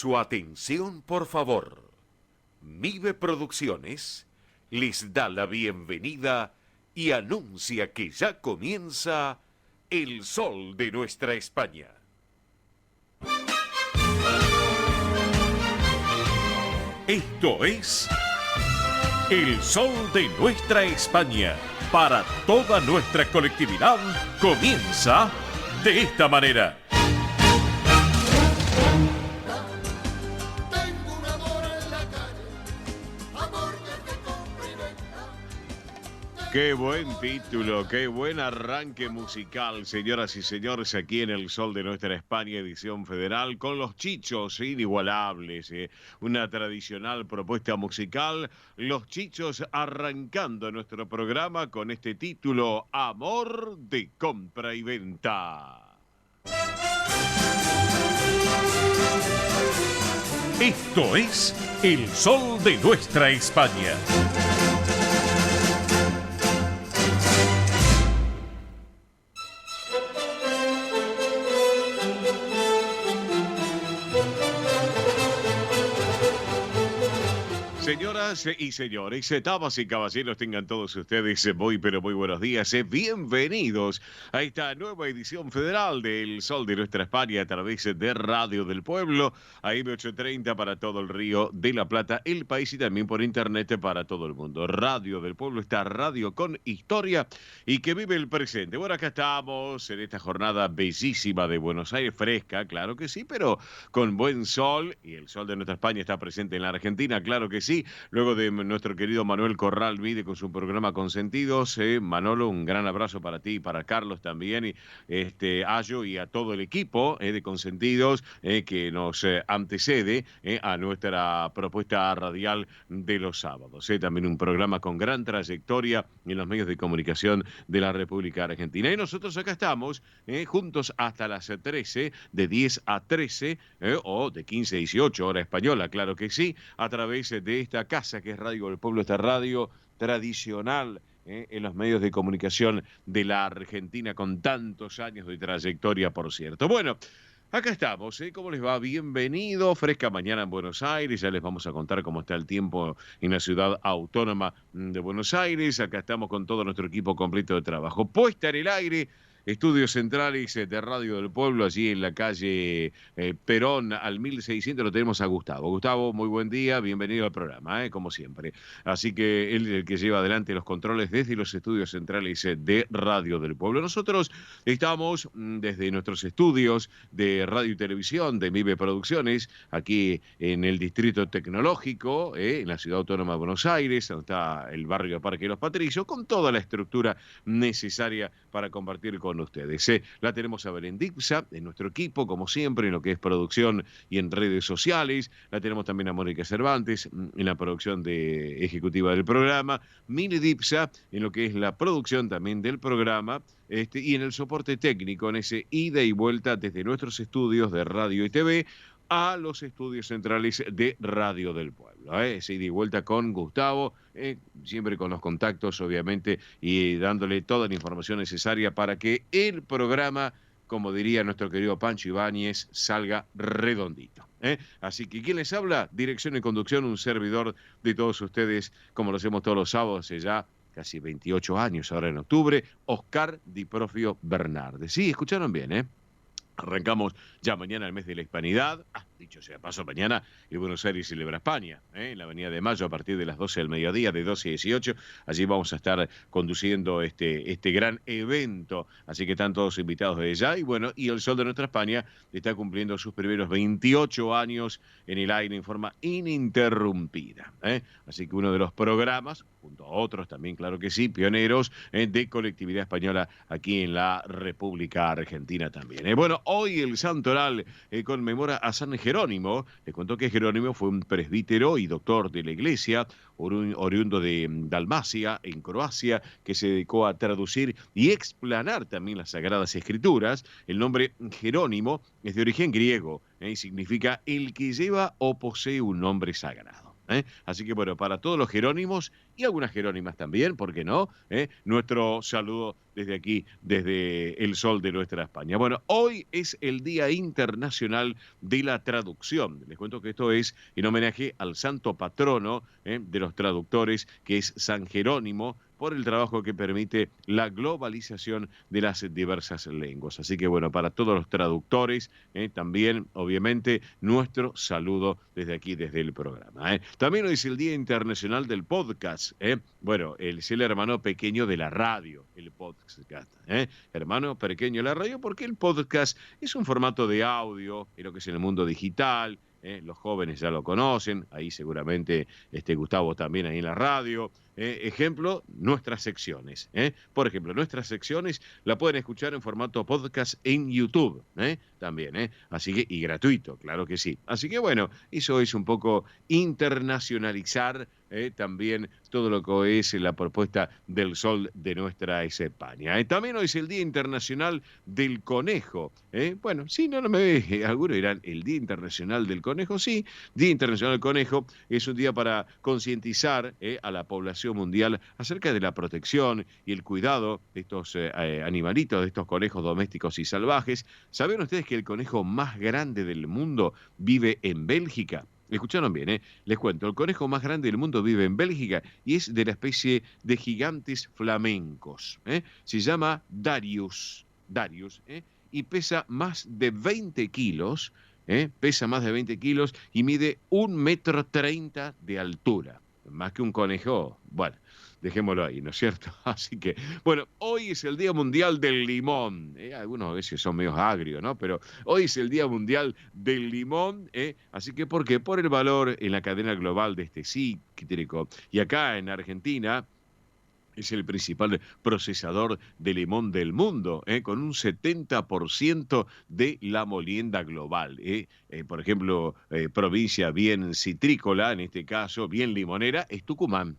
Su atención, por favor. Mive Producciones les da la bienvenida y anuncia que ya comienza El Sol de Nuestra España. Esto es El Sol de Nuestra España. Para toda nuestra colectividad comienza de esta manera. Qué buen título, qué buen arranque musical, señoras y señores, aquí en El Sol de Nuestra España, edición federal, con los Chichos inigualables, una tradicional propuesta musical, los Chichos arrancando nuestro programa con este título, Amor de Compra y Venta. Esto es El Sol de Nuestra España. Señoras y señores, damas y caballeros, tengan todos ustedes muy pero muy buenos días. Bienvenidos a esta nueva edición federal del Sol de Nuestra España a través de Radio del Pueblo, AM830 para todo el Río de la Plata, el país y también por internet para todo el mundo. Radio del Pueblo, esta radio con historia y que vive el presente. Bueno, acá estamos en esta jornada bellísima de Buenos Aires, fresca, claro que sí, pero con buen sol, y el Sol de Nuestra España está presente en la Argentina, claro que sí. Luego de nuestro querido Manuel Corral Vide con su programa Consentidos, Manolo, un gran abrazo para ti y para Carlos también, y Ayo y a todo el equipo de Consentidos que nos antecede a nuestra propuesta radial de los sábados. También un programa con gran trayectoria en los medios de comunicación de la República Argentina. Y nosotros acá estamos juntos hasta las 13, de 10 a 13, o de 15 a 18, hora española, claro que sí, a través de esta casa que es Radio del Pueblo, esta radio tradicional en los medios de comunicación de la Argentina con tantos años de trayectoria, por cierto. Bueno, acá estamos, ¿cómo les va? Bienvenido, fresca mañana en Buenos Aires, ya les vamos a contar cómo está el tiempo en la ciudad autónoma de Buenos Aires. Acá estamos con todo nuestro equipo completo de trabajo. Puesta en el aire, estudios centrales de Radio del Pueblo, allí en la calle Perón al 1600, lo tenemos a Gustavo. Gustavo, muy buen día, bienvenido al programa, como siempre. Así que él es el que lleva adelante los controles desde los estudios centrales de Radio del Pueblo. Nosotros estamos desde nuestros estudios de radio y televisión de Mive Producciones, aquí en el Distrito Tecnológico, en la Ciudad Autónoma de Buenos Aires, donde está el barrio Parque de los Patricios, con toda la estructura necesaria para compartir con ustedes. La tenemos a Belén Dipsa, en nuestro equipo, como siempre, en lo que es producción y en redes sociales. La tenemos también a Mónica Cervantes, en la producción ejecutiva del programa. Mini Dipsa, en lo que es la producción también del programa. Y en el soporte técnico, en ese ida y vuelta desde nuestros estudios de radio y TV a los estudios centrales de Radio del Pueblo. Ese ida y vuelta con Gustavo, siempre con los contactos, obviamente, y dándole toda la información necesaria para que el programa, como diría nuestro querido Pancho Ibáñez, salga redondito. Así que, ¿quién les habla? Dirección y conducción, un servidor de todos ustedes, como lo hacemos todos los sábados, ya casi 28 años, ahora en octubre, Oscar Di Profio Bernardes. Sí, escucharon bien, Arrancamos ya mañana el mes de la Hispanidad. Dicho sea paso, mañana el Buenos Aires celebra España, en la Avenida de Mayo a partir de las 12 del mediodía, de 12 a 18. Allí vamos a estar conduciendo este gran evento. Así que están todos invitados desde ya. Y bueno, y el Sol de Nuestra España está cumpliendo sus primeros 28 años en el aire en forma ininterrumpida. Así que uno de los programas, junto a otros también, claro que sí, pioneros de colectividad española aquí en la República Argentina también. Bueno, hoy el Santoral conmemora a San Jerónimo. Les contó que Jerónimo fue un presbítero y doctor de la iglesia, oriundo de Dalmacia, en Croacia, que se dedicó a traducir y explanar también las Sagradas Escrituras. El nombre Jerónimo es de origen griego y significa el que lleva o posee un nombre sagrado. Así que bueno, para todos los jerónimos y algunas jerónimas también, ¿por qué no? Nuestro saludo desde aquí, desde el sol de nuestra España. Bueno, hoy es el Día Internacional de la Traducción. Les cuento que esto es en homenaje al santo patrono de los traductores, que es San Jerónimo, por el trabajo que permite la globalización de las diversas lenguas. Así que bueno, para todos los traductores, también obviamente nuestro saludo desde aquí, desde el programa. También hoy es el Día Internacional del Podcast. Bueno, es el hermano pequeño de la radio, el podcast. Hermano pequeño de la radio, porque el podcast es un formato de audio en lo que es en el mundo digital. Los jóvenes ya lo conocen, ahí seguramente Gustavo también ahí en la radio. Ejemplo, nuestras secciones. Por ejemplo, nuestras secciones la pueden escuchar en formato podcast en YouTube también. Así que, y gratuito, claro que sí. Así que bueno, eso es un poco internacionalizar también todo lo que es la propuesta del sol de nuestra España. También hoy es el Día Internacional del Conejo. Bueno, sí, no me ve. Algunos dirán, el Día Internacional del Conejo, sí. Día Internacional del Conejo es un día para concientizar a la población mundial acerca de la protección y el cuidado de estos animalitos, de estos conejos domésticos y salvajes. ¿Saben ustedes que el conejo más grande del mundo vive en Bélgica? Escucharon bien, les cuento, el conejo más grande del mundo vive en Bélgica y es de la especie de gigantes flamencos. Se llama Darius, y pesa más de 20 kilos, pesa más de 20 kilos y mide 1,30 m de altura. Más que un conejo, bueno, dejémoslo ahí, ¿no es cierto? Así que, bueno, hoy es el Día Mundial del Limón. Algunos a veces son medio agrios, ¿no? Pero hoy es el Día Mundial del Limón. Así que, ¿por qué? Por el valor en la cadena global de este cítrico. Y acá en Argentina es el principal procesador de limón del mundo, con un 70% de la molienda global. Por ejemplo, provincia bien citrícola, en este caso, bien limonera, es Tucumán.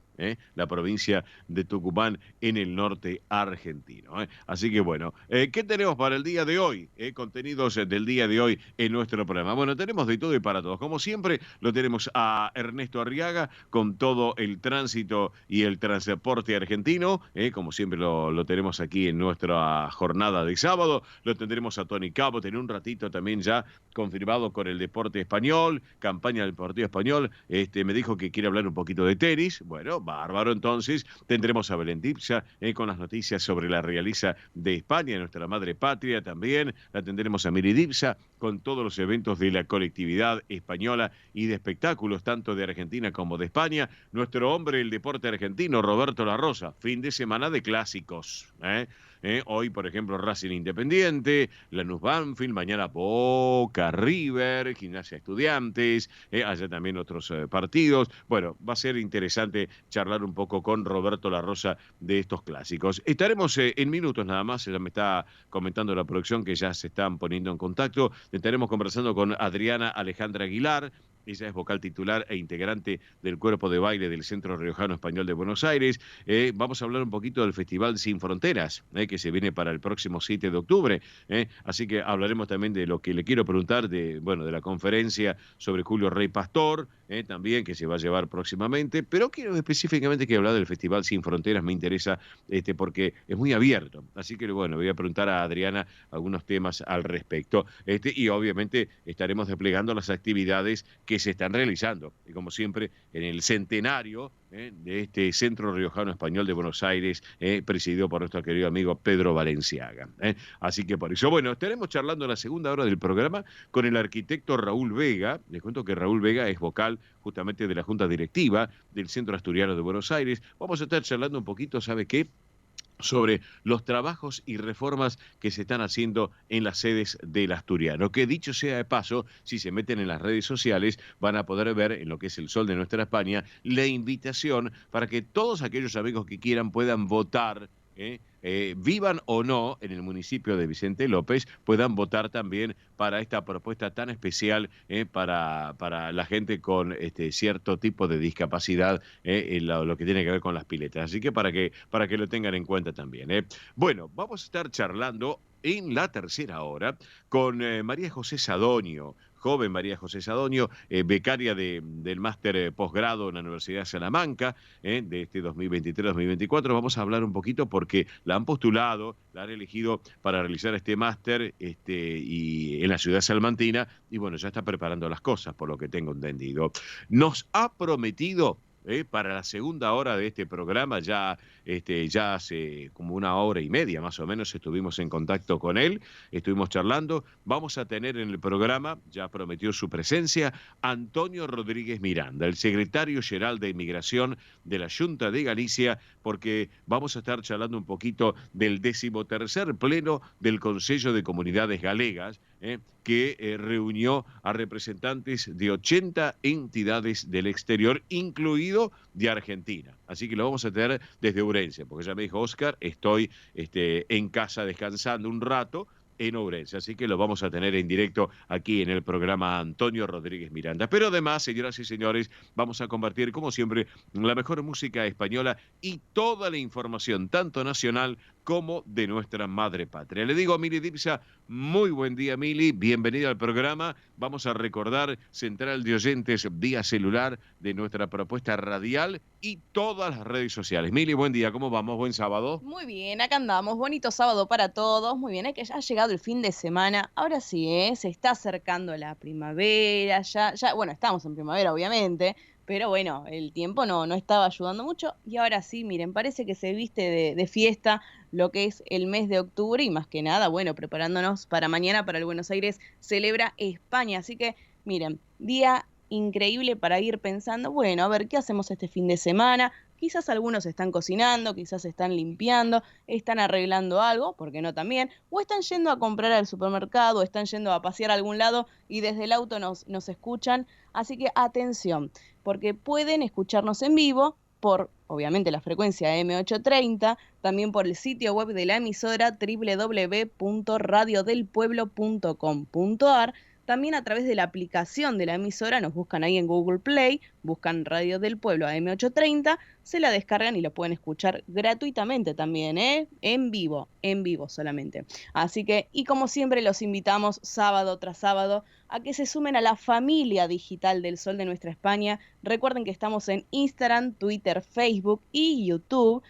La provincia de Tucumán en el norte argentino. Así que bueno, ¿qué tenemos para el día de hoy? Contenidos del día de hoy en nuestro programa. Bueno, tenemos de todo y para todos. Como siempre, lo tenemos a Ernesto Arriaga con todo el tránsito y el transporte argentino. Como siempre lo tenemos aquí en nuestra jornada de sábado. Lo tendremos a Tony Cabo, en un ratito también ya confirmado con el deporte español, campaña del partido español. Me dijo que quiere hablar un poquito de tenis. Bueno, bárbaro, entonces tendremos a Belén Dipsa con las noticias sobre la realiza de España, nuestra madre patria también. La tendremos a Miri Dipsa con todos los eventos de la colectividad española y de espectáculos, tanto de Argentina como de España. Nuestro hombre del deporte argentino, Roberto La Rosa, fin de semana de clásicos. Hoy, por ejemplo, Racing Independiente, Lanús Banfield, mañana Boca, River, Gimnasia Estudiantes, allá también otros partidos. Bueno, va a ser interesante charlar un poco con Roberto La Rosa de estos clásicos. Estaremos en minutos nada más, ya me está comentando la producción que ya se están poniendo en contacto. Estaremos conversando con Adriana Alejandra Aguilar. Ella es vocal titular e integrante del cuerpo de baile del Centro Riojano Español de Buenos Aires. Vamos a hablar un poquito del Festival Sin Fronteras, que se viene para el próximo 7 de octubre. Así que hablaremos también de lo que le quiero preguntar, de la conferencia sobre Julio Rey Pastor, también que se va a llevar próximamente. Pero quiero específicamente que hablar del Festival Sin Fronteras, me interesa porque es muy abierto. Así que bueno, voy a preguntar a Adriana algunos temas al respecto. Y obviamente estaremos desplegando las actividades que se están realizando, y como siempre, en el centenario de este Centro Riojano Español de Buenos Aires, presidido por nuestro querido amigo Pedro Valenciaga. Así que por eso, bueno, estaremos charlando en la segunda hora del programa con el arquitecto Raúl Vega. Les cuento que Raúl Vega es vocal justamente de la Junta Directiva del Centro Asturiano de Buenos Aires. Vamos a estar charlando un poquito, ¿sabe qué?, sobre los trabajos y reformas que se están haciendo en las sedes del Asturiano, que dicho sea de paso, si se meten en las redes sociales van a poder ver en lo que es el Sol de Nuestra España la invitación para que todos aquellos amigos que quieran puedan votar, vivan o no en el municipio de Vicente López, puedan votar también para esta propuesta tan especial para la gente con cierto tipo de discapacidad, en lo que tiene que ver con las piletas. Así que para que lo tengan en cuenta también. Bueno, vamos a estar charlando en la tercera hora con María José Sadonio, joven María José Sadonio, becaria del máster posgrado en la Universidad de Salamanca, de este 2023-2024. Vamos a hablar un poquito porque la han postulado, la han elegido para realizar este máster y en la ciudad salmantina, y bueno, ya está preparando las cosas, por lo que tengo entendido. Nos ha prometido para la segunda hora de este programa, ya hace como 1 hora y media más o menos estuvimos en contacto con él, estuvimos charlando. Vamos a tener en el programa, ya prometió su presencia, Antonio Rodríguez Miranda, el secretario general de Inmigración de la Xunta de Galicia, porque vamos a estar charlando un poquito del 13º pleno del Consello de Comunidades Galegas, que reunió a representantes de 80 entidades del exterior, incluido de Argentina. Así que lo vamos a tener desde Ourense, porque ya me dijo Oscar, estoy en casa descansando un rato en Ourense, así que lo vamos a tener en directo aquí en el programa Antonio Rodríguez Miranda. Pero además, señoras y señores, vamos a compartir, como siempre, la mejor música española y toda la información, tanto nacional como de nuestra madre patria. Le digo a Mili Dipsa, muy buen día, Mili, bienvenida al programa. Vamos a recordar Central de Oyentes vía celular de nuestra propuesta radial y todas las redes sociales. Mili, buen día, ¿cómo vamos? Buen sábado. Muy bien, acá andamos, bonito sábado para todos. Muy bien, que ya ha llegado el fin de semana. Ahora sí, se está acercando la primavera, bueno, estamos en primavera, obviamente, pero bueno, el tiempo no estaba ayudando mucho. Y ahora sí, miren, parece que se viste de fiesta lo que es el mes de octubre y más que nada, bueno, preparándonos para mañana, para el Buenos Aires Celebra España. Así que, miren, día increíble para ir pensando, bueno, a ver, ¿qué hacemos este fin de semana? Quizás algunos están cocinando, quizás están limpiando, están arreglando algo, ¿por qué no también? O están yendo a comprar al supermercado, o están yendo a pasear a algún lado y desde el auto nos escuchan. Así que atención, porque pueden escucharnos en vivo por, obviamente, la frecuencia M830, también por el sitio web de la emisora www.radiodelpueblo.com.ar, también a través de la aplicación de la emisora, nos buscan ahí en Google Play, buscan Radio del Pueblo a M830, se la descargan y la pueden escuchar gratuitamente también, en vivo solamente. Así que, y como siempre, los invitamos sábado tras sábado a que se sumen a la familia digital del Sol de Nuestra España. Recuerden que estamos en Instagram, Twitter, Facebook y YouTube.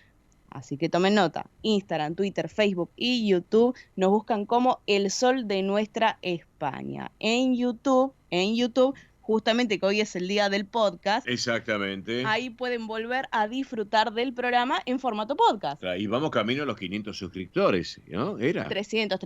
Así que tomen nota, Instagram, Twitter, Facebook y YouTube nos buscan como El Sol de Nuestra España. En YouTube, justamente que hoy es el día del podcast. Exactamente. Ahí pueden volver a disfrutar del programa en formato podcast. Y vamos camino a los 500 suscriptores, ¿no? ¿Era? 300.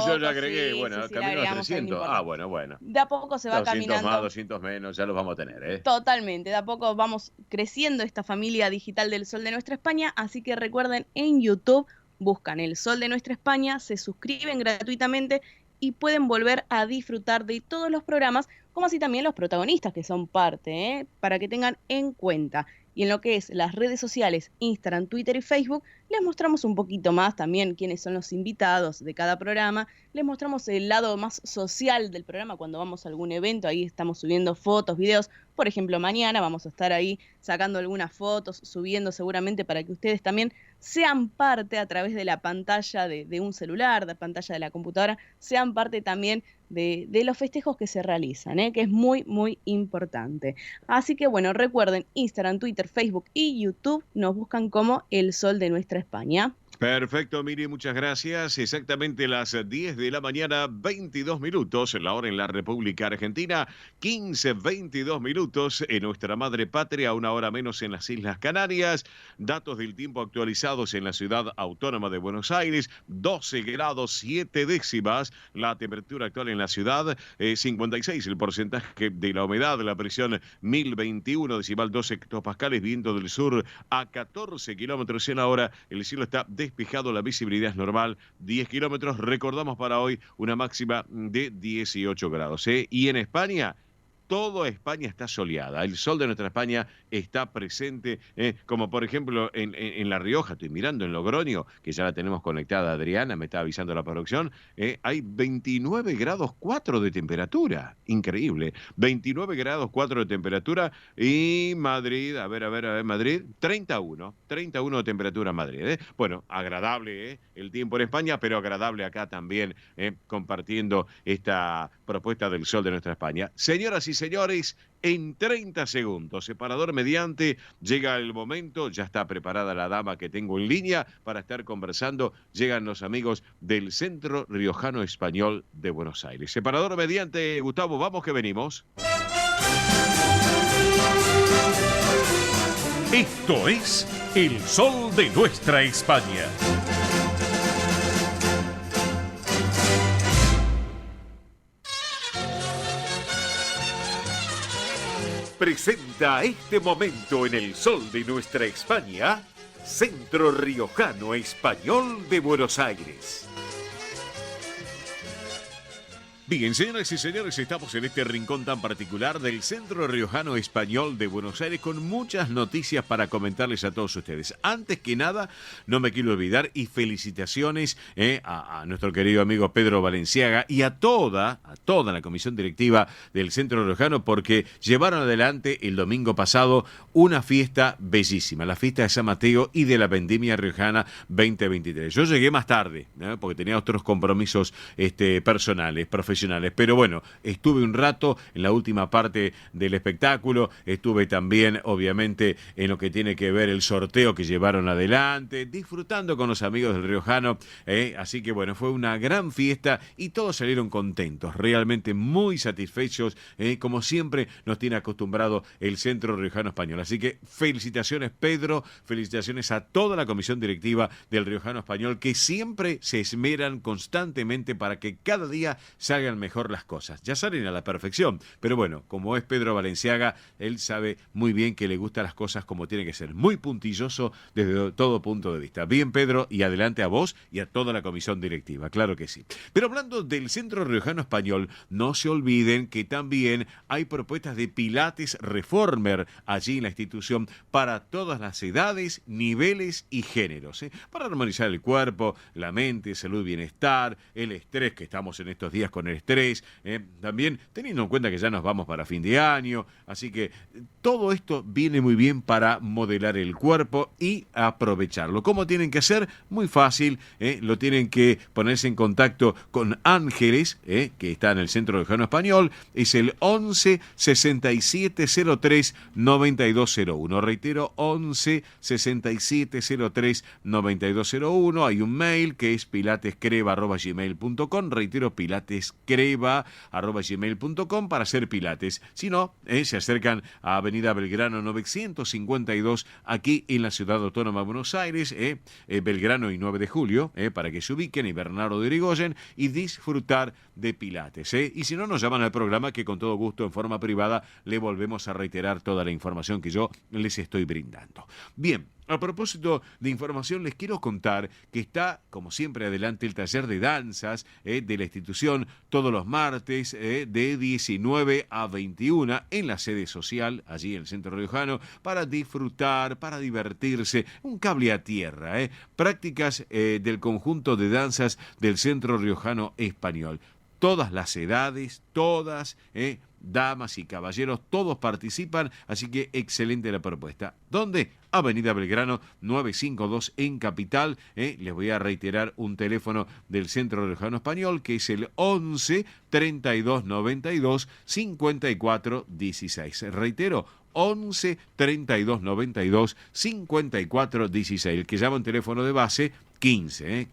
Yo le agregué, sí, bueno, sí, camino a los 300. Bueno. De a poco se va 200 caminando. más, 200 menos, ya los vamos a tener, ¿eh? Totalmente, de a poco vamos creciendo esta familia digital del Sol de Nuestra España, así que recuerden, en YouTube buscan El Sol de Nuestra España, se suscriben gratuitamente y pueden volver a disfrutar de todos los programas, como así también los protagonistas que son parte, para que tengan en cuenta. Y en lo que es las redes sociales, Instagram, Twitter y Facebook, les mostramos un poquito más también quiénes son los invitados de cada programa. Les mostramos el lado más social del programa cuando vamos a algún evento. Ahí estamos subiendo fotos, videos. Por ejemplo, mañana vamos a estar ahí sacando algunas fotos, subiendo seguramente para que ustedes también sean parte a través de la pantalla de un celular, de la pantalla de la computadora, sean parte también de los festejos que se realizan, que es muy, muy importante. Así que bueno, recuerden, Instagram, Twitter, Facebook y YouTube nos buscan como El Sol de Nuestra España. Perfecto, Miri, muchas gracias. Exactamente las 10 de la mañana, 22 minutos, la hora en la República Argentina, 22 minutos en nuestra madre patria, 1 hora menos en las Islas Canarias. Datos del tiempo actualizados en la ciudad autónoma de Buenos Aires, 12 grados 7 décimas, la temperatura actual en la ciudad, 56 el porcentaje de la humedad, la presión 1021 decimal 12 hectopascales, viento del sur a 14 kilómetros en la hora, el cielo está despejado, la visibilidad es normal, 10 kilómetros. Recordamos para hoy una máxima de 18 grados. Y en España, toda España está soleada. El sol de nuestra España está presente, como por ejemplo en La Rioja, estoy mirando en Logroño, que ya la tenemos conectada Adriana, me está avisando la producción, hay 29 grados 4 de temperatura. Increíble. 29 grados 4 de temperatura y Madrid, a ver, Madrid, 31 de temperatura en Madrid. Bueno, agradable el tiempo en España, pero agradable acá también, compartiendo esta propuesta del sol de nuestra España. Señoras y señores, en 30 segundos, separador mediante, llega el momento, ya está preparada la dama que tengo en línea para estar conversando, llegan los amigos del Centro Riojano Español de Buenos Aires. Separador mediante, Gustavo, vamos que venimos. Esto es el sol de nuestra España. Presenta este momento en el sol de nuestra España, Centro Riojano Español de Buenos Aires. Bien, señoras y señores, estamos en este rincón tan particular del Centro Riojano Español de Buenos Aires con muchas noticias para comentarles a todos ustedes. Antes que nada, no me quiero olvidar y felicitaciones a nuestro querido amigo Pedro Valenciaga y a toda la comisión directiva del Centro Riojano porque llevaron adelante el domingo pasado una fiesta bellísima, la fiesta de San Mateo y de la Vendimia Riojana 2023. Yo llegué más tarde, porque tenía otros compromisos personales, profesionales. Pero bueno, estuve un rato en la última parte del espectáculo, estuve también obviamente en lo que tiene que ver el sorteo que llevaron adelante, disfrutando con los amigos del Riojano, así que bueno, fue una gran fiesta y todos salieron contentos, realmente muy satisfechos, como siempre nos tiene acostumbrado el Centro Riojano Español. Así que felicitaciones Pedro, felicitaciones a toda la comisión directiva del Riojano Español que siempre se esmeran constantemente para que cada día salgan mejor las cosas. Ya salen a la perfección, pero bueno, como es Pedro Valenciaga, él sabe muy bien que le gustan las cosas como tiene que ser, muy puntilloso desde todo punto de vista. Bien, Pedro, y adelante a vos y a toda la comisión directiva, claro que sí. Pero hablando del Centro Riojano Español, no se olviden que también hay propuestas de Pilates Reformer allí en la institución para todas las edades, niveles y géneros, para armonizar el cuerpo, la mente, salud, bienestar, el estrés que estamos en estos días con el estrés, también teniendo en cuenta que ya nos vamos para fin de año, así que todo esto viene muy bien para modelar el cuerpo y aprovecharlo. ¿Cómo tienen que hacer? Muy fácil, lo tienen que ponerse en contacto con Ángeles, que está en el Centro Riojano Español, es el 11 67 03 9201, reitero, 11 67 03 9201, hay un mail que es pilatescreva@gmail.com, reitero, pilatescreva@gmail.com para hacer pilates. Si no, se acercan a Avenida Belgrano 952 aquí en la Ciudad Autónoma de Buenos Aires, Belgrano y 9 de Julio, para que se ubiquen, y Bernardo de Irigoyen, y disfrutar de pilates. Y si no, nos llaman al programa que con todo gusto en forma privada le volvemos a reiterar toda la información que yo les estoy brindando. Bien. A propósito de información, les quiero contar que está, como siempre, adelante el taller de danzas de la institución todos los martes de 19 a 21 en la sede social, allí en el Centro Riojano, para disfrutar, para divertirse, un cable a tierra, prácticas del conjunto de danzas del Centro Riojano Español. Todas las edades, todas, damas y caballeros, todos participan, así que excelente la propuesta. ¿Dónde? Avenida Belgrano 952 en Capital. Les voy a reiterar un teléfono del Centro Riojano Español que es el 11 32 92 54 16. Reitero, 11 32 92 54 16. El que llama un teléfono de base 15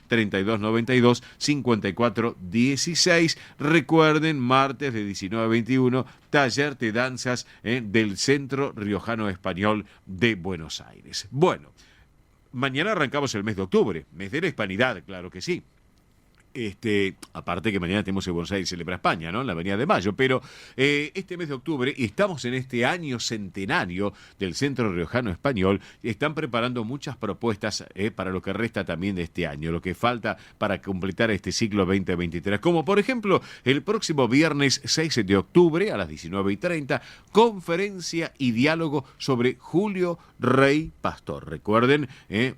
32 92 54 16. Recuerden, martes de 19 a 21, taller de danzas del Centro Riojano Español de Buenos Aires. Bueno, mañana arrancamos el mes de octubre, mes de la hispanidad, claro que sí. Aparte que mañana tenemos el Buenos Aires Celebra España, ¿no? En la Avenida de Mayo, pero este mes de octubre, y estamos en este año centenario del Centro Riojano Español, están preparando muchas propuestas para lo que resta también de este año, lo que falta para completar este ciclo 2023, como por ejemplo el próximo viernes 6 de octubre a las 19:30, conferencia y diálogo sobre Julio Rey Pastor. Recuerden,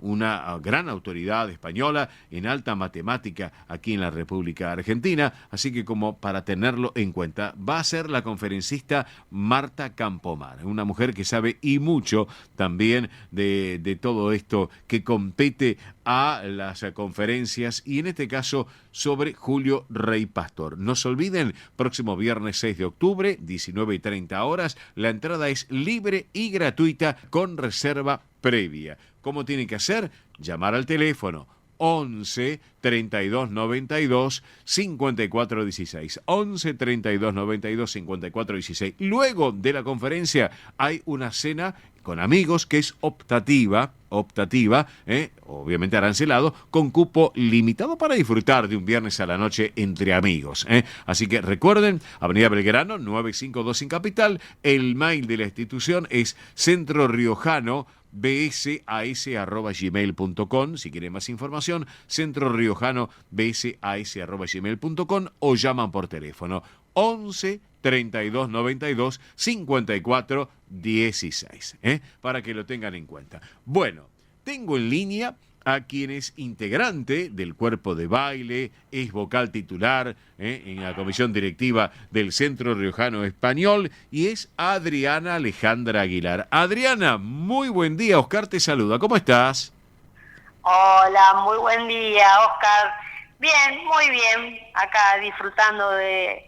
una gran autoridad española en alta matemática aquí en la República Argentina, así que como para tenerlo en cuenta, va a ser la conferencista Marta Campomar, una mujer que sabe y mucho también de todo esto que compete a las conferencias y en este caso sobre Julio Rey Pastor. No se olviden, próximo viernes 6 de octubre, 19:30 horas, la entrada es libre y gratuita con reserva previa. ¿Cómo tienen que hacer? Llamar al teléfono 11 32 92 54 16. 11 32 92 54 16. Luego de la conferencia hay una cena con amigos que es optativa, obviamente arancelado, con cupo limitado para disfrutar de un viernes a la noche entre amigos. Así que recuerden, Avenida Belgrano, 952 en Capital, el mail de la institución es centroriojano@bsas.gmail.com. Si quieren más información, centroriojano@bsas.gmail.com o llaman por teléfono 11 32 92 54 16, para que lo tengan en cuenta. Bueno, tengo en línea a quien es integrante del cuerpo de baile, es vocal titular en la comisión directiva del Centro Riojano Español y es Adriana Alejandra Aguilar. Adriana, muy buen día, Oscar te saluda, ¿cómo estás? Hola, muy buen día, Oscar. Bien, muy bien, acá disfrutando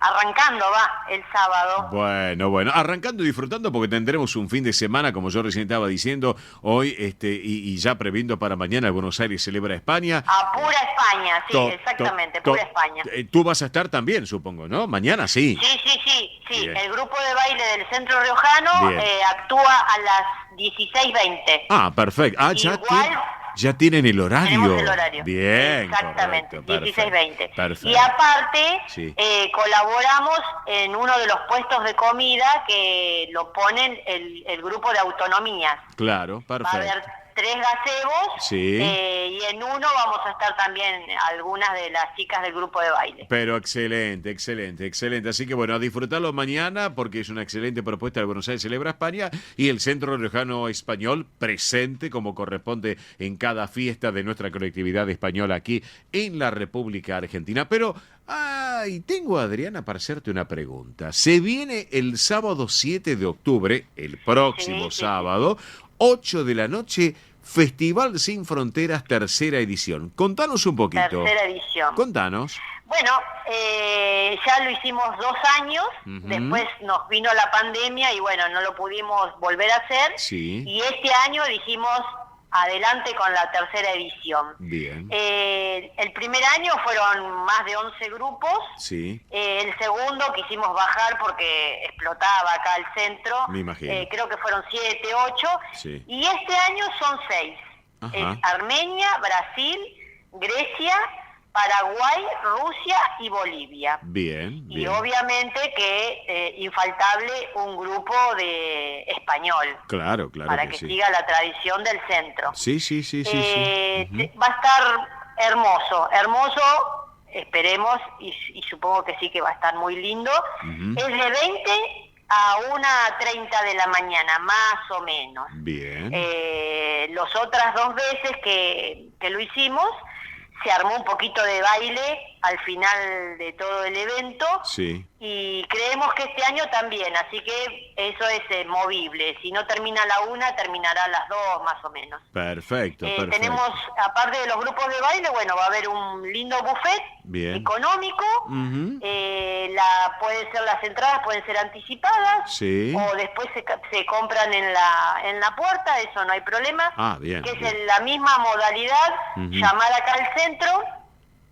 arrancando el sábado. Bueno, arrancando y disfrutando porque tendremos un fin de semana, como yo recién estaba diciendo, hoy y ya previendo para mañana, el Buenos Aires Celebra España. A pura España, sí, exactamente, pura España. Tú vas a estar también, supongo, ¿no? Mañana sí. Sí, Bien. El grupo de baile del Centro Riojano actúa a las 16:20. Ah, perfecto. Ya tienen el horario. Tenemos el horario. Bien, exactamente, 16:20. Perfecto. Y aparte, sí, colaboramos en uno de los puestos de comida que lo ponen el grupo de autonomías. Claro, perfecto. Va a haber 3 gazebos, sí, y en uno vamos a estar también algunas de las chicas del grupo de baile. Pero excelente. Así que bueno, a disfrutarlo mañana porque es una excelente propuesta de Buenos Aires Celebra España y el Centro Riojano Español presente como corresponde en cada fiesta de nuestra colectividad española aquí en la República Argentina. Pero, tengo, Adriana, para hacerte una pregunta. Se viene el sábado 7 de octubre, el próximo sábado, 8 de la noche, Festival Sin Fronteras, tercera edición. Contanos un poquito. Tercera edición. Contanos. Bueno, ya lo hicimos 2 años, después nos vino la pandemia y bueno, no lo pudimos volver a hacer. Sí. Y este año dijimos, adelante con la tercera edición. Bien. El primer año fueron más de 11 grupos. Sí. El segundo quisimos bajar porque explotaba acá el centro. Me imagino. Creo que fueron 7, 8. Sí. Y este año son 6. Es Armenia, Brasil, Grecia, Paraguay, Rusia y Bolivia. Bien. Y obviamente que infaltable un grupo de español. Claro para que siga la tradición del centro. Sí. Va a estar hermoso, esperemos, y supongo que sí que va a estar muy lindo. Es de 20 a 1:30 de la mañana, más o menos. Bien. Las otras 2 veces que lo hicimos, se armó un poquito de baile al final de todo el evento. Sí. Y creemos que este año también, así que eso es movible. Si no termina a la 1, terminará a las 2 más o menos. Perfecto. Tenemos, aparte de los grupos de baile, bueno, va a haber un lindo buffet económico. Las entradas pueden ser anticipadas, sí, o después se compran en la puerta, eso no hay problema. Bien. Que es en la misma modalidad, llamar acá al centro.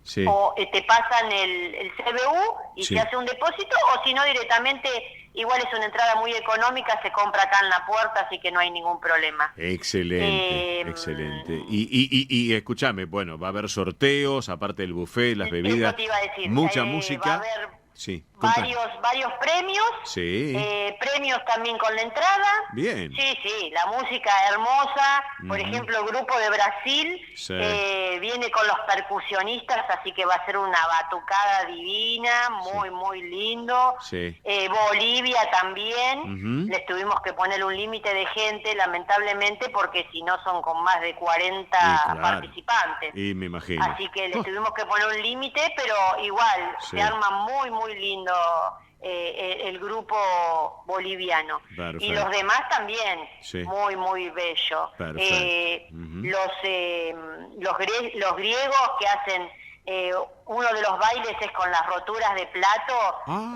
Sí. o te pasan el CBU y Sí. se hace un depósito, o si no directamente, igual es una entrada muy económica, se compra acá en la puerta, así que no hay ningún problema. Excelente, excelente. Y escúchame, bueno, va a haber sorteos, aparte del buffet, las bebidas, Eso te iba a decir. mucha Va a música. haber Sí, contame. varios premios, Sí. premios también con la entrada. Bien. Sí, la música hermosa. Por Ujú. ejemplo, el grupo de Brasil Sí. viene con los percusionistas, así que va a ser una batucada divina, muy lindo. Sí. Bolivia también. Ujú. Les tuvimos que poner un límite de gente, lamentablemente, porque si no son con más de 40 Y claro. participantes. Y me imagino. Así que les tuvimos que poner un límite, pero igual Sí. se arma muy lindo el grupo boliviano. Perfecto. Y los demás también, Sí. muy bello. Perfecto. Ujú. Los griegos que hacen, uno de los bailes es con las roturas de plato. Ah,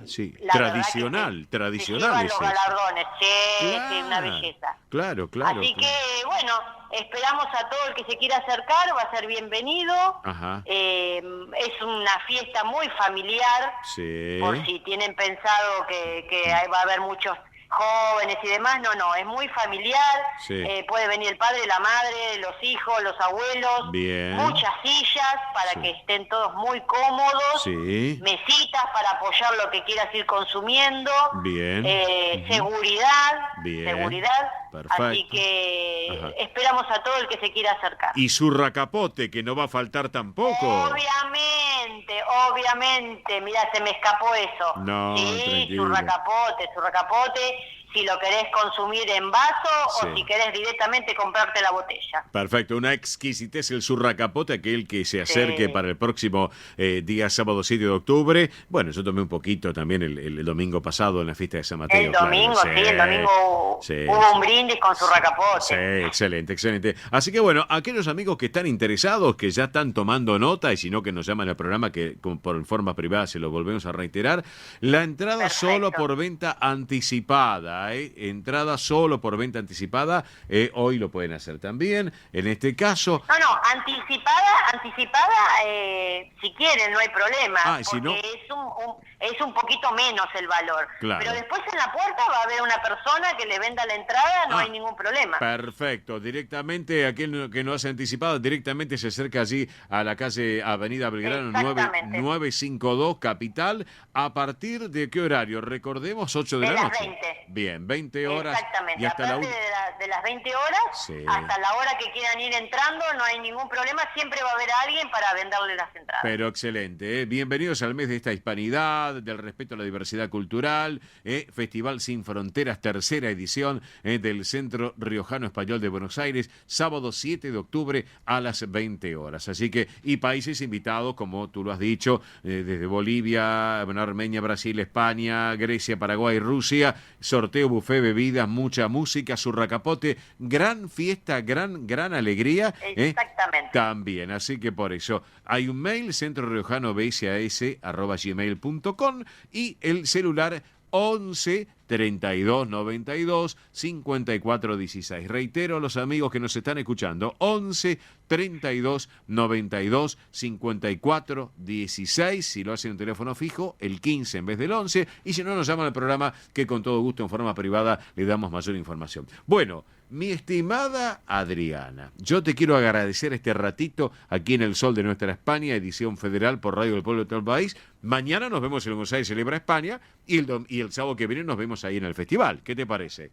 sí. La verdad Tradicional, que tradicional se llevan es los eso. galardones, sí, una belleza. Claro. Así que, bueno, esperamos a todo el que se quiera acercar, va a ser bienvenido. Ajá. Es una fiesta muy familiar, Sí. por si tienen pensado que va a haber muchos jóvenes y demás, no, es muy familiar. Sí. Puede venir el padre, la madre, los hijos, los abuelos. Bien. Muchas sillas para Sí. que estén todos muy cómodos. Sí. Mesitas para apoyar lo que quieras ir consumiendo. Bien. Ujú. Seguridad. Bien. Seguridad. Perfecto. Así que Ajá. esperamos a todo el que se quiera acercar. Y su racapote, que no va a faltar tampoco. Obviamente, mira, se me escapó eso. No, sí, tranquilo. su racapote, si lo querés consumir en vaso Sí. o si querés directamente comprarte la botella. Perfecto, una exquisitez el surracapote, aquel que se acerque para el próximo día sábado 7 de octubre. Bueno, yo tomé un poquito también el domingo pasado en la fiesta de San Mateo. El domingo, claro. el domingo Sí, hubo sí. un brindis con su racapote. Sí, excelente. Así que bueno, aquellos amigos que están interesados, que ya están tomando nota, y si no que nos llaman al programa, que por forma privada se lo volvemos a reiterar, la entrada Perfecto. solo por venta anticipada, entrada solo por venta anticipada, hoy lo pueden hacer también, en este caso. No, anticipada, si quieren, no hay problema, Ah, si porque no- es un poquito menos el valor. Claro. Pero después en la puerta va a haber una persona que le venda la entrada, no Ah, hay ningún problema. Perfecto, directamente aquel que no hace anticipado, directamente se acerca allí a la calle Avenida Belgrano Exactamente. 952 Capital. ¿A partir de qué horario? Recordemos, 8 de De la las noche. 20. Bien, 20 horas. Exactamente, Y hasta la aparte de las 20 horas, Sí. hasta la hora que quieran ir entrando, no hay ningún problema, siempre va a haber alguien para venderle las entradas. Pero excelente, Bienvenidos al mes de esta hispanidad, del respeto a la diversidad cultural, Festival Sin Fronteras, tercera edición del Centro Riojano Español de Buenos Aires, sábado 7 de octubre a las 20 horas. Así que, y países invitados, como tú lo has dicho, desde Bolivia, Armenia, Brasil, España, Grecia, Paraguay, Rusia, sorteo, buffet, bebidas, mucha música, surracapote, gran fiesta, gran alegría. Exactamente. También, así que por eso hay un mail, centroriojano@gmail.com, y el celular 11 32 92 54 16. Reitero a los amigos que nos están escuchando, 11 32 92 54 16. Si lo hacen en teléfono fijo, el 15 en vez del 11. Y si no, nos llaman al programa, que con todo gusto en forma privada le damos mayor información. Bueno, mi estimada Adriana, yo te quiero agradecer este ratito aquí en El Sol de Nuestra España, edición federal por Radio del Pueblo de todo el país. Mañana nos vemos en Buenos Aires Celebra España, y el sábado que viene nos vemos ahí en el festival. ¿Qué te parece?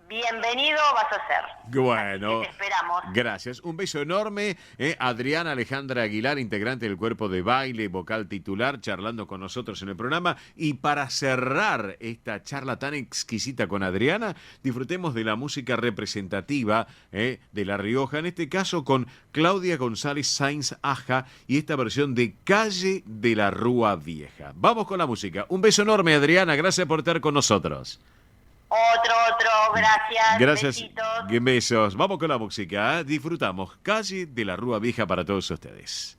Bienvenido vas a ser. Bueno, Así que te esperamos. gracias. Un beso enorme. Adriana Alejandra Aguilar, integrante del cuerpo de baile, vocal titular, charlando con nosotros en el programa. Y para cerrar esta charla tan exquisita con Adriana, disfrutemos de la música representativa de La Rioja, en este caso con Claudia González Sainz Aja y esta versión de Calle de la Rúa Vieja. Vamos con la música. Un beso enorme, Adriana. Gracias por estar con nosotros. Otro, gracias. Gracias. Besitos. Besos. Vamos con la música. Disfrutamos Calle de la Rúa Vieja para todos ustedes.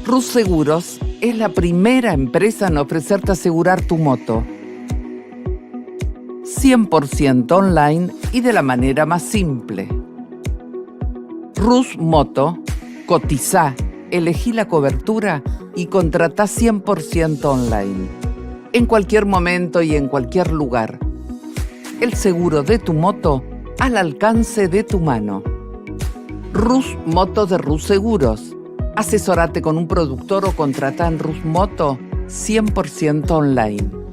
Rus Seguros es la primera empresa en ofrecerte asegurar tu moto. 100% online y de la manera más simple. Rus Moto, cotizá, elegí la cobertura y contratá 100% online. En cualquier momento y en cualquier lugar. El seguro de tu moto al alcance de tu mano. Rus Moto de Rus Seguros. Asesórate con un productor o contratá en Rus Moto 100% online.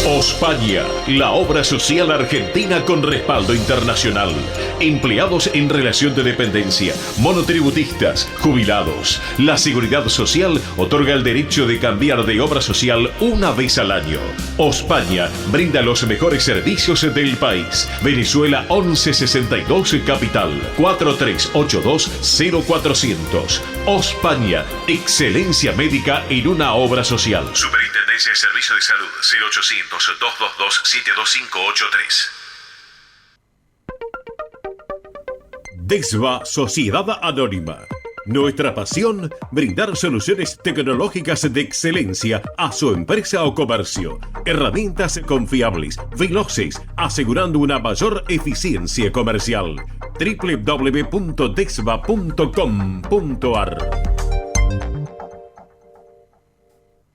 Ospaña, la obra social argentina con respaldo internacional. Empleados en relación de dependencia, monotributistas, jubilados. La Seguridad Social otorga el derecho de cambiar de obra social una vez al año. Ospaña brinda los mejores servicios del país. Venezuela 1162 Capital 4382-0400. Ospaña, excelencia médica en una obra social. Superintendencia de Servicios de Salud 0800-222-72583. DESVA Sociedad Anónima. Nuestra pasión, brindar soluciones tecnológicas de excelencia a su empresa o comercio. Herramientas confiables, veloces, asegurando una mayor eficiencia comercial. www.desva.com.ar.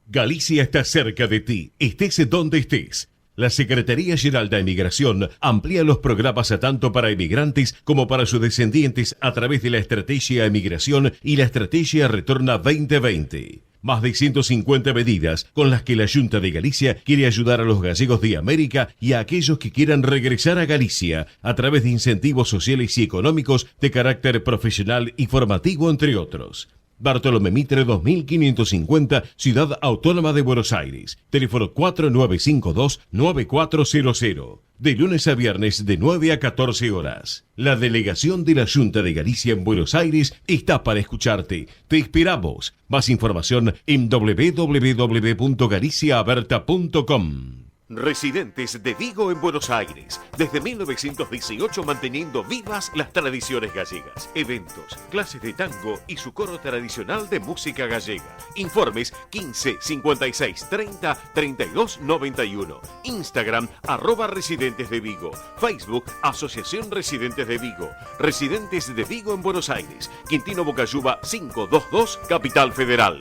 Galicia está cerca de ti, estés donde estés. La Secretaría General de Emigración amplía los programas tanto para emigrantes como para sus descendientes a través de la Estrategia Emigración y la Estrategia Retorna 2020. Más de 150 medidas con las que la Junta de Galicia quiere ayudar a los gallegos de América y a aquellos que quieran regresar a Galicia a través de incentivos sociales y económicos de carácter profesional y formativo, entre otros. Bartolomé Mitre 2550, Ciudad Autónoma de Buenos Aires. Teléfono 4952-9400. De lunes a viernes de 9 a 14 horas. La delegación de la Junta de Galicia en Buenos Aires está para escucharte. Te esperamos. Más información en www.galiciaaberta.com. Residentes de Vigo en Buenos Aires, desde 1918 manteniendo vivas las tradiciones gallegas, eventos, clases de tango y su coro tradicional de música gallega. Informes 15 56 30 32 91. Instagram @Residentes de Vigo. Facebook Asociación Residentes de Vigo. Residentes de Vigo en Buenos Aires. Quintino Bocayuba 522, Capital Federal.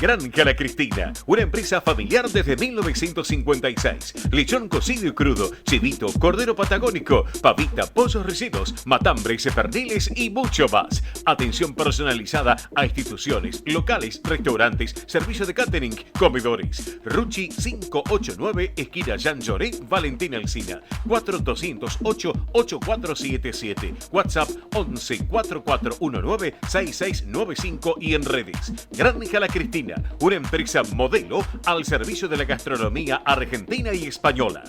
Granja La Cristina, una empresa familiar desde 1956. Lechón cocido y crudo, chivito, cordero patagónico, pavita, pollos recidos, matambres, perdiles y mucho más. Atención personalizada a instituciones, locales, restaurantes, servicio de catering, comedores. Ruchi 589, esquina Jean Lloré, Valentín Alsina. 4208-8477. WhatsApp 11 4419 6695 y en redes. Granja La Cristina, una empresa modelo al servicio de la gastronomía argentina y española.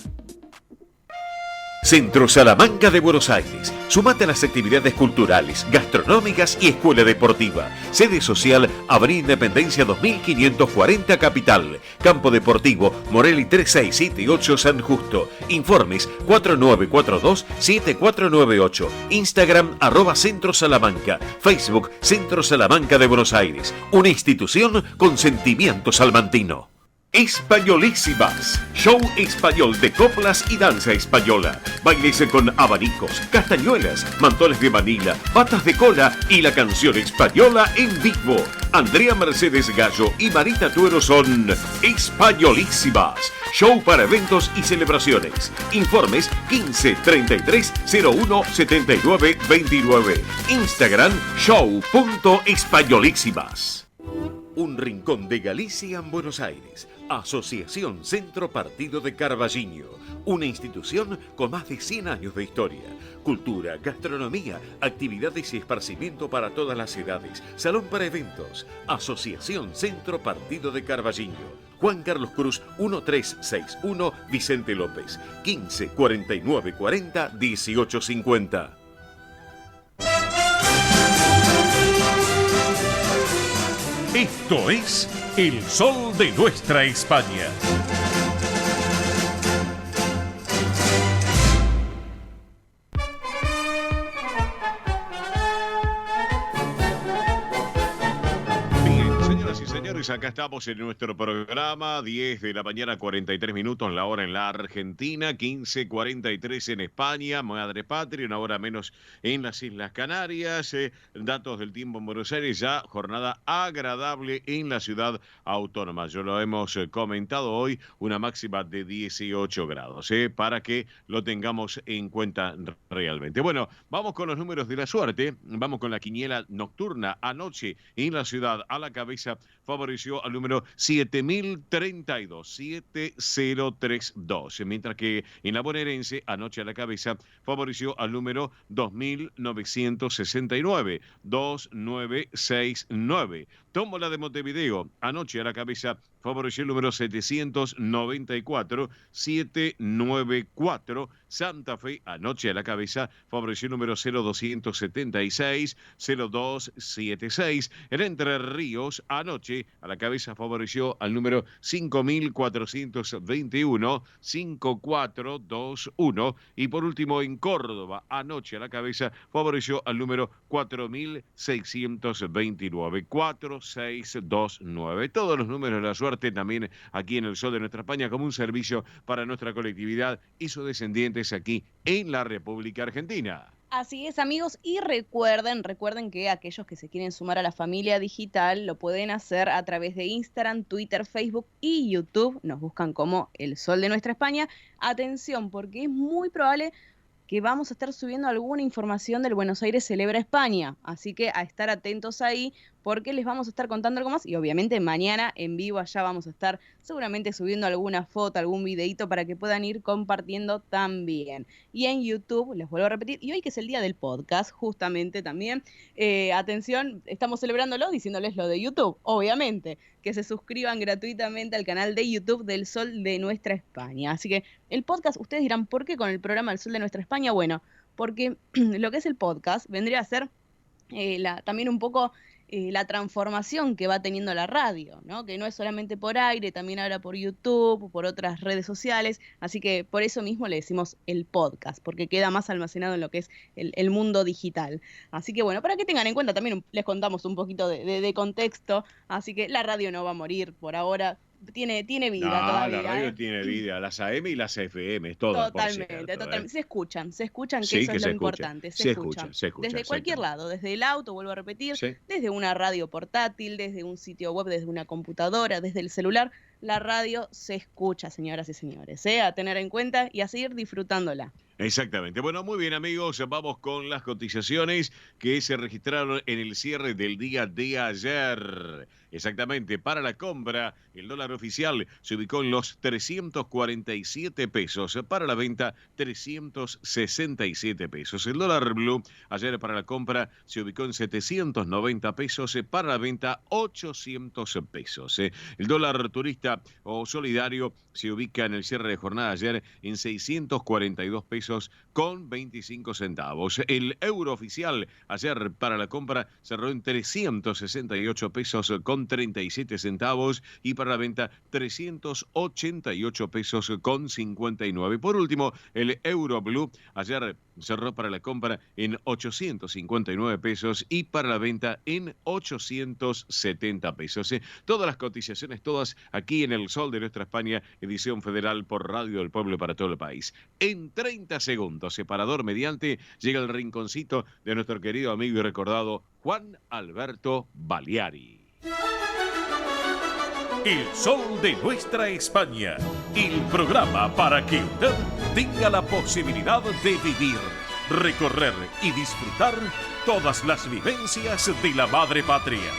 Centro Salamanca de Buenos Aires. Sumate a las actividades culturales, gastronómicas y escuela deportiva. Sede social, Avenida Independencia 2540 Capital. Campo Deportivo, Morelli 3678 San Justo. Informes 4942-7498. Instagram @Centro Salamanca. Facebook Centro Salamanca de Buenos Aires. Una institución con sentimiento salmantino. Españolísimas, show español de coplas y danza española. Bailes con abanicos, castañuelas, mantones de Manila, patas de cola y la canción española en vivo. Andrea Mercedes Gallo y Marita Tuero son Españolísimas. Show para eventos y celebraciones. Informes 15 33 01 79 29. Instagram show.españolísimas. Un rincón de Galicia en Buenos Aires. Asociación Centro Partido de Carballiño. Una institución con más de 100 años de historia. Cultura, gastronomía, actividades y esparcimiento para todas las edades. Salón para eventos. Asociación Centro Partido de Carballiño. Juan Carlos Cruz 1361, Vicente López. 15 49 40 18 50. Esto es El Sol de Nuestra España. Señoras y señores, acá estamos en nuestro programa, 10 de la mañana, 43 minutos, la hora en la Argentina, 15:43 en España, Madre Patria, una hora menos en las Islas Canarias. Datos del tiempo en Buenos Aires, ya jornada agradable en la ciudad autónoma. Yo lo hemos comentado hoy, una máxima de 18 grados, para que lo tengamos en cuenta realmente. Bueno, vamos con los números de la suerte, vamos con la quiniela nocturna. Anoche en la ciudad, a la cabeza favoreció al número 7032, 7032, mientras que en la bonaerense, anoche a la cabeza favoreció al número 2969, 2969. Tómbola de Montevideo, anoche a la cabeza favoreció el número 794, 794. Santa Fe, anoche a la cabeza favoreció el número 0276, 0276. En Entre Ríos, anoche a la cabeza favoreció al número 5421, 5421. Y por último, en Córdoba, anoche a la cabeza favoreció al número 4629, 4629. Todos los números de la suerte también aquí en el Sol de Nuestra España, como un servicio para nuestra colectividad y sus descendientes aquí en la República Argentina. Así es, amigos, y recuerden que aquellos que se quieren sumar a la familia digital lo pueden hacer a través de Instagram, Twitter, Facebook y YouTube. Nos buscan como El Sol de Nuestra España. Atención, porque es muy probable que vamos a estar subiendo alguna información del Buenos Aires Celebra España, así que a estar atentos ahí, porque les vamos a estar contando algo más, y obviamente mañana en vivo allá vamos a estar seguramente subiendo alguna foto, algún videito para que puedan ir compartiendo también. Y en YouTube, les vuelvo a repetir, y hoy que es el día del podcast, justamente también, atención, estamos celebrándolo diciéndoles lo de YouTube, obviamente, que se suscriban gratuitamente al canal de YouTube del Sol de Nuestra España. Así que el podcast, ustedes dirán, ¿por qué con el programa El Sol de Nuestra España? Bueno, porque lo que es el podcast vendría a ser también un poco la transformación que va teniendo la radio, ¿no? Que no es solamente por aire, también ahora por YouTube, por otras redes sociales, así que por eso mismo le decimos el podcast, porque queda más almacenado en lo que es el mundo digital. Así que bueno, para que tengan en cuenta, también les contamos un poquito de contexto, así que la radio no va a morir por ahora. Tiene vida todavía. La radio tiene vida, las AM y las FM, todo. Totalmente. Se escuchan, que sí, eso es lo importante. Se escuchan. Desde cualquier lado, desde el auto, vuelvo a repetir, sí, desde una radio portátil, desde un sitio web, desde una computadora, desde el celular. La radio se escucha, señoras y señores, a tener en cuenta y a seguir disfrutándola. Exactamente. Bueno, muy bien, amigos, vamos con las cotizaciones que se registraron en el cierre del día de ayer. Exactamente, para la compra, el dólar oficial se ubicó en los 347 pesos, para la venta 367 pesos. El dólar blue ayer para la compra se ubicó en 790 pesos, para la venta 800 pesos. El dólar turista o solidario se ubica en el cierre de jornada ayer en 642 pesos con 25 centavos. El euro oficial ayer para la compra cerró en 368 pesos con 37 centavos y para la venta 388 pesos con 59. Por último, el euro blue ayer cerró para la compra en 859 pesos y para la venta en 870 pesos. Todas las cotizaciones, todas aquí en El Sol de Nuestra España, edición federal por Radio del Pueblo para todo el país. En 30 segundos, separador mediante, llega el rinconcito de nuestro querido amigo y recordado Juan Alberto Baleari. El Sol de Nuestra España, el programa para que usted tenga la posibilidad de vivir, recorrer y disfrutar todas las vivencias de la madre patria.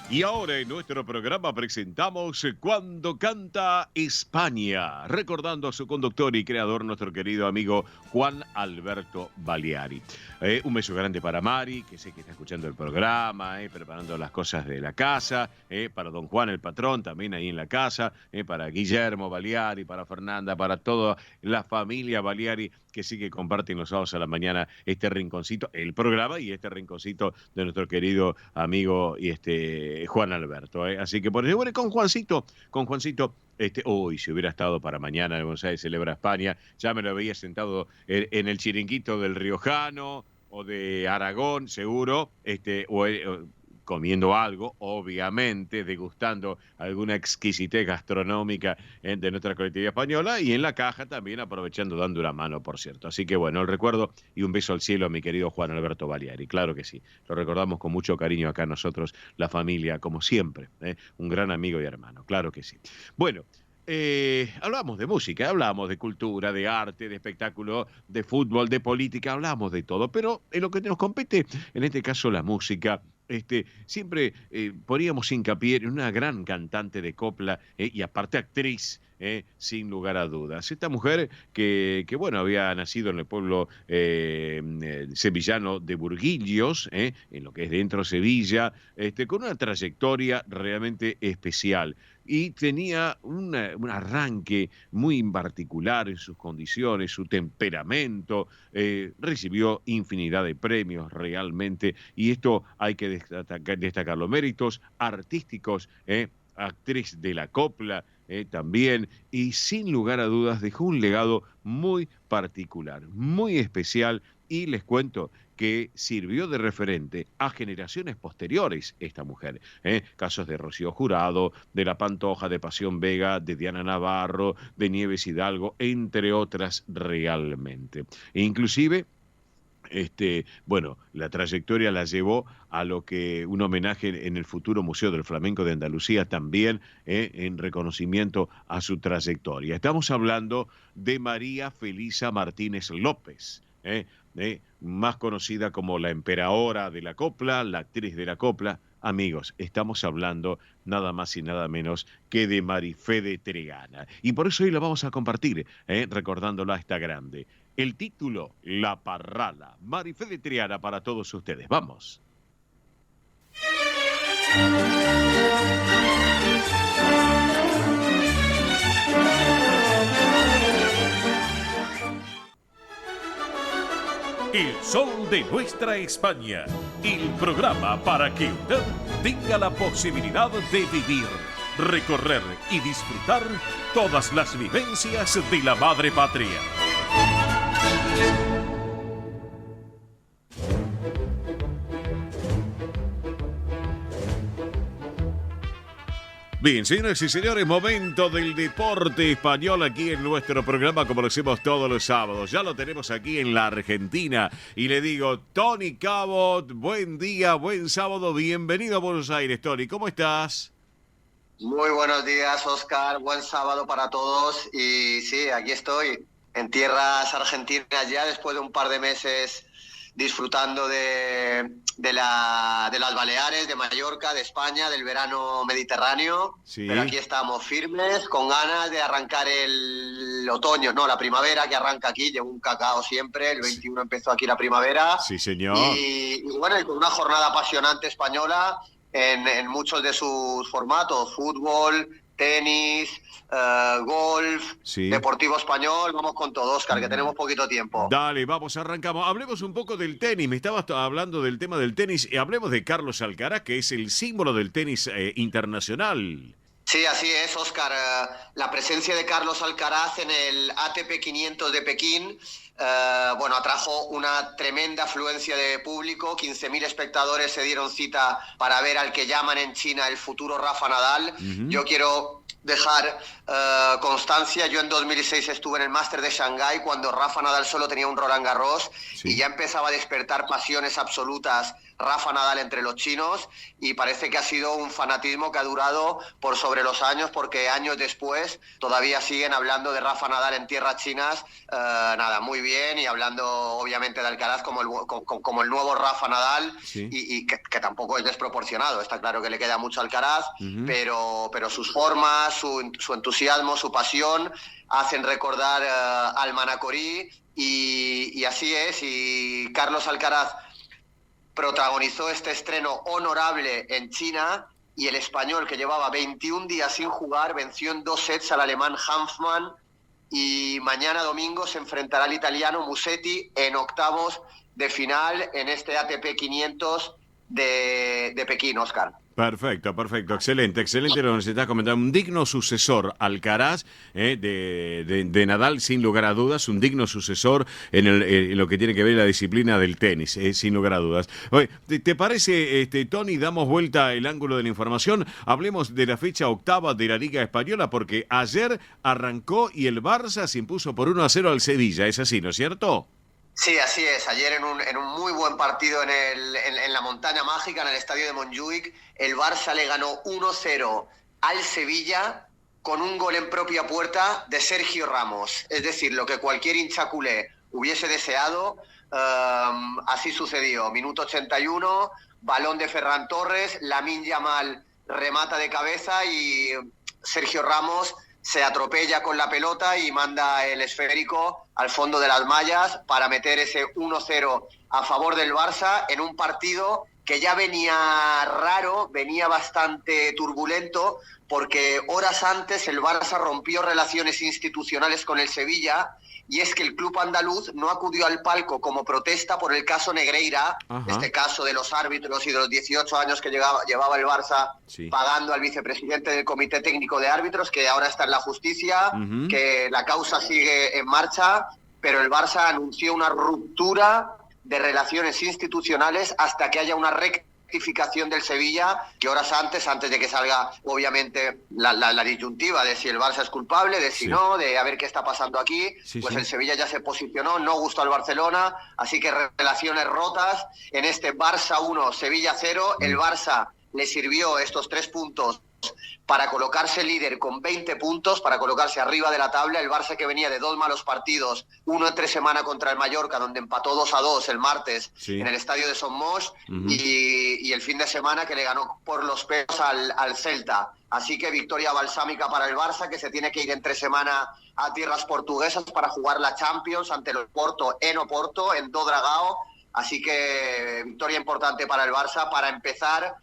Y ahora en nuestro programa presentamos Cuando Canta España, recordando a su conductor y creador, nuestro querido amigo Juan Alberto Baleari. Un beso grande para Mari, que sé que está escuchando el programa, preparando las cosas de la casa, para don Juan el patrón, también ahí en la casa, para Guillermo Baleari, para Fernanda, para toda la familia Baleari que sí que comparten los sábados a la mañana este rinconcito, el programa y este rinconcito de nuestro querido amigo y Juan Alberto. Así que por eso, bueno, con Juancito, hoy si hubiera estado para mañana en Buenos Aires Celebra España, ya me lo había sentado en el chiringuito del Riojano o de Aragón, seguro, o comiendo algo, obviamente, degustando alguna exquisitez gastronómica de nuestra colectividad española, y en la caja también aprovechando, dando una mano, por cierto. Así que bueno, el recuerdo y un beso al cielo a mi querido Juan Alberto Baliari, claro que sí. Lo recordamos con mucho cariño acá nosotros, la familia, como siempre, un gran amigo y hermano, claro que sí. Bueno, hablamos de música, hablamos de cultura, de arte, de espectáculo, de fútbol, de política, hablamos de todo, pero en lo que nos compete, en este caso la música, siempre poníamos hincapié en una gran cantante de copla y aparte actriz, sin lugar a dudas. Esta mujer que bueno, había nacido en el pueblo sevillano de Burguillos, en lo que es dentro de Sevilla, con una trayectoria realmente especial. Y tenía un arranque muy particular en sus condiciones, su temperamento, recibió infinidad de premios realmente, y esto hay que destacar los méritos artísticos, actriz de la copla también, y sin lugar a dudas dejó un legado muy particular, muy especial, y les cuento que sirvió de referente a generaciones posteriores esta mujer. Casos de Rocío Jurado, de La Pantoja, de Pasión Vega, de Diana Navarro, de Nieves Hidalgo, entre otras realmente. E inclusive, bueno, la trayectoria la llevó a lo que un homenaje en el futuro Museo del Flamenco de Andalucía también, en reconocimiento a su trayectoria. Estamos hablando de María Felisa Martínez López, más conocida como la emperadora de la copla, la actriz de la copla. Amigos, estamos hablando nada más y nada menos que de Marifé de Triana. Y por eso hoy la vamos a compartir, recordándola a esta grande. El título, La Parrala. Marifé de Triana para todos ustedes. Vamos. El sol de nuestra España. El programa para que usted tenga la posibilidad de vivir, recorrer y disfrutar todas las vivencias de la madre patria. Bien, señoras y señores, momento del deporte español aquí en nuestro programa, como lo hacemos todos los sábados. Ya lo tenemos aquí en la Argentina. Y le digo, Tony Cabot, buen día, buen sábado, bienvenido a Buenos Aires, Tony. ¿Cómo estás? Muy buenos días, Oscar. Buen sábado para todos. Y sí, aquí estoy, en tierras argentinas ya, después de un par de meses disfrutando de las Baleares, de Mallorca, de España, del verano mediterráneo. Sí. Pero aquí estamos firmes, con ganas de arrancar el otoño, no, la primavera que arranca aquí. Llevo un cacao siempre, el 21 empezó aquí la primavera. Sí, señor. Y bueno, y con una jornada apasionante española en muchos de sus formatos: fútbol, tenis, golf, sí, deportivo español. Vamos con todo, Oscar, que tenemos poquito tiempo. Dale, vamos, arrancamos. Hablemos un poco del tenis. Me estabas hablando del tema del tenis. Hablemos de Carlos Alcaraz, que es el símbolo del tenis internacional. Sí, así es, Oscar. La presencia de Carlos Alcaraz en el ATP 500 de Pekín, bueno, atrajo una tremenda afluencia de público. 15.000 espectadores se dieron cita para ver al que llaman en China el futuro Rafa Nadal. Yo quiero dejar constancia. Yo en 2006 estuve en el Máster de Shanghái cuando Rafa Nadal solo tenía un Roland Garros, sí, y ya empezaba a despertar pasiones absolutas Rafa Nadal entre los chinos, y parece que ha sido un fanatismo que ha durado por sobre los años, porque años después todavía siguen hablando de Rafa Nadal en tierras chinas, nada, muy bien, y hablando obviamente de Alcaraz como el nuevo Rafa Nadal, sí, y que tampoco es desproporcionado. Está claro que le queda mucho a Alcaraz, pero sus formas, su entusiasmo, su pasión hacen recordar al Manacorí, y así es. Y Carlos Alcaraz protagonizó este estreno honorable en China, y el español, que llevaba 21 días sin jugar, venció en 2 sets al alemán Hanfmann y mañana domingo se enfrentará el italiano Musetti en octavos de final en este ATP 500 de Pekín, Óscar. Perfecto, excelente lo que nos estás comentando. Un digno sucesor Alcaraz de Nadal, sin lugar a dudas, un digno sucesor en lo que tiene que ver la disciplina del tenis, sin lugar a dudas. Oye, ¿te parece, Tony, damos vuelta el ángulo de la información? Hablemos de la fecha octava de la Liga Española, porque ayer arrancó y el Barça se impuso por 1-0 al Sevilla, es así, ¿no es cierto? Sí, así es. Ayer en un muy buen partido en la Montaña Mágica, en el estadio de Montjuïc, el Barça le ganó 1-0 al Sevilla con un gol en propia puerta de Sergio Ramos. Es decir, lo que cualquier hincha culé hubiese deseado, así sucedió. Minuto 81, balón de Ferran Torres, Lamine Yamal remata de cabeza y Sergio Ramos se atropella con la pelota y manda el esférico al fondo de las mallas para meter ese 1-0 a favor del Barça en un partido que ya venía raro, venía bastante turbulento, porque horas antes el Barça rompió relaciones institucionales con el Sevilla, y es que el club andaluz no acudió al palco como protesta por el caso Negreira, este caso de los árbitros y de los 18 años que llevaba el Barça pagando al vicepresidente del Comité Técnico de Árbitros, que ahora está en la justicia, que la causa sigue en marcha, pero el Barça anunció una ruptura de relaciones institucionales hasta que haya una rectificación del Sevilla, que horas antes de que salga obviamente la disyuntiva de si el Barça es culpable, de si no, de a ver qué está pasando aquí, el Sevilla ya se posicionó, no gustó al Barcelona, así que relaciones rotas en este Barça 1, Sevilla 0, el Barça le sirvió estos 3 puntos para colocarse líder con 20 puntos, para colocarse arriba de la tabla. El Barça, que venía de 2 malos partidos, uno entre semana contra el Mallorca, donde empató 2-2 el martes en el estadio de Somos, y el fin de semana que le ganó por los pelos al Celta. Así que victoria balsámica para el Barça, que se tiene que ir entre semana a tierras portuguesas para jugar la Champions ante el Oporto, en Do Dragao. Así que victoria importante para el Barça para empezar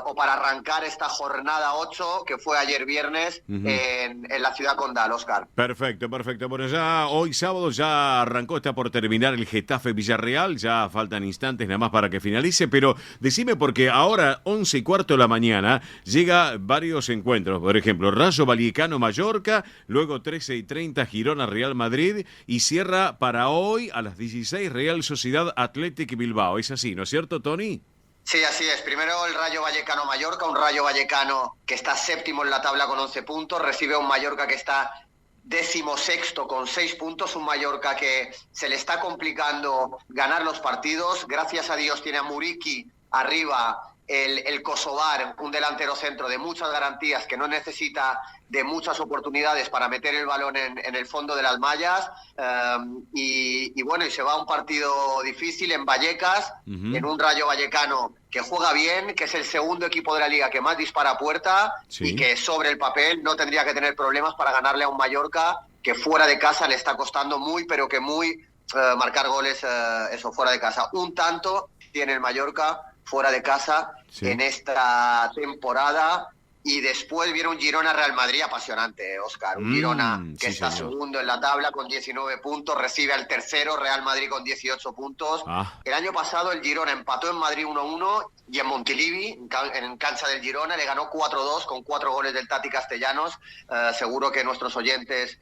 o para arrancar esta jornada 8 que fue ayer viernes en la ciudad condal, Óscar. Perfecto. Bueno, ya hoy sábado ya arrancó, está por terminar el Getafe Villarreal, ya faltan instantes nada más para que finalice, pero decime, porque ahora 11:15 de la mañana llega varios encuentros, por ejemplo, Rayo Vallecano Mallorca, luego 13:30 Girona Real Madrid y cierra para hoy a las 16 Real Sociedad Athletic Bilbao. Es así, ¿no es cierto, Tony? Sí, así es. Primero el Rayo Vallecano Mallorca, un Rayo Vallecano que está séptimo en la tabla con 11 puntos, recibe a un Mallorca que está 16º con 6 puntos, un Mallorca que se le está complicando ganar los partidos. Gracias a Dios tiene a Muriqui arriba, el kosovar, un delantero centro de muchas garantías, que no necesita de muchas oportunidades para meter el balón en el fondo de las mallas, y se va a un partido difícil en Vallecas, en un Rayo Vallecano que juega bien, que es el segundo equipo de la liga que más dispara a puerta, y que sobre el papel no tendría que tener problemas para ganarle a un Mallorca que fuera de casa le está costando muy, pero que muy marcar goles fuera de casa. Un tanto tiene el Mallorca fuera de casa en esta temporada, y después viene un Girona Real Madrid apasionante, Óscar. Un Girona que está segundo en la tabla con 19 puntos, recibe al tercero Real Madrid con 18 puntos. El año pasado el Girona empató en Madrid 1-1 y en Montilivi, en cancha del Girona, le ganó 4-2 con 4 goles del Tati Castellanos. Seguro que nuestros oyentes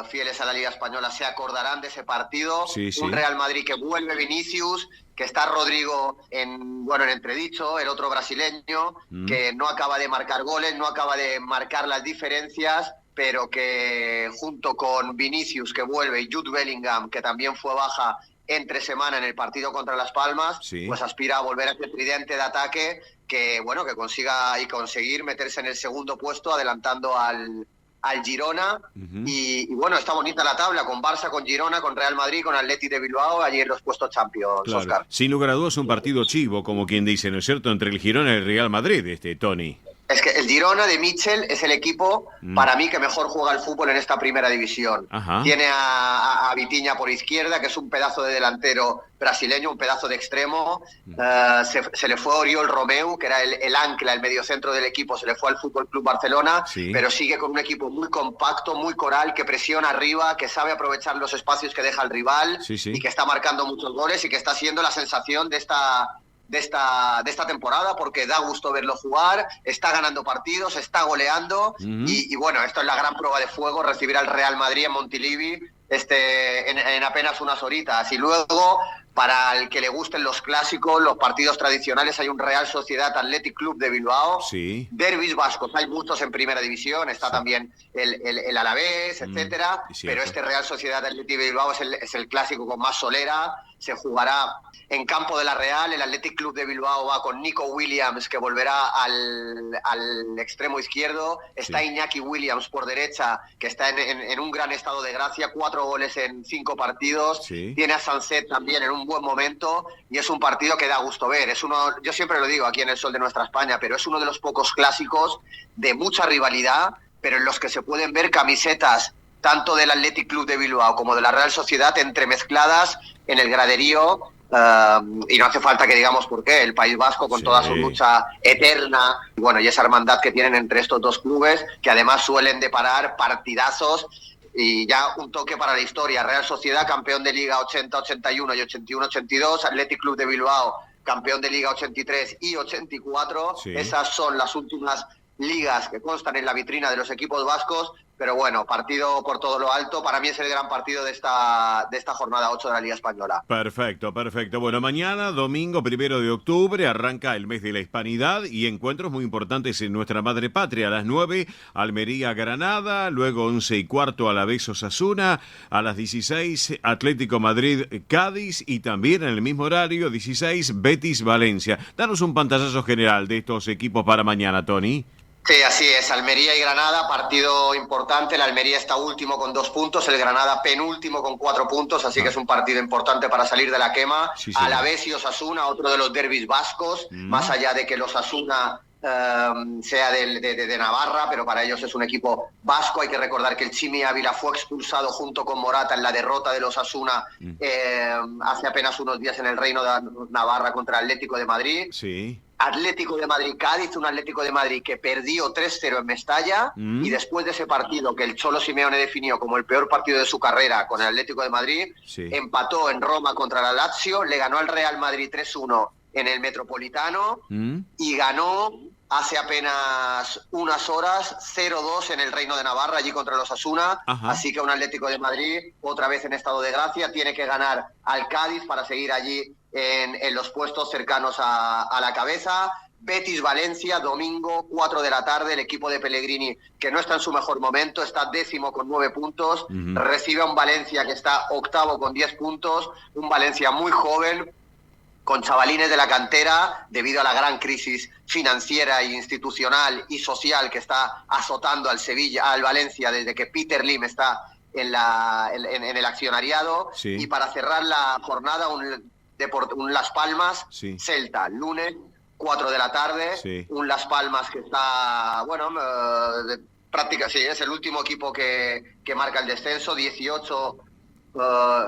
fieles a la Liga Española se acordarán de ese partido. Un Real Madrid que vuelve Vinicius, que está Rodrigo en entredicho, el otro brasileño, que no acaba de marcar goles, no acaba de marcar las diferencias, pero que junto con Vinicius, que vuelve, y Jude Bellingham, que también fue baja entre semana en el partido contra Las Palmas, pues aspira a volver a ese tridente de ataque que consiga y conseguir meterse en el segundo puesto, adelantando al Girona, y está bonita la tabla, con Barça, con Girona, con Real Madrid, con Athletic de Bilbao, allí en los puestos Champions, Óscar. Sin lugar a dudas un partido chivo, como quien dice, ¿no es cierto?, entre el Girona y el Real Madrid, Tony. Es que el Girona de Mitchell es el equipo, para mí, que mejor juega el fútbol en esta primera división. Ajá. Tiene a Vitinha por izquierda, que es un pedazo de delantero brasileño, un pedazo de extremo. Se le fue Oriol Romeu, que era el ancla, el mediocentro del equipo, se le fue al Fútbol Club Barcelona, Sí. pero sigue con un equipo muy compacto, muy coral, que presiona arriba, que sabe aprovechar los espacios que deja el rival, Sí, sí. y que está marcando muchos goles y que está siendo la sensación de esta temporada, porque da gusto verlo jugar, está ganando partidos, está goleando, y bueno, esto es la gran prueba de fuego, recibir al Real Madrid en Montilivi en apenas unas horitas. Y luego, para el que le gusten los clásicos, los partidos tradicionales, hay un Real Sociedad Athletic Club de Bilbao, Sí. derbis vascos, hay muchos en primera división, está también el Alavés, etcétera, cierto. pero este Real Sociedad Athletic de Bilbao es el clásico con más solera. Se jugará en campo de la Real. El Athletic Club de Bilbao va con Nico Williams, que volverá al extremo izquierdo. Está Iñaki Williams por derecha, que está en un gran estado de gracia, 4 goles en 5 partidos. Sí. Tiene a Sanset también en un buen momento, y es un partido que da gusto ver. Yo siempre lo digo aquí en el Sol de Nuestra España, pero es uno de los pocos clásicos de mucha rivalidad, pero en los que se pueden ver camisetas tanto del Athletic Club de Bilbao como de la Real Sociedad entremezcladas en el graderío, y no hace falta que digamos por qué. El País Vasco, con toda su lucha eterna, y esa hermandad que tienen entre estos dos clubes, que además suelen deparar partidazos. Y ya un toque para la historia: Real Sociedad, campeón de Liga 80-81 y 81-82, Athletic Club de Bilbao, campeón de Liga 83 y 84. Sí. Esas son las últimas ligas que constan en la vitrina de los equipos vascos. Pero bueno, partido por todo lo alto. Para mí es el gran partido de esta jornada 8 de la Liga Española. Perfecto, perfecto. Bueno, mañana, domingo 1 de octubre, arranca el mes de la Hispanidad y encuentros muy importantes en nuestra madre patria. A las 9, Almería-Granada, luego 11:15, Alavés-Osasuna, a las 16, Atlético Madrid-Cádiz, y también en el mismo horario, 16, Betis-Valencia. Danos un pantallazo general de estos equipos para mañana, Tony. Sí, así es. Almería y Granada, partido importante. El Almería está último con 2 puntos, el Granada penúltimo con 4 puntos, así que es un partido importante para salir de la quema. Sí, sí. Alavés y Osasuna, otro de los derbis vascos, más allá de que el Osasuna sea de Navarra, pero para ellos es un equipo vasco. Hay que recordar que el Chimi Ávila fue expulsado junto con Morata en la derrota de los Osasuna hace apenas unos días en el Reino de Navarra contra el Atlético de Madrid. Sí. Atlético de Madrid-Cádiz, un Atlético de Madrid que perdió 3-0 en Mestalla, y después de ese partido que el Cholo Simeone definió como el peor partido de su carrera con el Atlético de Madrid, empató en Roma contra la Lazio, le ganó al Real Madrid 3-1 en el Metropolitano, y ganó hace apenas unas horas 0-2 en el Reino de Navarra, allí contra los Osasuna. Así que un Atlético de Madrid otra vez en estado de gracia, tiene que ganar al Cádiz para seguir allí en los puestos cercanos a la cabeza. Betis-Valencia, domingo, 4 de la tarde, el equipo de Pellegrini, que no está en su mejor momento, está 10º con 9 puntos, recibe a un Valencia que está 8º con 10 puntos, un Valencia muy joven, con chavalines de la cantera, debido a la gran crisis financiera e institucional y social que está azotando al Valencia desde que Peter Lim está en el accionariado. Y para cerrar la jornada, un Las Palmas, Celta, lunes, 4 de la tarde, un Las Palmas que está, es el último equipo que marca el descenso, 18,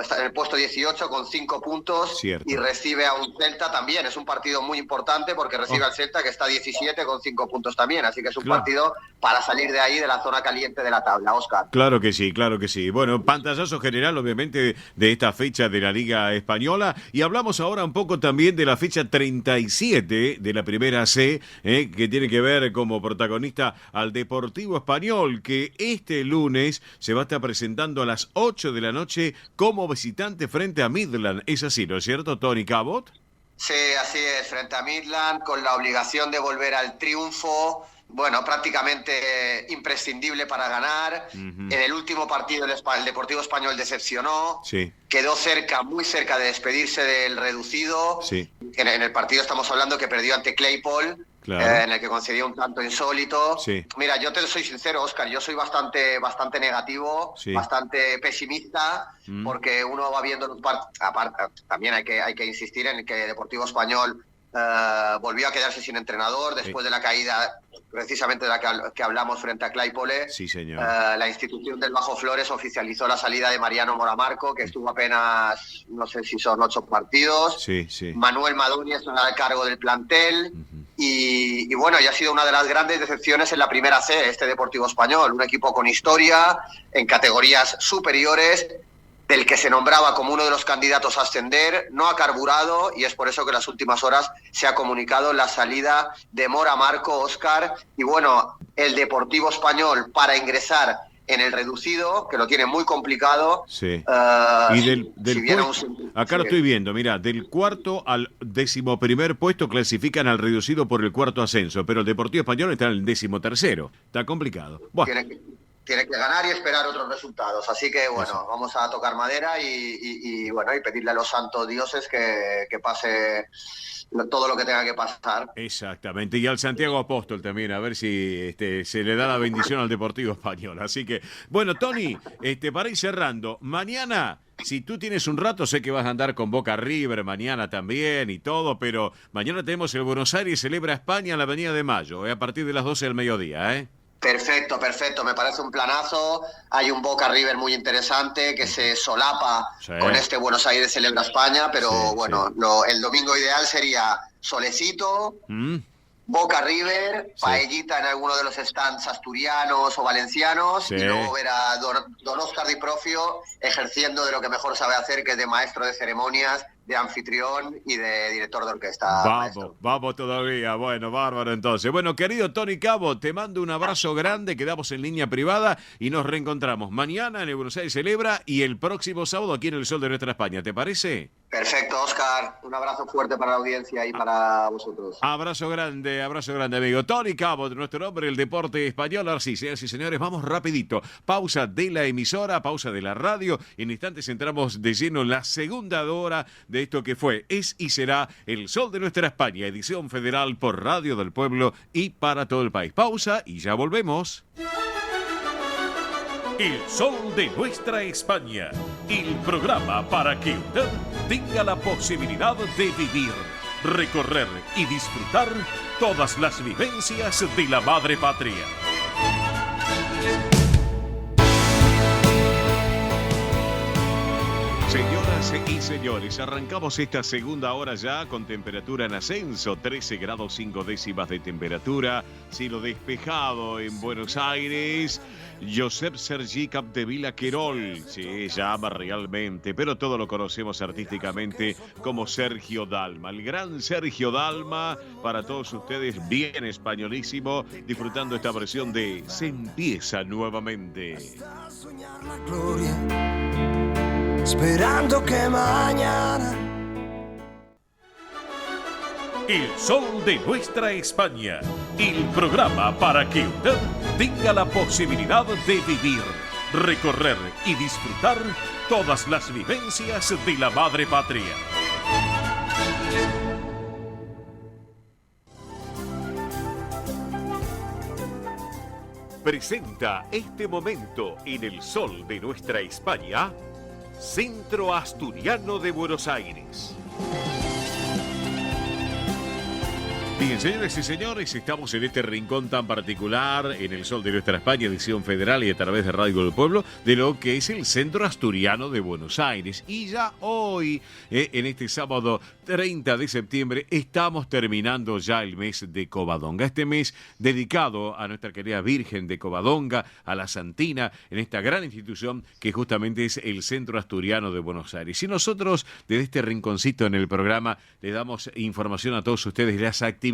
está en el puesto 18 con 5 puntos. Cierto. Y recibe a un Celta también. Es un partido muy importante porque recibe al Celta, que está 17 con 5 puntos también, así que es un partido para salir de ahí, de la zona caliente de la tabla, Óscar. Claro que sí, claro que sí. Bueno, pantallazo general obviamente de esta fecha de la Liga Española, y hablamos ahora un poco también de la fecha 37 de la Primera C, que tiene que ver como protagonista al Deportivo Español, que este lunes se va a estar presentando a las 8 de la noche como visitante frente a Midland. Es así, ¿no es cierto, Tony Cabot? Sí, así es, frente a Midland, con la obligación de volver al triunfo. Bueno, prácticamente imprescindible para ganar. En el último partido el Deportivo Español decepcionó. Quedó muy cerca de despedirse del reducido. En el partido estamos hablando que perdió ante Claypole, en el que concedió un tanto insólito. Mira, yo te soy sincero, Óscar, yo soy bastante negativo, bastante pesimista, porque uno va viendo los partidos. Aparte, también hay que insistir en que Deportivo Español volvió a quedarse sin entrenador después de la caída precisamente de la que hablamos frente a Claypole. Sí, señor. La institución del Bajo Flores oficializó la salida de Mariano Moramarco, que estuvo apenas, no sé si son 8 partidos. Sí, sí. Manuel Madoni estará al cargo del plantel. Y bueno, ya ha sido una de las grandes decepciones en la primera C, este Deportivo Español, un equipo con historia, en categorías superiores, del que se nombraba como uno de los candidatos a ascender, no ha carburado, y es por eso que en las últimas horas se ha comunicado la salida de Moramarco, Óscar, y bueno, el Deportivo Español para ingresar en el reducido, que lo tiene muy complicado. Sí. Y del acá lo estoy viendo, mira, del cuarto al 11º puesto clasifican al reducido por el cuarto ascenso, pero el Deportivo Español está en el 13º. Está complicado. Bueno. Tiene que ganar y esperar otros resultados. Así que, bueno, vamos a tocar madera y bueno, y pedirle a los santos dioses que pase todo lo que tenga que pasar. Exactamente. Y al Santiago Apóstol también, a ver si se le da la bendición al Deportivo Español. Así que, bueno, Tony, para ir cerrando, mañana, si tú tienes un rato, sé que vas a andar con Boca River mañana también y todo, pero mañana tenemos el Buenos Aires Celebra España en la Avenida de Mayo, a partir de las 12 del mediodía, ¿eh? Perfecto, me parece un planazo. Hay un Boca River muy interesante que se solapa con este Buenos Aires Celebra España, pero el domingo ideal sería solecito, Boca River, paellita en alguno de los stands asturianos o valencianos, y luego ver a don Óscar Di Profio ejerciendo de lo que mejor sabe hacer, que es de maestro de ceremonias, de anfitrión y de director de orquesta. Vamos todavía. Bueno, bárbaro entonces. Bueno, querido Tony Cabo, te mando un abrazo grande, quedamos en línea privada y nos reencontramos mañana en el Buenos Aires Celebra y el próximo sábado aquí en el Sol de Nuestra España. ¿Te parece? Perfecto, Óscar. Un abrazo fuerte para la audiencia y para vosotros. Abrazo grande, amigo. Tony Cabo, nuestro hombre, el deporte español. Ahora sí, señoras y señores, vamos rapidito. Pausa de la emisora, pausa de la radio. En instantes entramos de lleno en la segunda hora de esto que fue, es y será El Sol de Nuestra España, edición federal por Radio del Pueblo y para todo el país. Pausa y ya volvemos. El Sol de Nuestra España, el programa para que usted tenga la posibilidad de vivir, recorrer y disfrutar todas las vivencias de la madre patria. Señoras y señores, arrancamos esta segunda hora ya con temperatura en ascenso, 13 grados 5 décimas de temperatura, cielo despejado en Buenos Aires. Josep Sergi Capdevila Querol, se llama realmente, pero todos lo conocemos artísticamente como Sergio Dalma. El gran Sergio Dalma, para todos ustedes, bien españolísimo, disfrutando esta versión de Se empieza nuevamente. Esperando que mañana El Sol de Nuestra España, el programa para que usted tenga la posibilidad de vivir, recorrer y disfrutar todas las vivencias de la madre patria. Presenta este momento en El Sol de Nuestra España, Centro Asturiano de Buenos Aires. Bien, señores y señores, estamos en este rincón tan particular, en el Sol de Nuestra España, edición federal y a través de Radio del Pueblo, de lo que es el Centro Asturiano de Buenos Aires. Y ya hoy, en este sábado 30 de septiembre, estamos terminando ya el mes de Covadonga. Este mes dedicado a nuestra querida Virgen de Covadonga, a la Santina, en esta gran institución que justamente es el Centro Asturiano de Buenos Aires. Y nosotros, desde este rinconcito en el programa, le damos información a todos ustedes de las actividades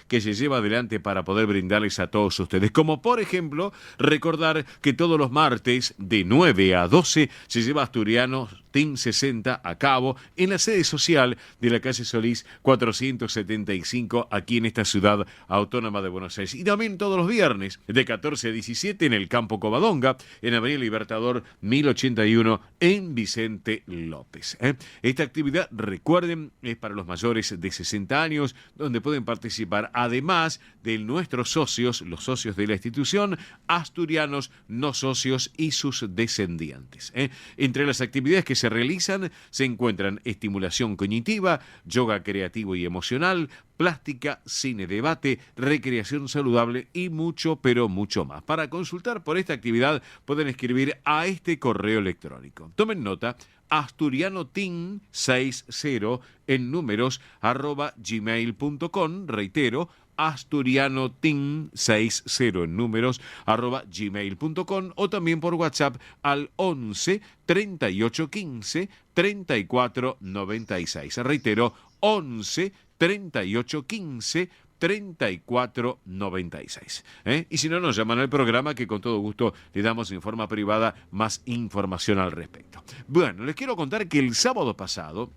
que se lleva adelante para poder brindarles a todos ustedes. Como por ejemplo, recordar que todos los martes de 9 a 12 se lleva Asturiano Team 60 a cabo en la sede social de la calle Solís 475 aquí en esta ciudad autónoma de Buenos Aires. Y también todos los viernes de 14 a 17 en el Campo Covadonga, en Avenida Libertador 1081 en Vicente López. Esta actividad, recuerden, es para los mayores de 60 años, donde pueden pueden participar, además de nuestros socios, los socios de la institución, asturianos, no socios y sus descendientes. Entre las actividades que se realizan se encuentran estimulación cognitiva, yoga creativo y emocional, plástica, cine, debate, recreación saludable y mucho, pero mucho más. Para consultar por esta actividad pueden escribir a este correo electrónico. Tomen nota, asturianoteam60 en números @gmail.com, reitero, asturianoteam60 en números @gmail.com, o también por WhatsApp al 11 38 15 34 96. Reitero, 11 38 15 34 96. Y si no, nos llaman al programa que con todo gusto le damos en forma privada más información al respecto. Bueno, les quiero contar que el sábado pasado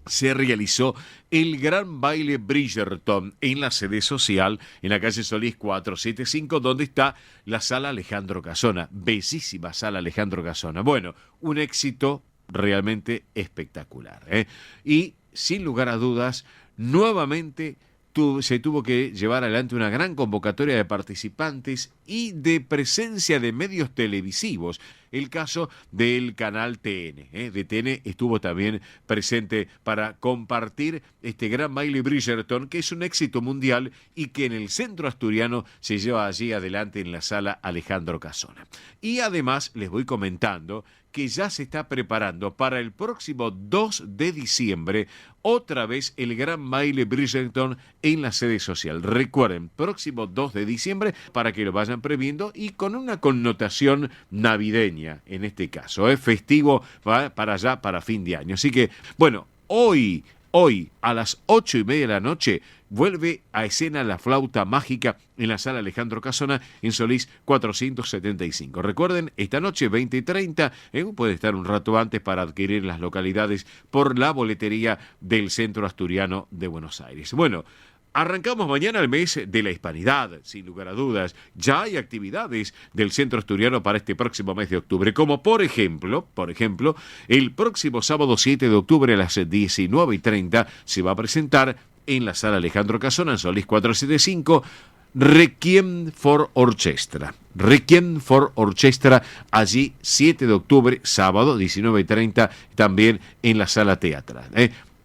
se realizó el Gran Baile Bridgerton en la sede social en la calle Solís 475, donde está la sala Alejandro Casona, bellísima sala Alejandro Casona. Bueno, un éxito realmente espectacular. Y sin lugar a dudas, nuevamente se tuvo que llevar adelante una gran convocatoria de participantes y de presencia de medios televisivos. El caso del canal TN. De TN estuvo también presente para compartir este Gran Baile Bridgerton, que es un éxito mundial y que en el centro asturiano se lleva allí adelante en la sala Alejandro Casona. Y además les voy comentando que ya se está preparando para el próximo 2 de diciembre otra vez el Gran Baile Bridgerton en la sede social. Recuerden, próximo 2 de diciembre, para que lo vayan previendo y con una connotación navideña, en este caso, festivo para allá, para fin de año. Así que, bueno, hoy a las 8:30 de la noche vuelve a escena la flauta mágica en la sala Alejandro Casona en Solís 475. Recuerden, esta noche 20:30, puede estar un rato antes para adquirir las localidades por la boletería del Centro Asturiano de Buenos Aires. Bueno, arrancamos mañana el mes de la Hispanidad, sin lugar a dudas. Ya hay actividades del Centro Asturiano para este próximo mes de octubre, como por ejemplo, el próximo sábado 7 de octubre a las 19:30 se va a presentar en la sala Alejandro Casona, en Solís 475, Requiem for Orchestra. Requiem for Orchestra, allí 7 de octubre, sábado 19:30, también en la sala teatral.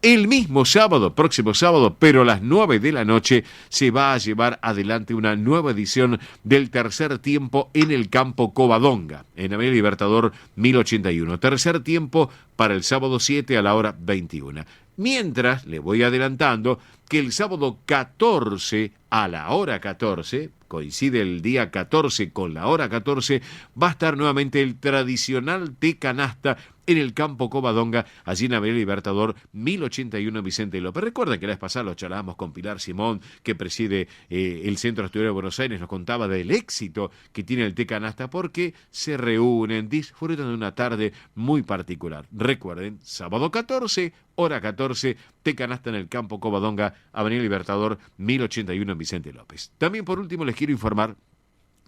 El mismo sábado, próximo sábado, pero a las 9 de la noche, se va a llevar adelante una nueva edición del tercer tiempo en el campo Covadonga, en Avenida Libertador 1081. Tercer tiempo para el sábado 7 a la hora 21. Mientras, le voy adelantando que el sábado 14 a la hora 14, coincide el día 14 con la hora 14, va a estar nuevamente el tradicional té canasta en el campo Covadonga, allí en Avenida Libertador 1081 Vicente López. Recuerden que la vez pasada lo charlábamos con Pilar Simón, que preside el Centro Asturiano de Buenos Aires, nos contaba del éxito que tiene el té canasta porque se reúnen, disfrutan de una tarde muy particular. Recuerden, sábado 14, hora 14, té canasta en el campo Covadonga, Avenida Libertador 1081 Vicente López. También por último les quiero informar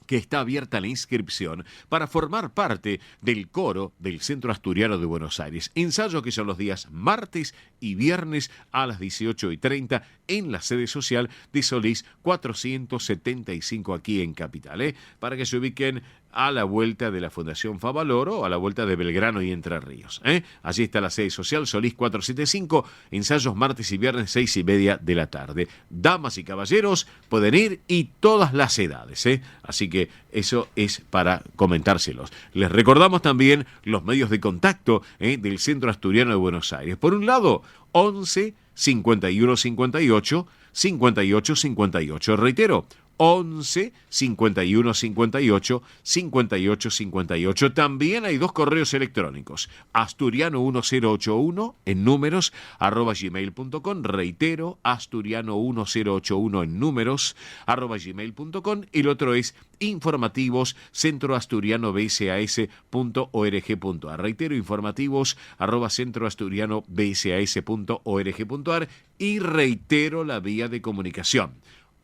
que está abierta la inscripción para formar parte del coro del Centro Asturiano de Buenos Aires. Ensayo que son los días martes y viernes a las 18:30 en la sede social de Solís 475 aquí en Capital, para que se ubiquen a la vuelta de la Fundación Favaloro, a la vuelta de Belgrano y Entre Ríos. Allí está la sede social, Solís 475, ensayos martes y viernes 6:30 de la tarde. Damas y caballeros pueden ir y todas las edades. Así que eso es para comentárselos. Les recordamos también los medios de contacto del Centro Asturiano de Buenos Aires. Por un lado, 11 51 58 58 58. Reitero, 11 51 58 58 58. También hay dos correos electrónicos: asturiano1081 en números @gmail.com. Reitero, asturiano1081 en números @gmail.com. El otro es informativos centroasturianobsas.org.ar. Reitero, informativos @centroasturianobsas.org.ar. Y reitero la vía de comunicación: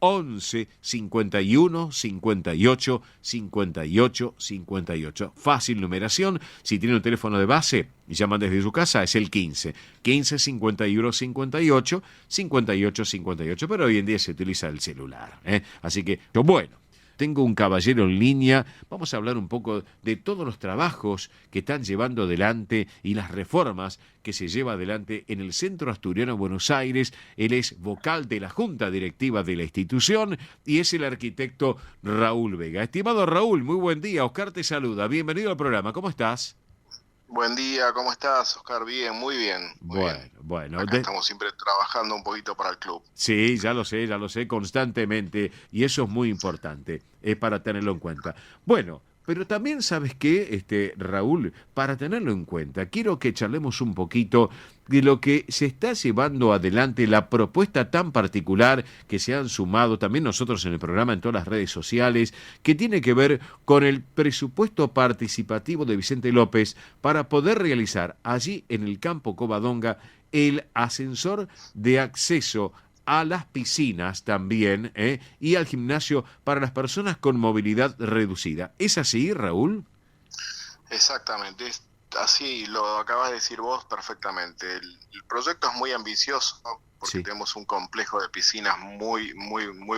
11 51 58 58 58. Fácil numeración. Si tiene un teléfono de base y llaman desde su casa, es el 15 51 58 58 58. Pero hoy en día se utiliza el celular. Así que, bueno. Tengo un caballero en línea. Vamos a hablar un poco de todos los trabajos que están llevando adelante y las reformas que se lleva adelante en el Centro Asturiano de Buenos Aires. Él es vocal de la Junta Directiva de la institución y es el arquitecto Raúl Vega. Estimado Raúl, muy buen día. Oscar te saluda. Bienvenido al programa. ¿Cómo estás? Buen día, ¿cómo estás, Oscar? Bien, muy bien. Bueno. Acá estamos siempre trabajando un poquito para el club. Sí, ya lo sé, constantemente, y eso es muy importante, es para tenerlo en cuenta. Bueno, pero también, ¿sabes qué, Raúl? Para tenerlo en cuenta, quiero que charlemos un poquito de lo que se está llevando adelante, la propuesta tan particular que se han sumado también nosotros en el programa, en todas las redes sociales, que tiene que ver con el presupuesto participativo de Vicente López para poder realizar allí en el campo Covadonga el ascensor de acceso a las piscinas también, y al gimnasio para las personas con movilidad reducida. ¿Es así, Raúl? Exactamente, es así, lo acabas de decir vos perfectamente. El proyecto es muy ambicioso porque tenemos un complejo de piscinas muy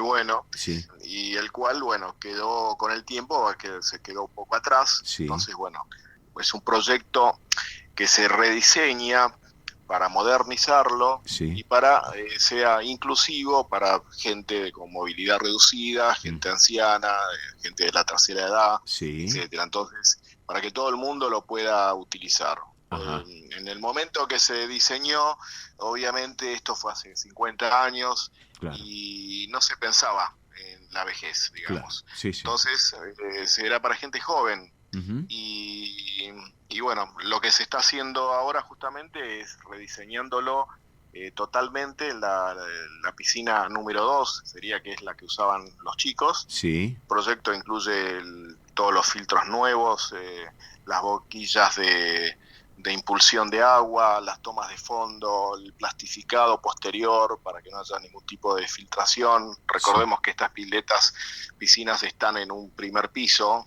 bueno, y el cual, bueno, quedó con el tiempo, que se quedó un poco atrás. Entonces, bueno, es un proyecto que se rediseña para modernizarlo y para sea inclusivo para gente con movilidad reducida, gente anciana, gente de la tercera edad, etcétera. Entonces, para que todo el mundo lo pueda utilizar. En el momento que se diseñó, obviamente esto fue hace 50 años y no se pensaba en la vejez, digamos. Entonces, era para gente joven. Y bueno, lo que se está haciendo ahora justamente es rediseñándolo totalmente. La piscina número 2 sería, que es la que usaban los chicos. El proyecto incluye todos los filtros nuevos, las boquillas de impulsión de agua, las tomas de fondo, el plastificado posterior para que no haya ningún tipo de filtración. Recordemos que estas piscinas están en un primer piso,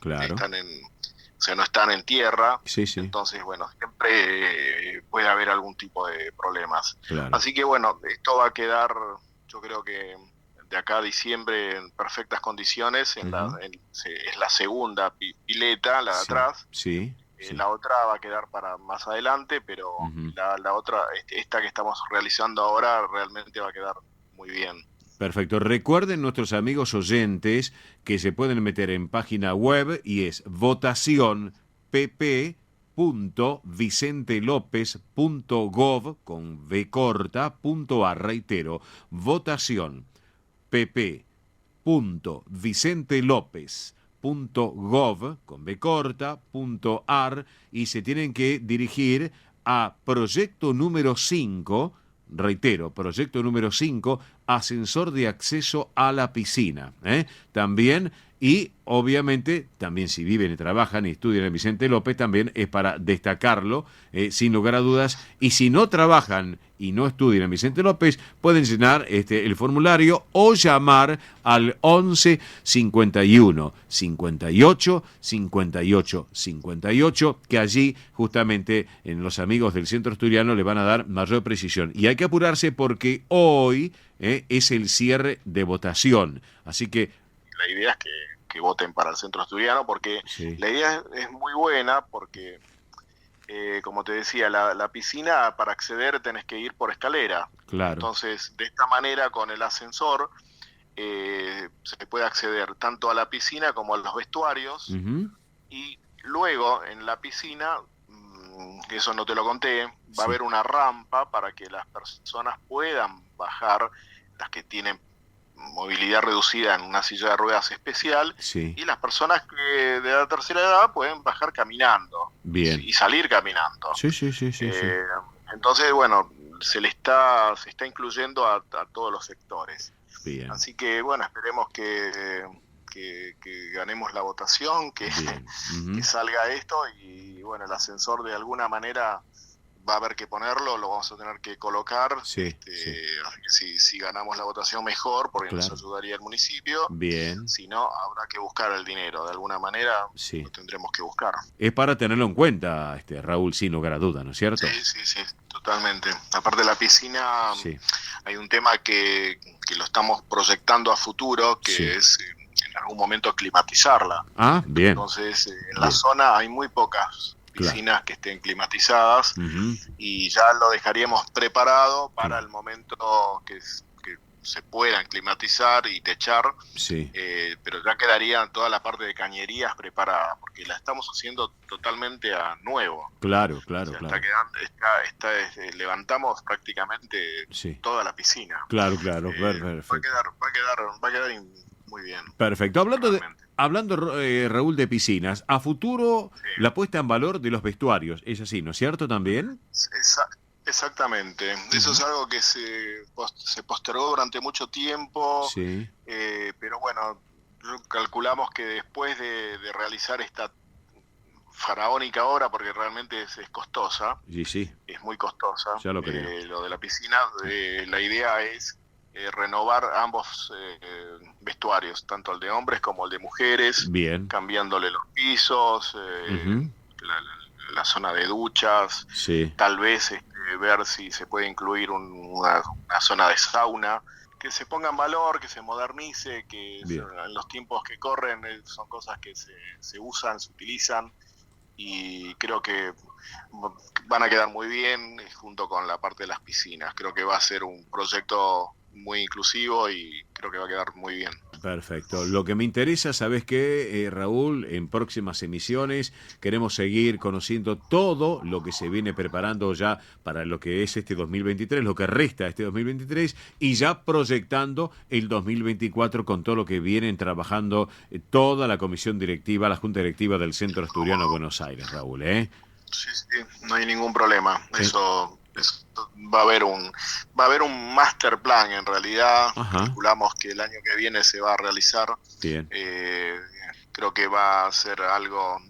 no están en tierra, entonces, bueno, siempre puede haber algún tipo de problemas. Así que, bueno, esto va a quedar, yo creo que de acá a diciembre, en perfectas condiciones. Es la segunda pileta, la de atrás. La otra va a quedar para más adelante, pero la otra, esta que estamos realizando ahora, realmente va a quedar muy bien. Perfecto. Recuerden nuestros amigos oyentes que se pueden meter en página web y es votación.pp.vicentelopez.gov con v corta.ar. Reitero, votación pp.vicentelopez.gov con v corta.ar y se tienen que dirigir a proyecto número 5. Reitero, proyecto número 5, ascensor de acceso a la piscina. También, y obviamente, también si viven y trabajan y estudian en Vicente López, también es para destacarlo, sin lugar a dudas. Y si no trabajan y no estudian en Vicente López, pueden llenar el formulario o llamar al 11 51 58 58 58, que allí justamente en los amigos del Centro Asturiano le van a dar mayor precisión. Y hay que apurarse porque hoy es el cierre de votación. Así que la idea es que voten para el Centro Asturiano, porque la idea es muy buena, porque como te decía, la piscina, para acceder tenés que ir por escalera. Entonces, de esta manera, con el ascensor, se puede acceder tanto a la piscina como a los vestuarios. Y luego, en la piscina, eso no te lo conté, va a haber una rampa para que las personas puedan bajar, las que tienen movilidad reducida en una silla de ruedas especial, y las personas que de la tercera edad pueden bajar caminando y salir caminando. Entonces, bueno, se está incluyendo a todos los sectores. Así que, bueno, esperemos que ganemos la votación, que salga esto, y bueno, el ascensor de alguna manera va a haber que ponerlo, lo vamos a tener que colocar. Sí, Así que si ganamos la votación mejor, porque nos ayudaría el municipio. Bien. Si no, habrá que buscar el dinero. De alguna manera lo tendremos que buscar. Es para tenerlo en cuenta, Raúl, sin lugar a duda, ¿no es cierto? Sí, totalmente. Aparte de la piscina, hay un tema que lo estamos proyectando a futuro, que es en algún momento climatizarla. Ah, bien. Entonces, en la zona hay muy pocas piscinas que estén climatizadas, y ya lo dejaríamos preparado para el momento que se puedan climatizar y techar, pero ya quedaría toda la parte de cañerías preparada, porque la estamos haciendo totalmente a nuevo. Claro. Levantamos prácticamente toda la piscina. Claro. Perfecto. Va a quedar muy bien. Perfecto. Hablando, Raúl, de piscinas, a futuro la puesta en valor de los vestuarios, es así, ¿no es cierto también? Exactamente. Eso es algo que se postergó durante mucho tiempo, pero bueno, calculamos que después de realizar esta faraónica obra, porque realmente es costosa, es muy costosa, ya lo creo. Lo de la piscina, la idea es renovar ambos vestuarios, tanto el de hombres como el de mujeres, cambiándole los pisos, la zona de duchas, tal vez ver si se puede incluir una zona de sauna, que se ponga en valor, que se modernice, que en los tiempos que corren son cosas que se usan, se utilizan, y creo que van a quedar muy bien junto con la parte de las piscinas. Creo que va a ser un proyecto muy inclusivo y creo que va a quedar muy bien. Perfecto. Lo que me interesa, ¿sabes qué, Raúl? En próximas emisiones queremos seguir conociendo todo lo que se viene preparando ya para lo que es este 2023, lo que resta de este 2023, y ya proyectando el 2024 con todo lo que vienen trabajando toda la comisión directiva, la junta directiva del Centro Asturiano de Buenos Aires, Raúl, Sí, no hay ningún problema. Eso va a haber un master plan, en realidad. Calculamos que el año que viene se va a realizar. Creo que va a ser algo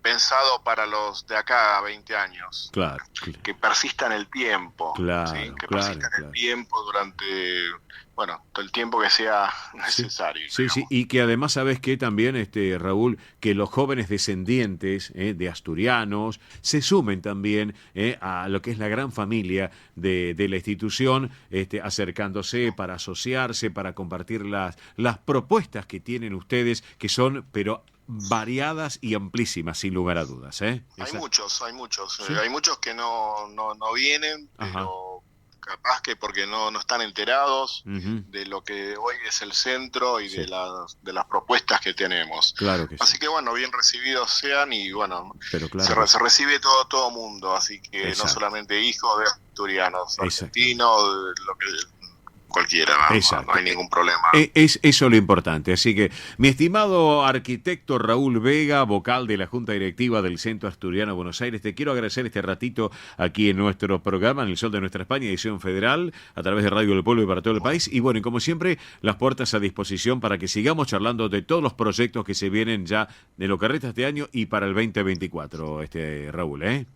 pensado para los de acá a 20 años. Claro. Que persista en el tiempo. Que persista en el tiempo durante, todo el tiempo que sea necesario. Sí, y que además, ¿sabes qué? También, Raúl, que los jóvenes descendientes de asturianos se sumen también a lo que es la gran familia de la institución, acercándose para asociarse, para compartir las propuestas que tienen ustedes, que son, pero variadas y amplísimas, sin lugar a dudas. Hay muchos. ¿Sí? Hay muchos que no vienen, pero capaz que porque no están enterados de lo que hoy es el centro y de las propuestas que tenemos. Claro que así que bien recibidos sean, y pero claro, se recibe todo mundo, así que no solamente hijos de asturianos, argentinos, lo que cualquiera, no hay ningún problema. Es eso lo importante. Así que, mi estimado arquitecto Raúl Vega, vocal de la Junta Directiva del Centro Asturiano de Buenos Aires, te quiero agradecer este ratito aquí en nuestro programa, en El Sol de Nuestra España, edición federal, a través de Radio del Pueblo y para todo el país. Y y como siempre, las puertas a disposición para que sigamos charlando de todos los proyectos que se vienen ya de lo que resta este año y para el 2024, Raúl,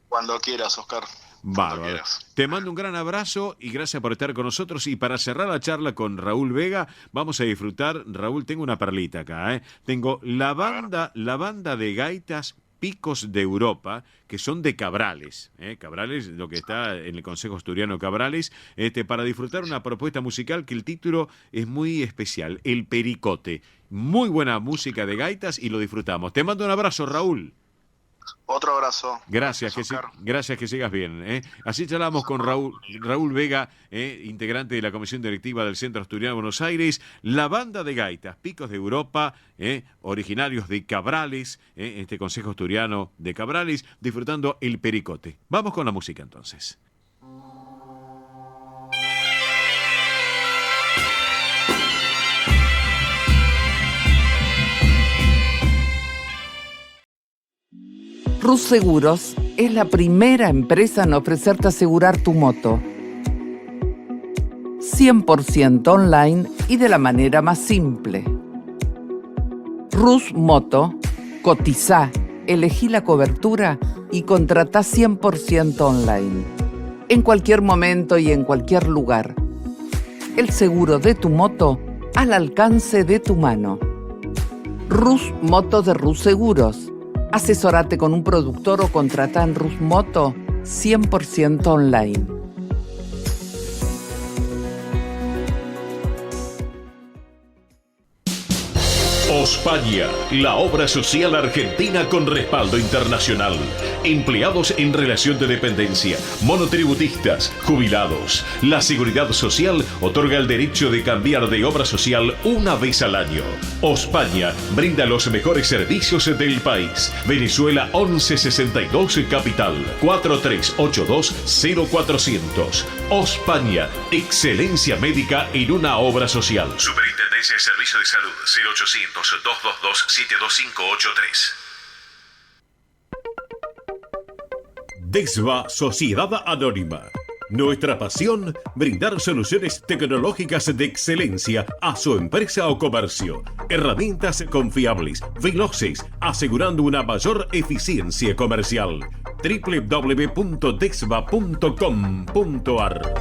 Cuando quieras, Oscar. Bárbaro. Te mando un gran abrazo y gracias por estar con nosotros. Y para cerrar la charla con Raúl Vega, vamos a disfrutar. Raúl, tengo una perlita acá. Tengo la banda de gaitas Picos de Europa, que son de Cabrales. Cabrales, lo que está en el Consejo Asturiano Cabrales, para disfrutar una propuesta musical que el título es muy especial, El Pericote. Muy buena música de gaitas y lo disfrutamos. Te mando un abrazo, Raúl. Otro abrazo. Gracias, que sigas bien. Así charlamos con Raúl Vega, integrante de la Comisión Directiva del Centro Asturiano de Buenos Aires, la banda de gaitas Picos de Europa, originarios de Cabrales, este Consejo Asturiano de Cabrales, disfrutando El Pericote. Vamos con la música entonces. Rus Seguros es la primera empresa en ofrecerte asegurar tu moto 100% online y de la manera más simple. Rus Moto, cotizá, elegí la cobertura y contratá 100% online. En cualquier momento y en cualquier lugar. El seguro de tu moto al alcance de tu mano. Rus Moto de Rus Seguros. Asesorate con un productor o contratá en Rus Moto 100% online. Ospaña, la obra social argentina con respaldo internacional. Empleados en relación de dependencia, monotributistas, jubilados. La Seguridad Social otorga el derecho de cambiar de obra social una vez al año. Ospaña brinda los mejores servicios del país. Venezuela 1162 Capital 4382-0400. Ospaña, excelencia médica en una obra social. Superintendencia de Servicio de Salud 0800-222-72583. DESVA Sociedad Anónima. Nuestra pasión, brindar soluciones tecnológicas de excelencia a su empresa o comercio. Herramientas confiables, veloces, asegurando una mayor eficiencia comercial. www.desva.com.ar.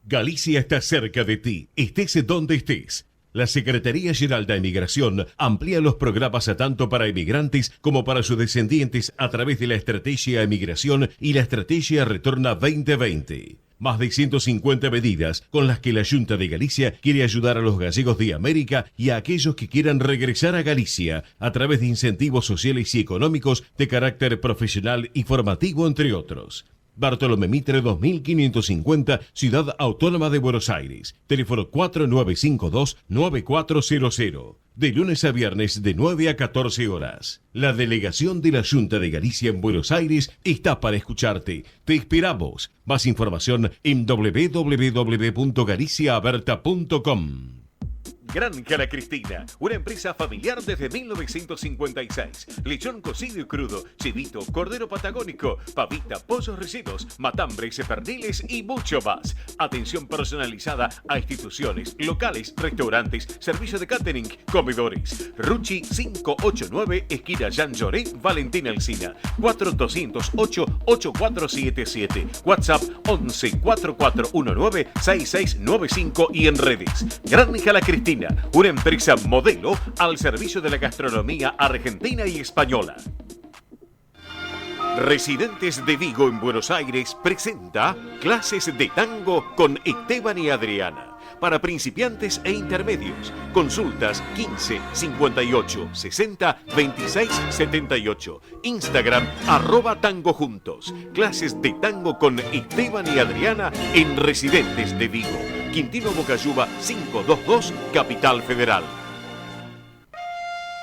Galicia está cerca de ti, estés donde estés. La Secretaría General de Emigración amplía los programas tanto para emigrantes como para sus descendientes a través de la Estrategia Emigración y la Estrategia Retorna 2020. Más de 150 medidas con las que la Junta de Galicia quiere ayudar a los gallegos de América y a aquellos que quieran regresar a Galicia a través de incentivos sociales y económicos de carácter profesional y formativo, entre otros. Bartolomé Mitre 2550, Ciudad Autónoma de Buenos Aires. Teléfono 4952-9400. De lunes a viernes de 9 a 14 horas. La delegación de la Junta de Galicia en Buenos Aires está para escucharte. Te esperamos. Más información en www.galiciaaberta.com. Granja La Cristina, una empresa familiar desde 1956. Lechón cocido y crudo, chivito, cordero patagónico, pavita, pollos rellenos, matambres, perdiles y mucho más. Atención personalizada a instituciones, locales, restaurantes, servicio de catering, comedores. Ruchi 589, esquina Jean Lloré, Valentín Alsina. 4208-8477. WhatsApp 11 4419 6695 y en redes. Granja La Cristina, una empresa modelo al servicio de la gastronomía argentina y española. Residentes de Vigo en Buenos Aires presenta clases de tango con Esteban y Adriana. Para principiantes e intermedios. Consultas 15 58 60 26 78. Instagram @tangojuntos. Clases de tango con Esteban y Adriana en Residentes de Vigo. Quintino Bocayuba 522, Capital Federal.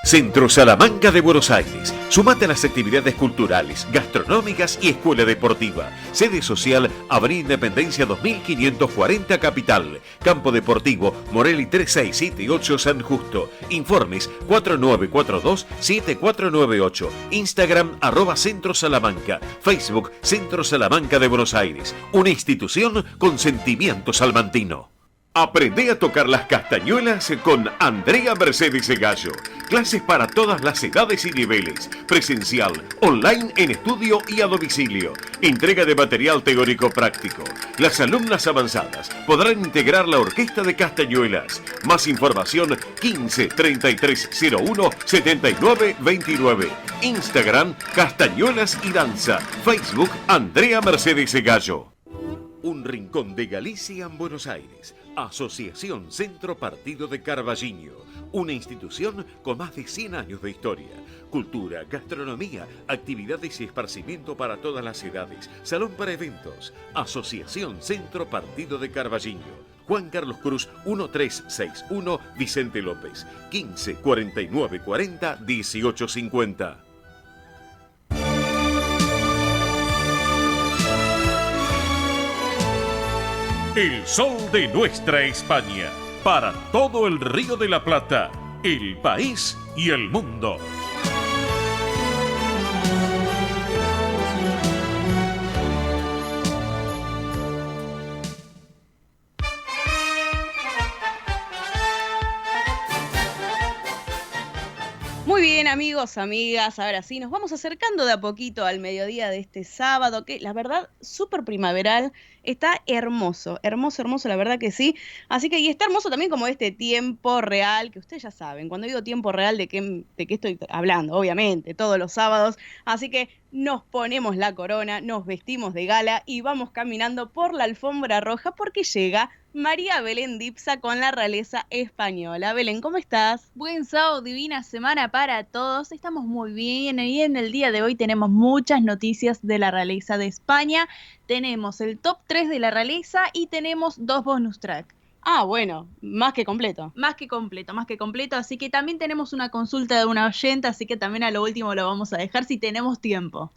Centro Salamanca de Buenos Aires. Sumate a las actividades culturales, gastronómicas y escuela deportiva. Sede social, Avenida Independencia 2540 Capital. Campo Deportivo, Morelli 3678 San Justo. Informes 4942-7498. Instagram @Centro Salamanca. Facebook Centro Salamanca de Buenos Aires. Una institución con sentimiento salmantino. Aprende a tocar las castañuelas con Andrea Mercedes Gallo. Clases para todas las edades y niveles. Presencial, online en estudio y a domicilio. Entrega de material teórico práctico. Las alumnas avanzadas podrán integrar la orquesta de castañuelas. Más información 15 3301 79 29. Instagram Castañuelas y Danza. Facebook Andrea Mercedes Gallo. Un rincón de Galicia en Buenos Aires. Asociación Centro Partido de Carballiño. Una institución con más de 100 años de historia. Cultura, gastronomía, actividades y esparcimiento para todas las edades. Salón para eventos. Asociación Centro Partido de Carballiño. Juan Carlos Cruz 1361, Vicente López. 15 49 40 18 50. El sol de nuestra España, para todo el Río de la Plata, el país y el mundo. Muy bien, amigos, amigas, ahora sí, nos vamos acercando de a poquito al mediodía de este sábado, que la verdad, súper primaveral, está hermoso, hermoso, hermoso, la verdad que sí. Así que, y está hermoso también como este tiempo real, que ustedes ya saben, cuando digo tiempo real, ¿de qué estoy hablando? Obviamente, todos los sábados. Así que nos ponemos la corona, nos vestimos de gala y vamos caminando por la alfombra roja porque llega María Belén Dipsa con la realeza española. Belén, ¿cómo estás? Buen sábado, divina semana para todos. Estamos muy bien y en el día de hoy tenemos muchas noticias de la realeza de España. Tenemos el top 3 de la realeza y tenemos 2 bonus track. Ah, bueno, más que completo. Más que completo. Así que también tenemos una consulta de una oyente, así que también a lo último lo vamos a dejar si tenemos tiempo.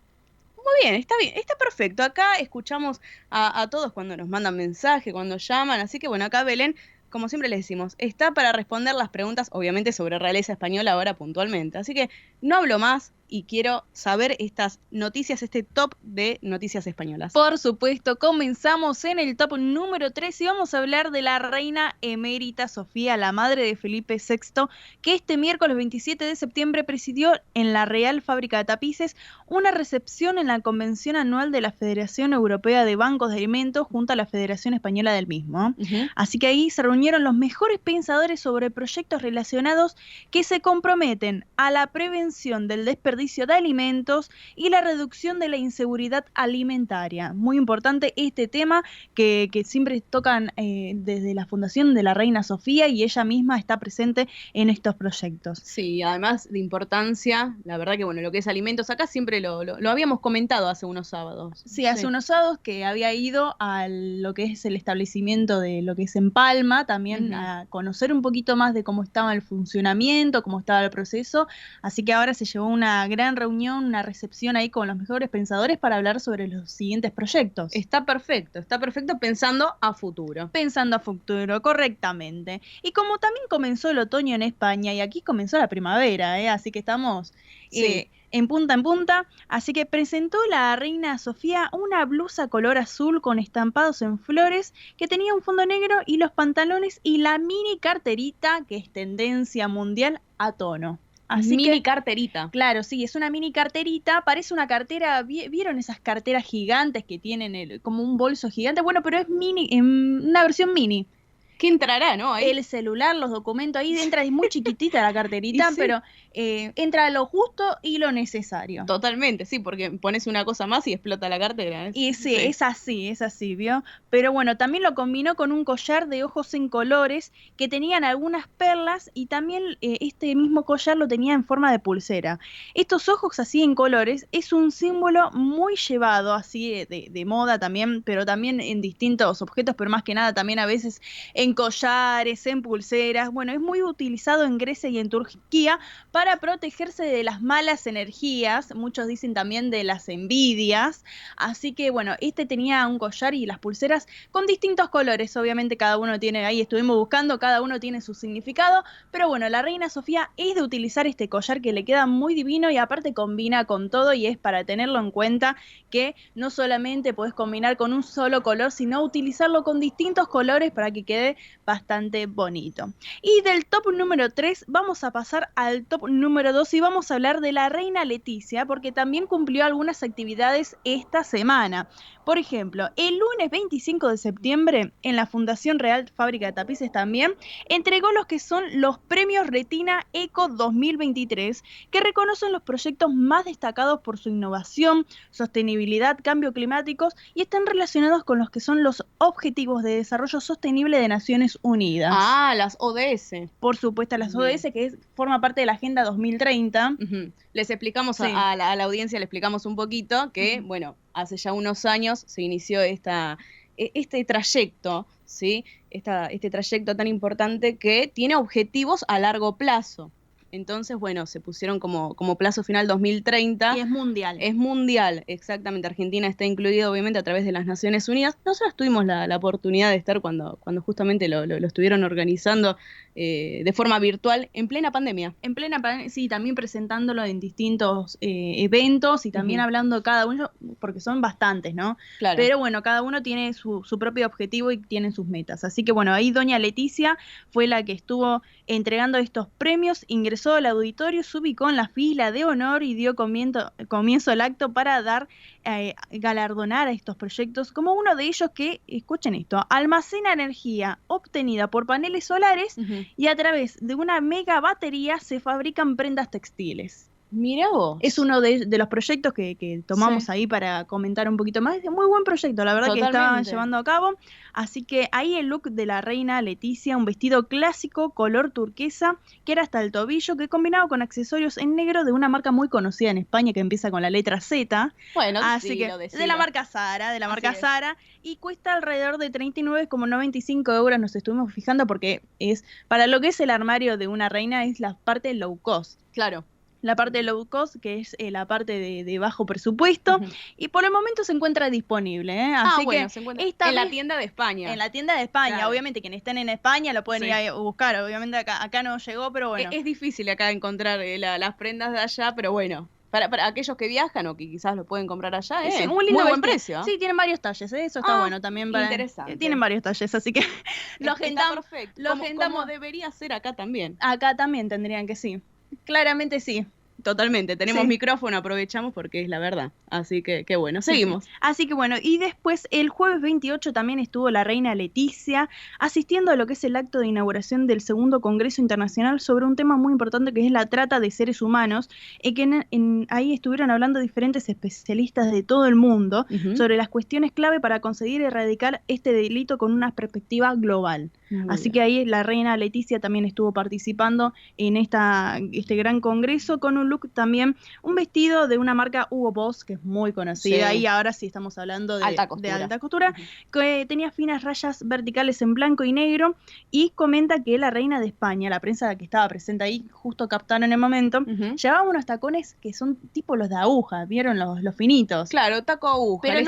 Muy bien, está perfecto. Acá escuchamos a todos cuando nos mandan mensaje, cuando llaman. Así que bueno, acá Belén, como siempre les decimos, está para responder las preguntas, obviamente sobre realeza española ahora puntualmente. Así que no hablo más y quiero saber estas noticias, este top de noticias españolas. Por supuesto, comenzamos en el top número 3 y vamos a hablar de la reina emérita Sofía, la madre de Felipe VI, que este miércoles 27 de septiembre presidió en la Real Fábrica de Tapices una recepción en la convención anual de la Federación Europea de Bancos de Alimentos junto a la Federación Española del mismo. Así que ahí se reunieron los mejores pensadores sobre proyectos relacionados que se comprometen a la prevención del desperdicio de alimentos y la reducción de la inseguridad alimentaria. Muy importante este tema que siempre tocan desde la fundación de la reina Sofía y ella misma está presente en estos proyectos. Sí, además de importancia, la verdad que bueno, lo que es alimentos, acá siempre lo habíamos comentado hace unos sábados. Sí, hace unos sábados que había ido a lo que es el establecimiento de lo que es en Palma, también a conocer un poquito más de cómo estaba el funcionamiento, cómo estaba el proceso, así que ahora se llevó una gran reunión, una recepción ahí con los mejores pensadores para hablar sobre los siguientes proyectos. Está perfecto pensando a futuro. Pensando a futuro, correctamente. Y como también comenzó el otoño en España y aquí comenzó la primavera, así que estamos en punta, así que presentó la reina Sofía una blusa color azul con estampados en flores que tenía un fondo negro y los pantalones y la mini carterita que es tendencia mundial a tono. Así carterita. Claro, sí, es una mini carterita, parece una cartera, ¿vieron esas carteras gigantes que tienen como un bolso gigante? Bueno, pero es mini, una versión mini. ¿Qué entrará, no? Ahí. El celular, los documentos, ahí entra, es muy chiquitita la carterita, sí. Pero entra lo justo y lo necesario. Totalmente, sí, porque pones una cosa más y explota la cartera. Y sí, es así, ¿vio? Pero bueno, también lo combinó con un collar de ojos en colores que tenían algunas perlas y también este mismo collar lo tenía en forma de pulsera. Estos ojos así en colores es un símbolo muy llevado así de moda también, pero también en distintos objetos, pero más que nada también a veces en collares, en pulseras. Bueno, es muy utilizado en Grecia y en Turquía para protegerse de las malas energías. Muchos dicen también de las envidias. Así que bueno, este tenía un collar y las pulseras con distintos colores. Obviamente cada uno tiene, ahí estuvimos buscando, cada uno tiene su significado. Pero bueno, la reina Sofía es de utilizar este collar que le queda muy divino y aparte combina con todo y es para tenerlo en cuenta que no solamente podés combinar con un solo color, sino utilizarlo con distintos colores para que quede bastante bonito. Y del top número 3 vamos a pasar al top número 2 y vamos a hablar de la reina Leticia porque también cumplió algunas actividades esta semana. Por ejemplo, el lunes 25 de septiembre en la Fundación Real Fábrica de Tapices también entregó los que son los premios Retina Eco 2023 que reconocen los proyectos más destacados por su innovación, sostenibilidad, cambio climático y están relacionados con los que son los Objetivos de Desarrollo Sostenible de Naciones Unidas. Ah, las ODS. Por supuesto, las ODS que forma parte de la Agenda 2030. Les explicamos a la audiencia, le explicamos un poquito que, bueno, hace ya unos años se inició este trayecto, ¿sí? Este trayecto tan importante que tiene objetivos a largo plazo. Entonces, bueno, se pusieron como plazo final 2030. Y es mundial. Es mundial, exactamente. Argentina está incluido, obviamente, a través de las Naciones Unidas. Nosotros tuvimos la oportunidad de estar cuando justamente lo estuvieron organizando de forma virtual en plena pandemia. En plena pandemia, sí, también presentándolo en distintos eventos y también hablando cada uno, porque son bastantes, ¿no? Claro. Pero bueno, cada uno tiene su propio objetivo y tiene sus metas. Así que bueno, ahí doña Leticia fue la que estuvo entregando estos premios, ingresó ingresó al auditorio, se ubicó en la fila de honor y dio comienzo al acto para galardonar a estos proyectos, como uno de ellos que, escuchen esto, almacena energía obtenida por paneles solares y a través de una mega batería se fabrican prendas textiles. Mirá vos. Es uno de los proyectos que tomamos ahí para comentar un poquito más. Es un muy buen proyecto, la verdad. Totalmente. Que estaban llevando a cabo. Así que ahí el look de la reina Leticia, un vestido clásico, color turquesa, que era hasta el tobillo, que combinado con accesorios en negro de una marca muy conocida en España que empieza con la letra Z. Bueno, así que de la marca Zara, y cuesta alrededor de 39,95 euros, nos estuvimos fijando porque es, para lo que es el armario de una reina, es la parte low cost. Claro. La parte low cost, que es la parte de bajo presupuesto, y por el momento se encuentra disponible, así que se encuentra en la tienda de España. En la tienda de España, claro. Obviamente quienes estén en España lo pueden ir a buscar, obviamente acá no llegó, pero bueno. Es difícil acá encontrar las prendas de allá, pero bueno. Para aquellos que viajan o que quizás lo pueden comprar allá, es un lindo, muy buen precio. Sí, tienen varios talles, eso está bueno también. Interesante. Tienen varios talles, así que lo agendamos. Perfecto. Lo agendamos. Como debería ser acá también. Acá también tendrían que sí. Claramente sí. Totalmente, tenemos micrófono, aprovechamos porque es la verdad. Así que qué bueno, seguimos. Así que bueno, y después el jueves 28 también estuvo la reina Leticia asistiendo a lo que es el acto de inauguración del segundo Congreso Internacional sobre un tema muy importante que es la trata de seres humanos, que ahí estuvieron hablando diferentes especialistas de todo el mundo sobre las cuestiones clave para conseguir erradicar este delito con una perspectiva global. Así que ahí la reina Leticia también estuvo participando en este gran congreso con un look también, un vestido de una marca Hugo Boss, que es muy conocida, y ahora sí estamos hablando de alta costura, que tenía finas rayas verticales en blanco y negro, y comenta que la reina de España, la prensa que estaba presente ahí, justo captaron en el momento, llevaba unos tacones que son tipo los de aguja, ¿vieron? Los finitos. Claro, taco aguja, pero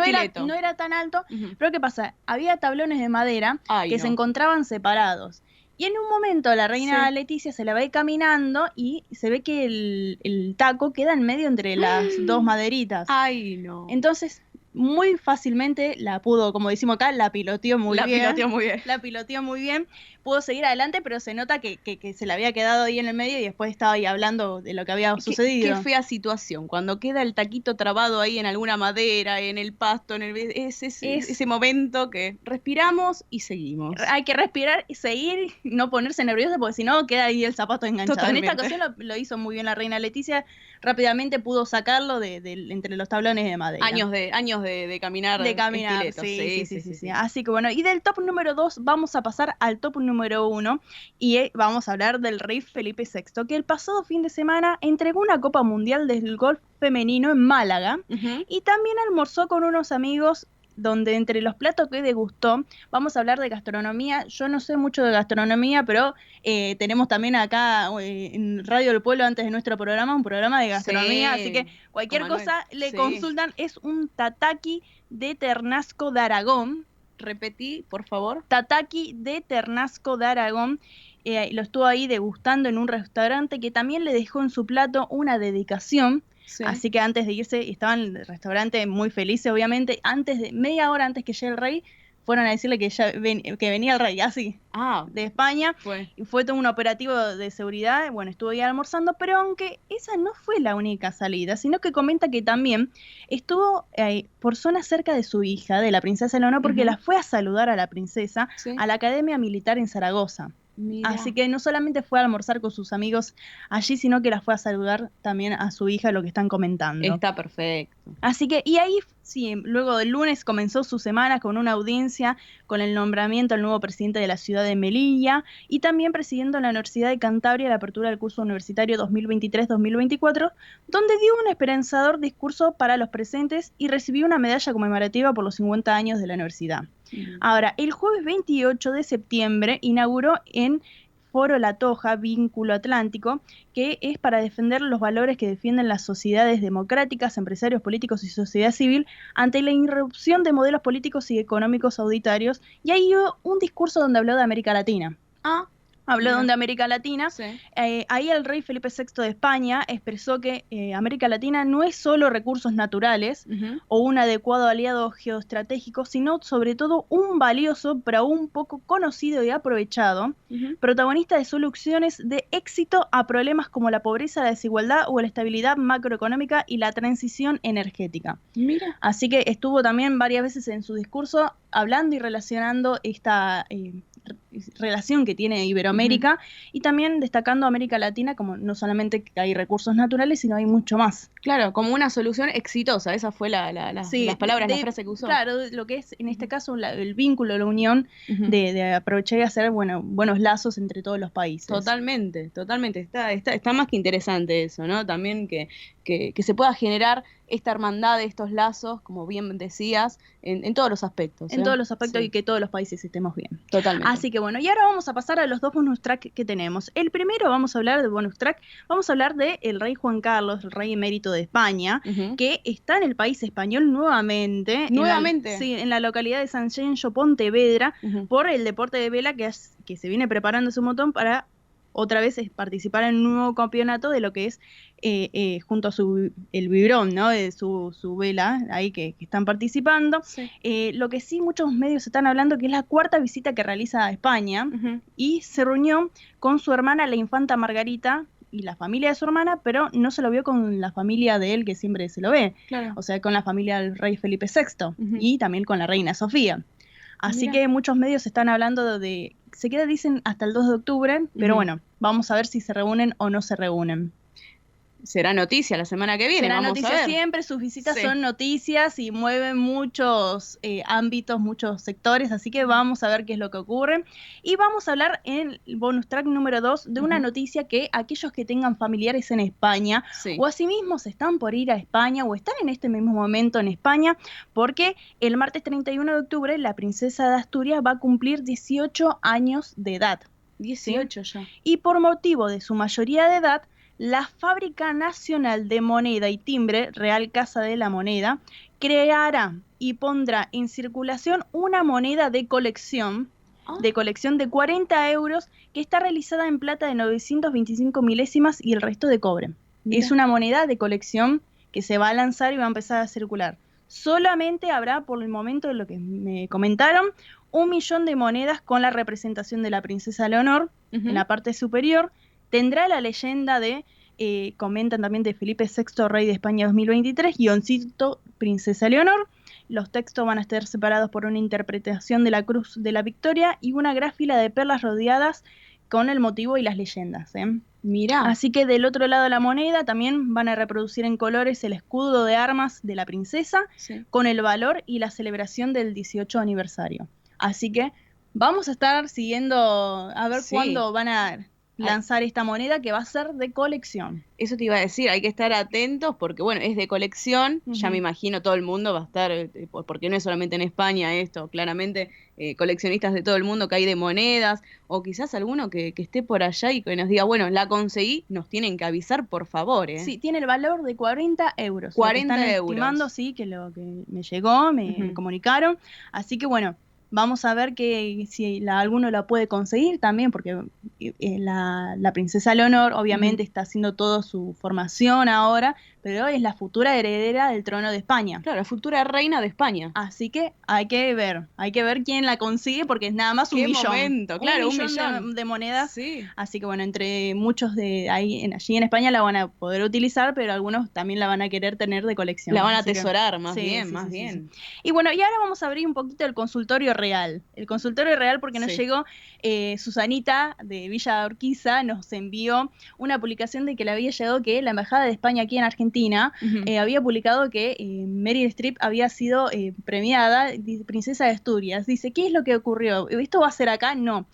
no era tan alto, pero ¿qué pasa? Había tablones de madera se encontraban separados. Y en un momento la reina Leticia se la va a ir caminando y se ve que el taco queda en medio entre las dos maderitas. Ay, no. Entonces, muy fácilmente la pudo, como decimos acá, la piloteó muy bien. La piloteó muy bien. Pudo seguir adelante, pero se nota que se le había quedado ahí en el medio y después estaba ahí hablando de lo que había sucedido. Qué fea situación, cuando queda el taquito trabado ahí en alguna madera, en el pasto, ese momento que respiramos y seguimos. Hay que respirar y seguir, no ponerse nerviosa porque si no queda ahí el zapato enganchado. Totalmente. En esta ocasión lo hizo muy bien la reina Leticia, rápidamente pudo sacarlo de entre los tablones de madera. Años de caminar. De caminar, sí. Así que bueno, y del top número 2 vamos a pasar al top número 1 y vamos a hablar del rey Felipe VI, que el pasado fin de semana entregó una Copa Mundial del Golf femenino en Málaga y también almorzó con unos amigos donde entre los platos que degustó, vamos a hablar de gastronomía. Yo no sé mucho de gastronomía, pero tenemos también acá en Radio del Pueblo, antes de nuestro programa, un programa de gastronomía, así que cualquier cosa le consultan. Es un tataki de Ternasco de Aragón. Repetí, por favor. Tataki de Ternasco de Aragón. Lo estuvo ahí degustando en un restaurante que también le dejó en su plato una dedicación. Así que antes de irse, estaban en el restaurante muy felices, obviamente. Media hora antes que llegue el rey, fueron a decirle que venía el rey, así, de España. Y fue todo un operativo de seguridad. Bueno, estuvo ahí almorzando, pero aunque esa no fue la única salida, sino que comenta que también estuvo por zonas cerca de su hija, de la princesa Leonor, porque la fue a saludar a la princesa a la Academia Militar en Zaragoza. Mira. Así que no solamente fue a almorzar con sus amigos allí, sino que la fue a saludar también a su hija, lo que están comentando. Está perfecto. Así que, y ahí luego del lunes comenzó su semana con una audiencia con el nombramiento del nuevo presidente de la ciudad de Melilla y también presidiendo la Universidad de Cantabria la apertura del curso universitario 2023-2024, donde dio un esperanzador discurso para los presentes y recibió una medalla conmemorativa por los 50 años de la universidad. Ahora, el jueves 28 de septiembre inauguró en Foro La Toja, Vínculo Atlántico, que es para defender los valores que defienden las sociedades democráticas, empresarios políticos y sociedad civil ante la irrupción de modelos políticos y económicos autoritarios, y ahí hubo un discurso donde habló de América Latina. Hablaron de América Latina. Sí. Ahí el rey Felipe VI de España expresó que América Latina no es solo recursos naturales o un adecuado aliado geoestratégico, sino sobre todo un valioso, pero aún poco conocido y aprovechado, protagonista de soluciones de éxito a problemas como la pobreza, la desigualdad o la estabilidad macroeconómica y la transición energética. Mira. Así que estuvo también varias veces en su discurso hablando y relacionando esta relación que tiene Iberoamérica y también destacando a América Latina como no solamente que hay recursos naturales, sino hay mucho más. Claro, como una solución exitosa, esa fue las palabras, la frase que usó. Claro, lo que es en este caso el vínculo, la unión de aprovechar y hacer buenos lazos entre todos los países. Totalmente, está más que interesante eso, ¿no? También que se pueda generar esta hermandad, estos lazos, como bien decías, en todos los aspectos. En todos los aspectos y que todos los países estemos bien. Totalmente. Así que bueno, y ahora vamos a pasar a los dos bonus track que tenemos. El primero vamos a hablar de bonus track, vamos a hablar de el rey Juan Carlos, el rey emérito de España, que está en el país español nuevamente. En la localidad de San Xenxo, Pontevedra, por el deporte de vela que se viene preparando su montón para otra vez participar en un nuevo campeonato de lo que es junto a el biberón, ¿no? De su vela, ahí que están participando. Sí. Lo que sí muchos medios están hablando que es la cuarta visita que realiza a España y se reunió con su hermana, la infanta Margarita, y la familia de su hermana, pero no se lo vio con la familia de él, que siempre se lo ve. Claro. O sea, con la familia del rey Felipe VI y también con la reina Sofía. Así que muchos medios están hablando se queda, dicen, hasta el 2 de octubre, pero bueno, vamos a ver si se reúnen o no se reúnen. Será noticia la semana que viene. Será noticia siempre, sus visitas son noticias y mueven muchos ámbitos, muchos sectores, así que vamos a ver qué es lo que ocurre. Y vamos a hablar en el bonus track número 2 de una noticia que aquellos que tengan familiares en España o asimismo están por ir a España o están en este mismo momento en España, porque el martes 31 de octubre la princesa de Asturias va a cumplir 18 años de edad. 18 ya. Y por motivo de su mayoría de edad, la Fábrica Nacional de Moneda y Timbre, Real Casa de la Moneda, creará y pondrá en circulación una moneda de colección de 40 euros que está realizada en plata de 925 milésimas y el resto de cobre. Mira. Es una moneda de colección que se va a lanzar y va a empezar a circular. Solamente habrá, por el momento de lo que me comentaron, 1 millón de monedas con la representación de la princesa Leonor en la parte superior. Tendrá la leyenda comentan también de Felipe VI, rey de España 2023, guioncito Princesa Leonor. Los textos van a estar separados por una interpretación de la Cruz de la Victoria y una gráfila de perlas rodeadas con el motivo y las leyendas. Mirá. Así que del otro lado de la moneda también van a reproducir en colores el escudo de armas de la princesa con el valor y la celebración del 18 aniversario. Así que vamos a estar siguiendo a ver cuándo van a lanzar esta moneda que va a ser de colección. Eso te iba a decir, hay que estar atentos porque, bueno, es de colección, ya me imagino todo el mundo va a estar, porque no es solamente en España esto, claramente coleccionistas de todo el mundo que hay de monedas, o quizás alguno que esté por allá y que nos diga, bueno, la conseguí, nos tienen que avisar, por favor. Sí, tiene el valor de 40 euros. 40 están euros. Estimando, sí, que lo que me llegó, me comunicaron, así que bueno, vamos a ver si alguno la puede conseguir también, porque la princesa Leonor obviamente está haciendo toda su formación ahora, pero es la futura heredera del trono de España. Claro, la futura reina de España. Así que hay que ver quién la consigue, porque es nada más un millón. Momento, claro, un millón de monedas. Sí. Así que bueno, entre muchos de allí en España la van a poder utilizar, pero algunos también la van a querer tener de colección. La van a atesorar, más bien. Y bueno, y ahora vamos a abrir un poquito el consultorio real. El consultorio real porque nos llegó Susanita de Villa Urquiza, nos envió una publicación de que le había llegado que la Embajada de España aquí en Argentina había publicado que Meryl Streep había sido premiada princesa de Asturias. Dice, ¿qué es lo que ocurrió? ¿Esto va a ser acá? No.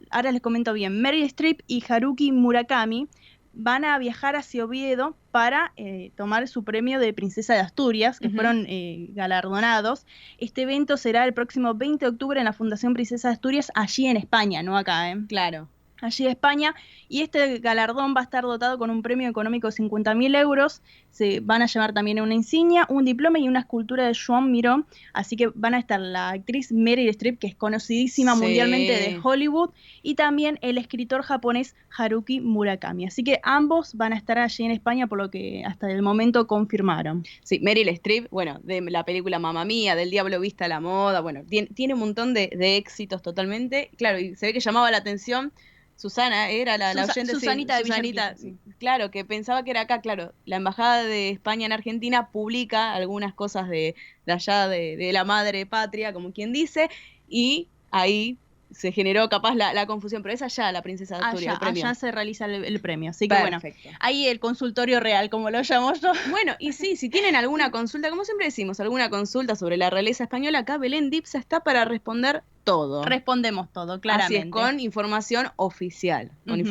Ahora les comento bien. Meryl Streep y Haruki Murakami van a viajar hacia Oviedo para tomar su premio de Princesa de Asturias, que fueron galardonados. Este evento será el próximo 20 de octubre en la Fundación Princesa de Asturias, allí en España, no acá. Claro. allí de España, y este galardón va a estar dotado con un premio económico de 50.000 euros. Se van a llevar también una insignia, un diploma y una escultura de Joan Miró. Así que van a estar la actriz Meryl Streep, que es conocidísima mundialmente de Hollywood, y también el escritor japonés Haruki Murakami. Así que ambos van a estar allí en España, por lo que hasta el momento confirmaron. Sí, Meryl Streep, bueno, de la película Mamma Mía, del Diablo Viste a la Moda, bueno, tiene un montón de éxitos totalmente. Claro, y se ve que llamaba la atención. Susana era la oyente. Susanita de Susanita, claro, que pensaba que era acá. Claro, la Embajada de España en Argentina publica algunas cosas de allá, de la madre patria, como quien dice, y ahí se generó capaz la confusión, pero es allá la princesa de Asturias. Allá se realiza el premio, así que perfecto. Bueno, ahí el consultorio real, como lo llamo yo. Bueno, y sí, si tienen alguna consulta, como siempre decimos, alguna consulta sobre la realeza española, acá Belén Dipsa está para responder todo. Respondemos todo, claramente. Así es, con información oficial, Sí.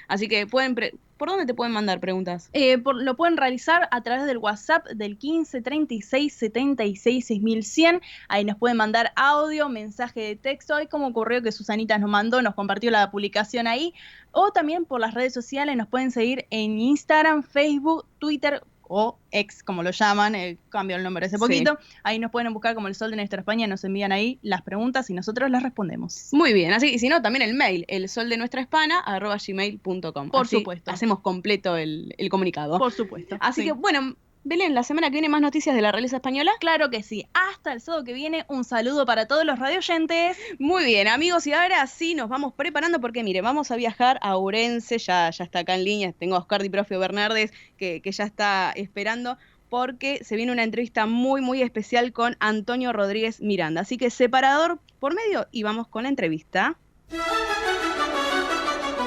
Así que ¿por dónde te pueden mandar preguntas? Lo pueden realizar a través del WhatsApp del 15 36 76 6100. Ahí nos pueden mandar audio, mensaje de texto, ahí como ocurrió que Susanita nos compartió la publicación ahí, o también por las redes sociales. Nos pueden seguir en Instagram, Facebook, Twitter o X, como lo llaman, cambio el nombre hace poquito. Sí. Ahí nos pueden buscar como El Sol de Nuestra España, nos envían ahí las preguntas y nosotros las respondemos. Muy bien, así que si no, también el mail, elsoldenuestrahispana@gmail.com. Por supuesto. Hacemos completo el comunicado. Por supuesto. Así que bueno, Belén, ¿la semana que viene más noticias de la realeza española? Claro que sí. Hasta el sábado que viene, un saludo para todos los radioyentes. Muy bien, amigos, y ahora sí nos vamos preparando porque, mire, vamos a viajar a Ourense, ya está acá en línea, tengo a Oscar Di Profio Bernardes que ya está esperando, porque se viene una entrevista muy, muy especial con Antonio Rodríguez Miranda. Así que separador por medio y vamos con la entrevista.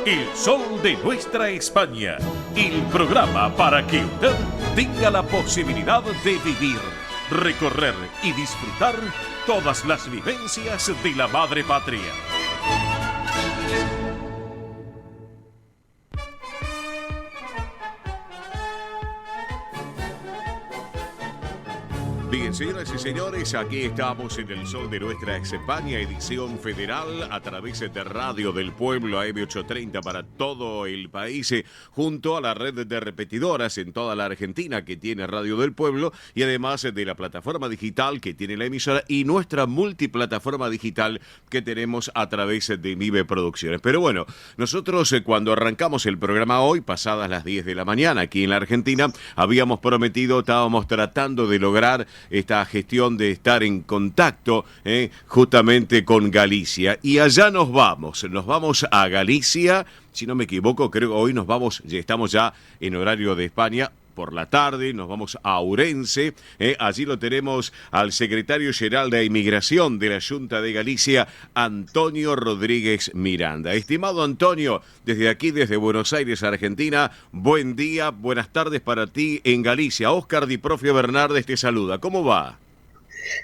El Sol de Nuestra España, el programa para que usted tenga la posibilidad de vivir, recorrer y disfrutar todas las vivencias de la madre patria. Bien, señoras y señores, aquí estamos en el Sol de Nuestra España, edición federal a través de Radio del Pueblo AM830 para todo el país, junto a la red de repetidoras en toda la Argentina que tiene Radio del Pueblo y además de la plataforma digital que tiene la emisora y nuestra multiplataforma digital que tenemos a través de Mive Producciones. Pero bueno, nosotros cuando arrancamos el programa hoy, pasadas las 10 de la mañana aquí en la Argentina, habíamos prometido, estábamos tratando de lograr esta gestión de estar en contacto justamente con Galicia. Y allá nos vamos a Galicia, si no me equivoco, creo que hoy estamos ya en horario de España. Por la tarde nos vamos a Ourense, allí lo tenemos al secretario general de Inmigración de la Junta de Galicia, Antonio Rodríguez Miranda. Estimado Antonio, desde aquí, desde Buenos Aires, Argentina, buen día, buenas tardes para ti en Galicia. Oscar Di Profio Bernardes te saluda, ¿cómo va?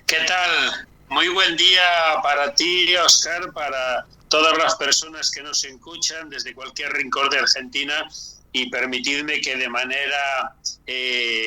¿Qué tal? Muy buen día para ti, Oscar, para todas las personas que nos escuchan desde cualquier rincón de Argentina. Y permitidme que de manera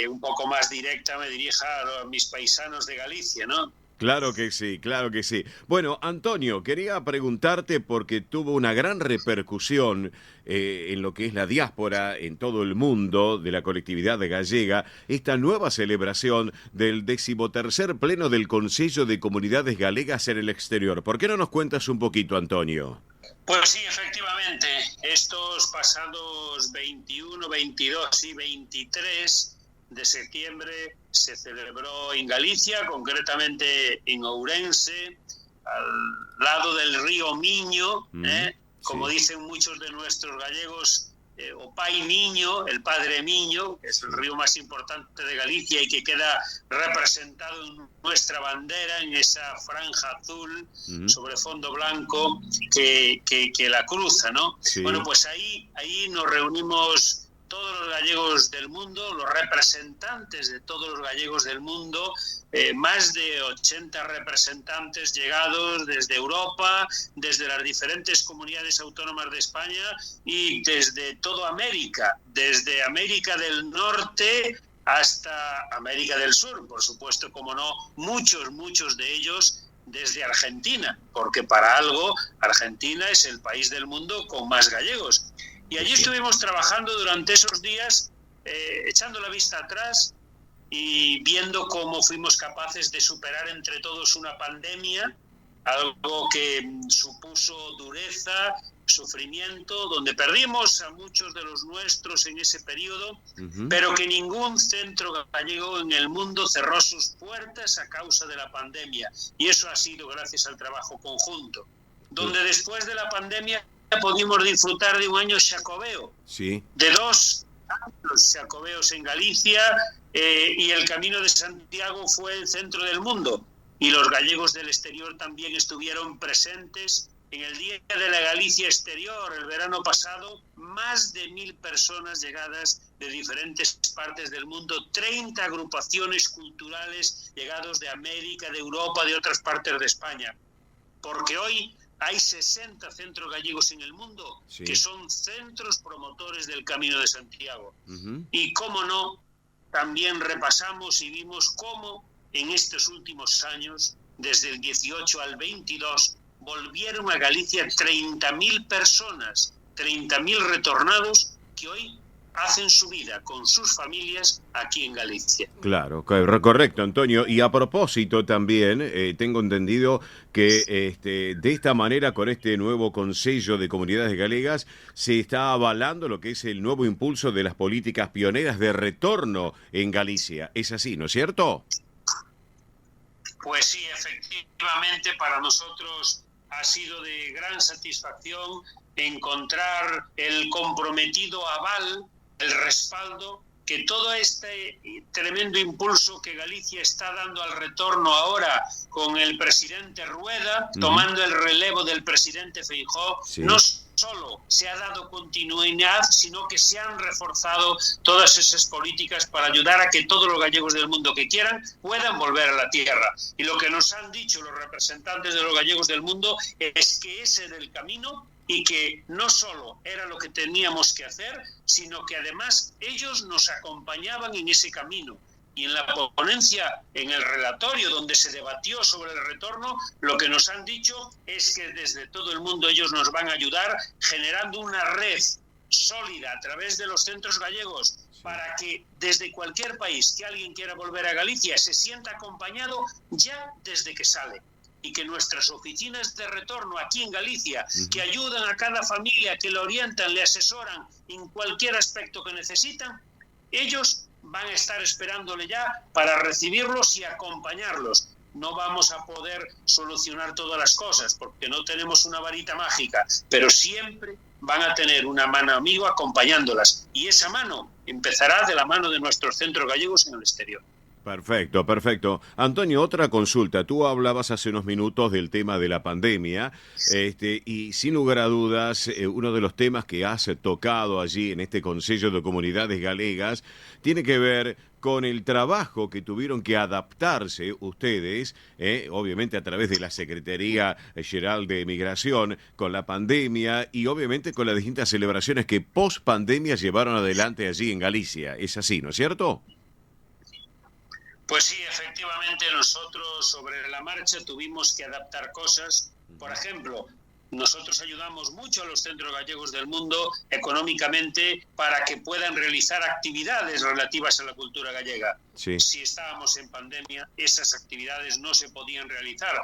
un poco más directa me dirija a mis paisanos de Galicia, ¿no? Claro que sí, claro que sí. Bueno, Antonio, quería preguntarte porque tuvo una gran repercusión en lo que es la diáspora en todo el mundo de la colectividad gallega, esta nueva celebración del 13º Pleno del Consello de Comunidades Galegas en el Exterior. ¿Por qué no nos cuentas un poquito, Antonio? Pues sí, efectivamente, estos pasados 21, 22 y 23 de septiembre se celebró en Galicia, concretamente en Ourense, al lado del río Miño, como dicen muchos de nuestros gallegos, o Pai Miño, el padre Miño, que es el río más importante de Galicia y que queda representado en nuestra bandera, en esa franja azul sobre fondo blanco que la cruza, ¿no? Sí. Bueno, pues ahí nos reunimos todos los gallegos del mundo, los representantes de todos los gallegos del mundo, más de 80 representantes llegados desde Europa, desde las diferentes comunidades autónomas de España y desde toda América, desde América del Norte hasta América del Sur, por supuesto, como no, muchos de ellos desde Argentina, porque para algo Argentina es el país del mundo con más gallegos. Y allí estuvimos trabajando durante esos días, echando la vista atrás y viendo cómo fuimos capaces de superar entre todos una pandemia, algo que supuso dureza, sufrimiento, donde perdimos a muchos de los nuestros en ese periodo, pero que ningún centro gallego en el mundo cerró sus puertas a causa de la pandemia. Y eso ha sido gracias al trabajo conjunto, donde después de la pandemia pudimos disfrutar de un año xacobeo, de 2 años xacobeos en Galicia, y el Camino de Santiago fue el centro del mundo, y los gallegos del exterior también estuvieron presentes. En el Día de la Galicia Exterior, el verano pasado, más de 1.000 personas llegadas de diferentes partes del mundo, 30 agrupaciones culturales llegados de América, de Europa, de otras partes de España. Porque hoy hay 60 centros gallegos en el mundo que son centros promotores del Camino de Santiago. Y cómo no, también repasamos y vimos cómo en estos últimos años, desde el 18 al 22, volvieron a Galicia 30.000 personas, 30.000 retornados que hoy hacen su vida con sus familias aquí en Galicia. Claro, correcto, Antonio. Y a propósito también, tengo entendido que de esta manera, con este nuevo Consello de Comunidades Galegas, se está avalando lo que es el nuevo impulso de las políticas pioneras de retorno en Galicia. ¿Es así, no es cierto? Pues sí, efectivamente, para nosotros ha sido de gran satisfacción encontrar el comprometido aval, el respaldo, que todo este tremendo impulso que Galicia está dando al retorno ahora con el presidente Rueda, tomando el relevo del presidente Feijóo, no solo se ha dado continuidad, sino que se han reforzado todas esas políticas para ayudar a que todos los gallegos del mundo que quieran puedan volver a la tierra. Y lo que nos han dicho los representantes de los gallegos del mundo es que ese era el camino y que no solo era lo que teníamos que hacer, sino que además ellos nos acompañaban en ese camino. Y en la ponencia, en el relatorio donde se debatió sobre el retorno, lo que nos han dicho es que desde todo el mundo ellos nos van a ayudar generando una red sólida a través de los centros gallegos para que desde cualquier país que alguien quiera volver a Galicia se sienta acompañado ya desde que sale. Y que nuestras oficinas de retorno aquí en Galicia, que ayudan a cada familia, que le orientan, le asesoran en cualquier aspecto que necesitan, ellos van a estar esperándole ya para recibirlos y acompañarlos. No vamos a poder solucionar todas las cosas porque no tenemos una varita mágica, pero siempre van a tener una mano amiga acompañándolas. Y esa mano empezará de la mano de nuestros centros gallegos en el exterior. Perfecto, perfecto. Antonio, otra consulta. Tú hablabas hace unos minutos del tema de la pandemia y sin lugar a dudas, uno de los temas que has tocado allí en este Consello de Comunidades Galegas tiene que ver con el trabajo que tuvieron que adaptarse ustedes, obviamente a través de la Secretaría General de Migración, con la pandemia y obviamente con las distintas celebraciones que post pandemia llevaron adelante allí en Galicia. ¿Es así, no es cierto? Pues sí, efectivamente nosotros sobre la marcha tuvimos que adaptar cosas. Por ejemplo, nosotros ayudamos mucho a los centros gallegos del mundo económicamente para que puedan realizar actividades relativas a la cultura gallega. Si estábamos en pandemia, esas actividades no se podían realizar.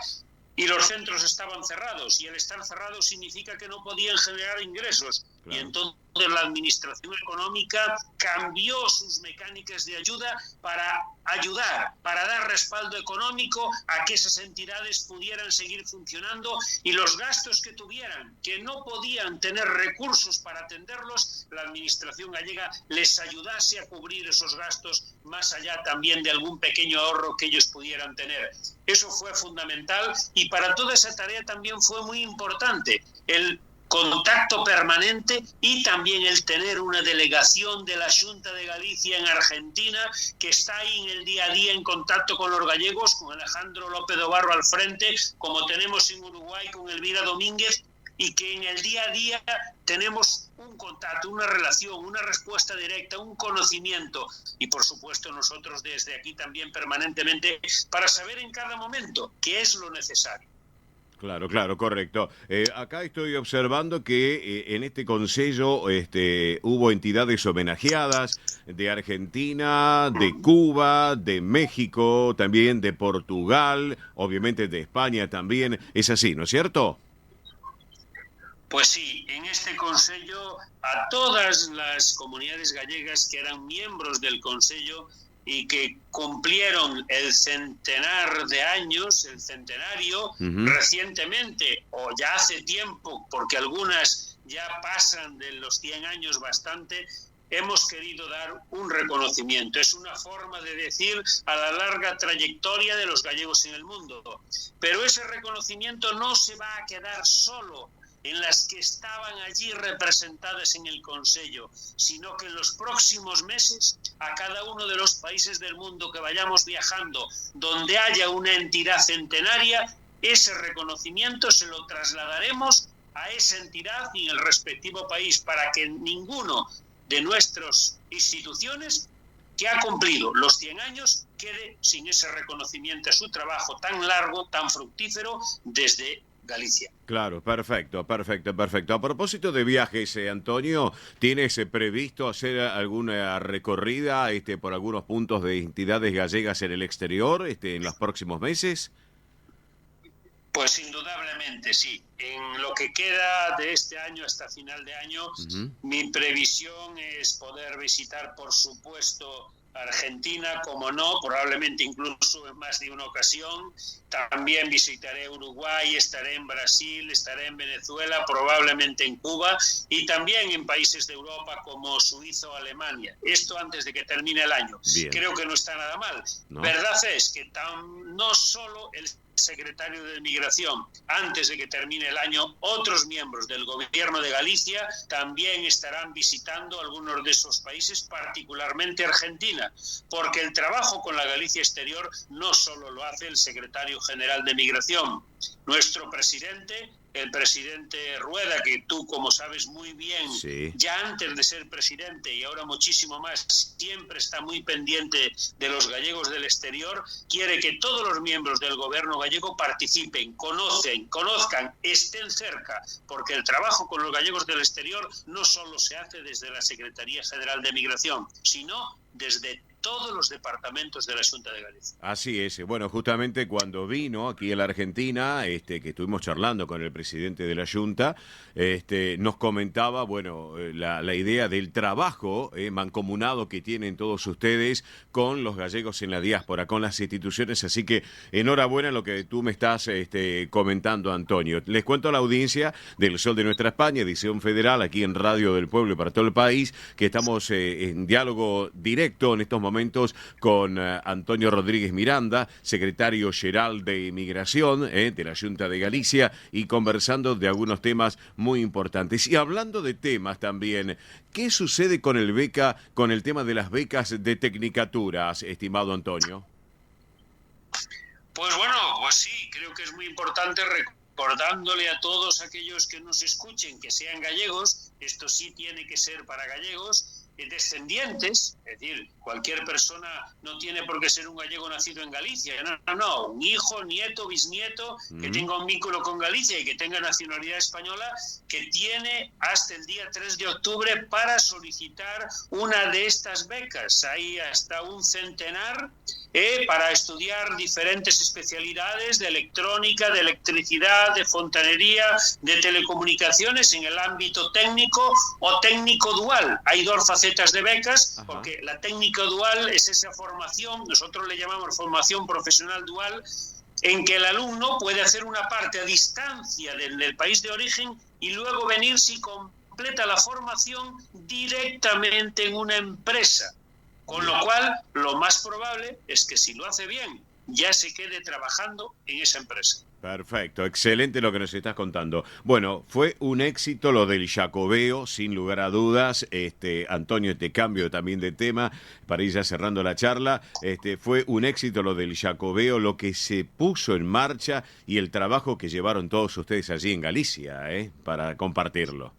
Y los centros estaban cerrados, y el estar cerrados significa que no podían generar ingresos. Claro. Y entonces la administración económica cambió sus mecánicas de ayuda para ayudar, para dar respaldo económico a que esas entidades pudieran seguir funcionando y los gastos que tuvieran, que no podían tener recursos para atenderlos, la administración gallega les ayudase a cubrir esos gastos más allá también de algún pequeño ahorro que ellos pudieran tener. Eso fue fundamental y para toda esa tarea también fue muy importante el contacto permanente y también el tener una delegación de la Xunta de Galicia en Argentina que está ahí en el día a día en contacto con los gallegos, con Alejandro López Obarro al frente, como tenemos en Uruguay con Elvira Domínguez, y que en el día a día tenemos un contacto, una relación, una respuesta directa, un conocimiento y por supuesto nosotros desde aquí también permanentemente para saber en cada momento qué es lo necesario. Claro, claro, correcto. Acá estoy observando que en este consejo hubo entidades homenajeadas de Argentina, de Cuba, de México, también de Portugal, obviamente de España también. Es así, ¿no es cierto? Pues sí, en este consejo a todas las comunidades gallegas que eran miembros del consejo y que cumplieron el centenar de años, el centenario, recientemente o ya hace tiempo, porque algunas ya pasan de los 100 años bastante, hemos querido dar un reconocimiento. Es una forma de decir a la larga trayectoria de los gallegos en el mundo. Pero ese reconocimiento no se va a quedar solo en las que estaban allí representadas en el Consejo, sino que en los próximos meses a cada uno de los países del mundo que vayamos viajando, donde haya una entidad centenaria, ese reconocimiento se lo trasladaremos a esa entidad y en el respectivo país para que ninguno de nuestras instituciones que ha cumplido los 100 años quede sin ese reconocimiento a su trabajo tan largo, tan fructífero desde Galicia. Claro, perfecto. A propósito de viajes, Antonio, ¿tienes previsto hacer alguna recorrida por algunos puntos de entidades gallegas en el exterior en los próximos meses? Pues indudablemente sí. En lo que queda de este año hasta final de año, mi previsión es poder visitar, por supuesto, Argentina, como no, probablemente incluso en más de una ocasión. También visitaré Uruguay, estaré en Brasil, estaré en Venezuela, probablemente en Cuba y también en países de Europa como Suiza o Alemania. Esto antes de que termine el año. Bien. Creo que no está nada mal. ¿No? Verdad es que no solo el secretario de Migración, antes de que termine el año, otros miembros del gobierno de Galicia también estarán visitando algunos de esos países, particularmente Argentina, porque el trabajo con la Galicia exterior no solo lo hace el secretario general de Migración. Nuestro presidente, el presidente Rueda, que tú, como sabes muy bien, sí, ya antes de ser presidente y ahora muchísimo más, siempre está muy pendiente de los gallegos del exterior, quiere que todos los miembros del gobierno gallego participen, conozcan, estén cerca, porque el trabajo con los gallegos del exterior no solo se hace desde la Secretaría General de Migración, sino desde todos los departamentos de la Junta de Galicia. Así es. Bueno, justamente cuando vino aquí a la Argentina, que estuvimos charlando con el presidente de la Junta, nos comentaba, bueno, la idea del trabajo mancomunado que tienen todos ustedes con los gallegos en la diáspora, con las instituciones. Así que enhorabuena lo que tú me estás comentando, Antonio. Les cuento a la audiencia del Sol de Nuestra España, edición federal, aquí en Radio del Pueblo y para todo el país, que estamos en diálogo directo en estos momentos con Antonio Rodríguez Miranda, secretario general de Inmigración de la Junta de Galicia, y conversando de algunos temas muy importantes. Y hablando de temas también, ¿qué sucede con el tema de las becas de tecnicaturas, estimado Antonio? Pues bueno, pues sí, creo que es muy importante recordándole a todos aquellos que nos escuchen que sean gallegos, esto sí tiene que ser para gallegos, descendientes, es decir, cualquier persona no tiene por qué ser un gallego nacido en Galicia, no, un hijo, nieto, bisnieto que tenga un vínculo con Galicia y que tenga nacionalidad española, que tiene hasta el día 3 de octubre para solicitar una de estas becas. Hay hasta un centenar para estudiar diferentes especialidades de electrónica, de electricidad, de fontanería, de telecomunicaciones en el ámbito técnico o técnico dual. Hay dos facetas de becas, porque la técnica dual es esa formación, nosotros le llamamos formación profesional dual, en que el alumno puede hacer una parte a distancia del país de origen y luego venir si completa la formación directamente en una empresa. Con lo cual, lo más probable es que si lo hace bien, ya se quede trabajando en esa empresa. Perfecto, excelente lo que nos estás contando. Bueno, fue un éxito lo del Jacobeo, sin lugar a dudas. Antonio, te cambio también de tema para ir ya cerrando la charla. Fue un éxito lo del Jacobeo, lo que se puso en marcha y el trabajo que llevaron todos ustedes allí en Galicia, para compartirlo.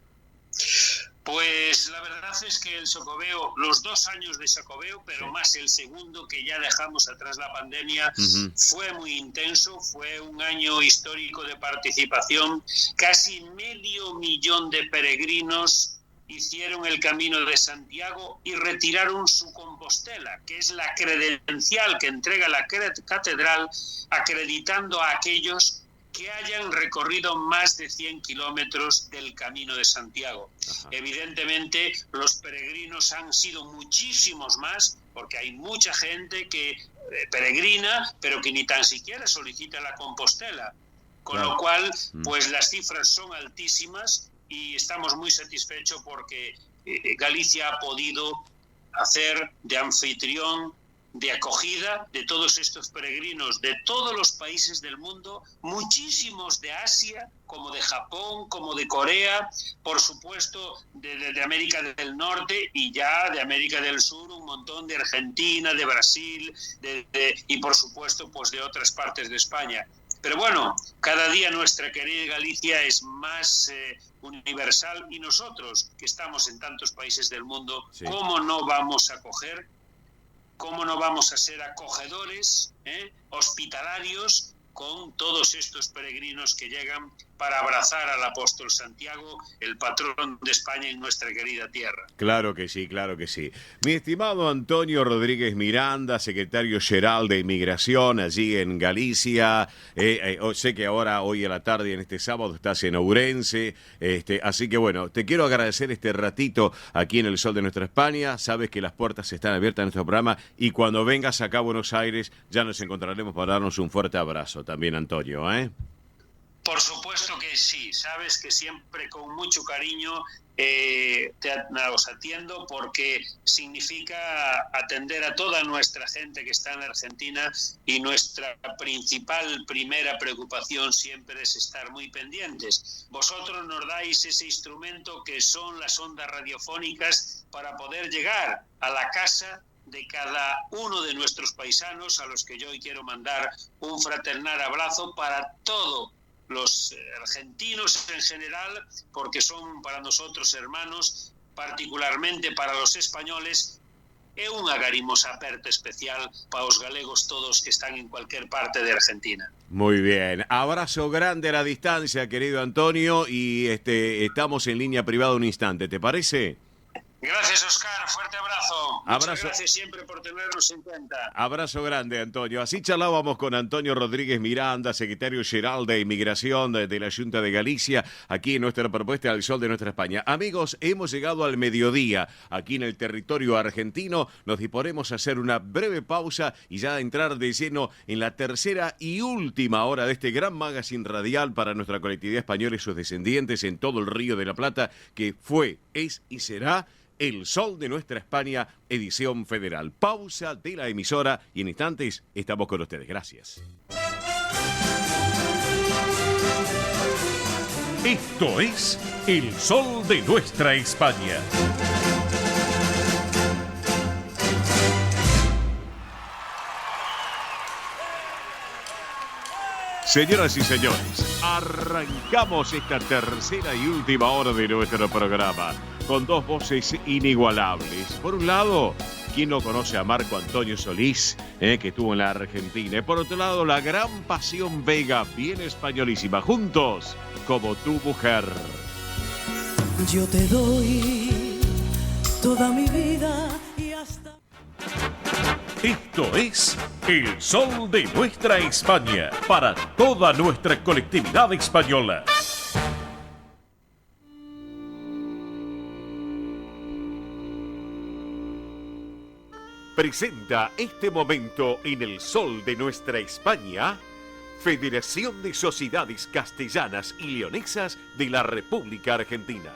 Pues la verdad es que el Xacobeo, los 2 años de Xacobeo, pero más el segundo que ya dejamos atrás la pandemia, fue muy intenso, fue un año histórico de participación. Casi 500.000 de peregrinos hicieron el Camino de Santiago y retiraron su Compostela, que es la credencial que entrega la catedral, acreditando a aquellos que hayan recorrido más de 100 kilómetros del Camino de Santiago. Ajá. Evidentemente, los peregrinos han sido muchísimos más, porque hay mucha gente que peregrina, pero que ni tan siquiera solicita la Compostela. Con lo cual, pues las cifras son altísimas y estamos muy satisfechos porque Galicia ha podido hacer de anfitrión, de acogida de todos estos peregrinos de todos los países del mundo, muchísimos de Asia, como de Japón, como de Corea, por supuesto de América del Norte y ya de América del Sur, un montón de Argentina, de Brasil y por supuesto pues de otras partes de España. Pero bueno, cada día nuestra querida Galicia es más universal y nosotros, que estamos en tantos países del mundo, sí. ¿Cómo no vamos a acoger? ¿Cómo no vamos a ser acogedores, hospitalarios con todos estos peregrinos que llegan para abrazar al apóstol Santiago, el patrón de España en nuestra querida tierra? Claro que sí, claro que sí. Mi estimado Antonio Rodríguez Miranda, secretario general de Inmigración allí en Galicia. Sé que ahora, hoy a la tarde y en este sábado, estás en Ourense. Así que bueno, te quiero agradecer este ratito aquí en El Sol de Nuestra España. Sabes que las puertas están abiertas en nuestro programa y cuando vengas acá a Buenos Aires ya nos encontraremos para darnos un fuerte abrazo también, Antonio, Por supuesto que sí, sabes que siempre con mucho cariño os atiendo porque significa atender a toda nuestra gente que está en Argentina y nuestra primera preocupación siempre es estar muy pendientes. Vosotros nos dais ese instrumento que son las ondas radiofónicas para poder llegar a la casa de cada uno de nuestros paisanos, a los que yo hoy quiero mandar un fraternal abrazo para todos los argentinos en general, porque son para nosotros hermanos, particularmente para los españoles, e un agarimosa aperta especial para los galegos todos que están en cualquier parte de Argentina. Muy bien, abrazo grande a la distancia, querido Antonio, y estamos en línea privada un instante, ¿te parece? Gracias, Oscar. Fuerte abrazo. Muchas gracias siempre por tenernos en cuenta. Abrazo grande, Antonio. Así charlábamos con Antonio Rodríguez Miranda, secretario general de Inmigración de la Junta de Galicia, aquí en nuestra propuesta al Sol de Nuestra España. Amigos, hemos llegado al mediodía aquí en el territorio argentino. Nos disponemos a hacer una breve pausa y ya entrar de lleno en la tercera y última hora de este gran magazine radial para nuestra colectividad española y sus descendientes en todo el Río de la Plata, que fue, es y será El Sol de Nuestra España, edición federal. Pausa de la emisora y en instantes estamos con ustedes. Gracias. Esto es El Sol de Nuestra España. Señoras y señores, arrancamos esta tercera y última hora de nuestro programa con dos voces inigualables. Por un lado, ¿quién no conoce a Marco Antonio Solís, que estuvo en la Argentina? Y por otro lado, la gran Pasión Vega, bien españolísima, juntos como tu mujer. Yo te doy toda mi vida y hasta... Esto es El Sol de Nuestra España, para toda nuestra colectividad española. Presenta este momento en El Sol de Nuestra España, Federación de Sociedades Castellanas y Leonesas de la República Argentina.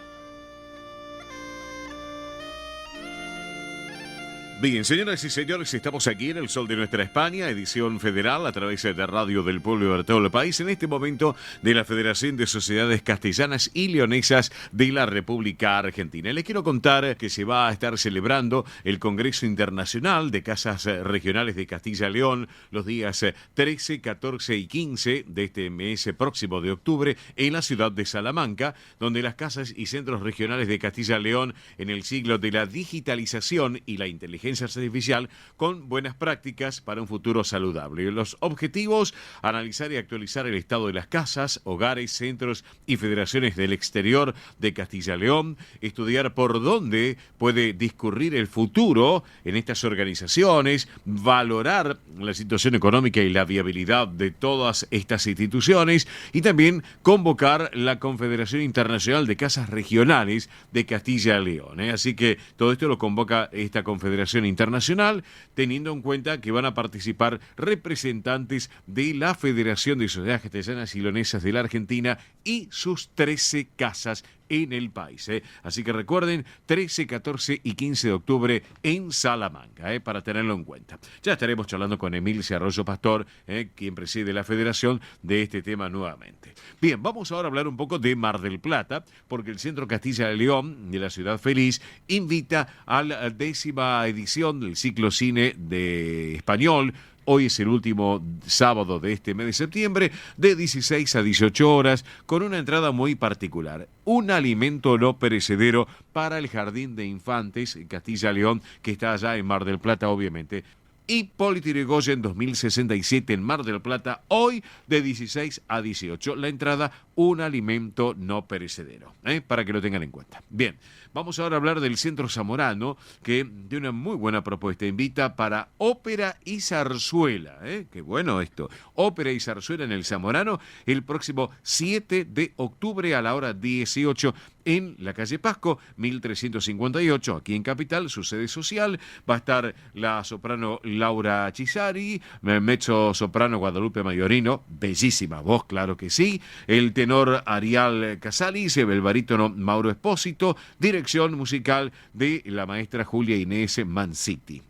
Bien, señoras y señores, estamos aquí en El Sol de Nuestra España, edición federal a través de Radio del Pueblo de todo el país, en este momento de la Federación de Sociedades Castellanas y Leonesas de la República Argentina. Les quiero contar que se va a estar celebrando el Congreso Internacional de Casas Regionales de Castilla y León los días 13, 14 y 15 de este mes próximo de octubre en la ciudad de Salamanca, donde las casas y centros regionales de Castilla y León en el siglo de la digitalización y la inteligencia artificial con buenas prácticas para un futuro saludable. Los objetivos: analizar y actualizar el estado de las casas, hogares, centros y federaciones del exterior de Castilla y León, estudiar por dónde puede discurrir el futuro en estas organizaciones, valorar la situación económica y la viabilidad de todas estas instituciones y también convocar la Confederación Internacional de Casas Regionales de Castilla y León. Así que todo esto lo convoca esta Confederación Internacional, teniendo en cuenta que van a participar representantes de la Federación de Sociedades Castellanas y Leonesas de la Argentina y sus 13 casas en el país. Así que recuerden, 13, 14 y 15 de octubre en Salamanca, para tenerlo en cuenta. Ya estaremos charlando con Emilce Arroyo Pastor, quien preside la federación, de este tema nuevamente. Bien, vamos ahora a hablar un poco de Mar del Plata, porque el Centro Castilla y León de la Ciudad Feliz invita a la 10ª edición del ciclo cine de español. Hoy es el último sábado de este mes de septiembre, de 16 a 18 horas, con una entrada muy particular. Un alimento no perecedero para el Jardín de Infantes en Castilla y León, que está allá en Mar del Plata, obviamente. Hipólito Yrigoyen 2067 en Mar del Plata, hoy de 16 a 18. La entrada, un alimento no perecedero, para que lo tengan en cuenta. Bien, vamos ahora a hablar del Centro Zamorano, que de una muy buena propuesta. Invita para ópera y zarzuela. Qué bueno esto. Ópera y zarzuela en el Zamorano el próximo 7 de octubre a la hora 18 en la calle Pasco, 1358, aquí en Capital, su sede social. Va a estar la soprano Laura Chisari, mezzo soprano Guadalupe Mayorino, bellísima voz, claro que sí, el tenor Arial Casalis, el barítono Mauro Espósito, dirección musical de la maestra Julia Inés Manciti.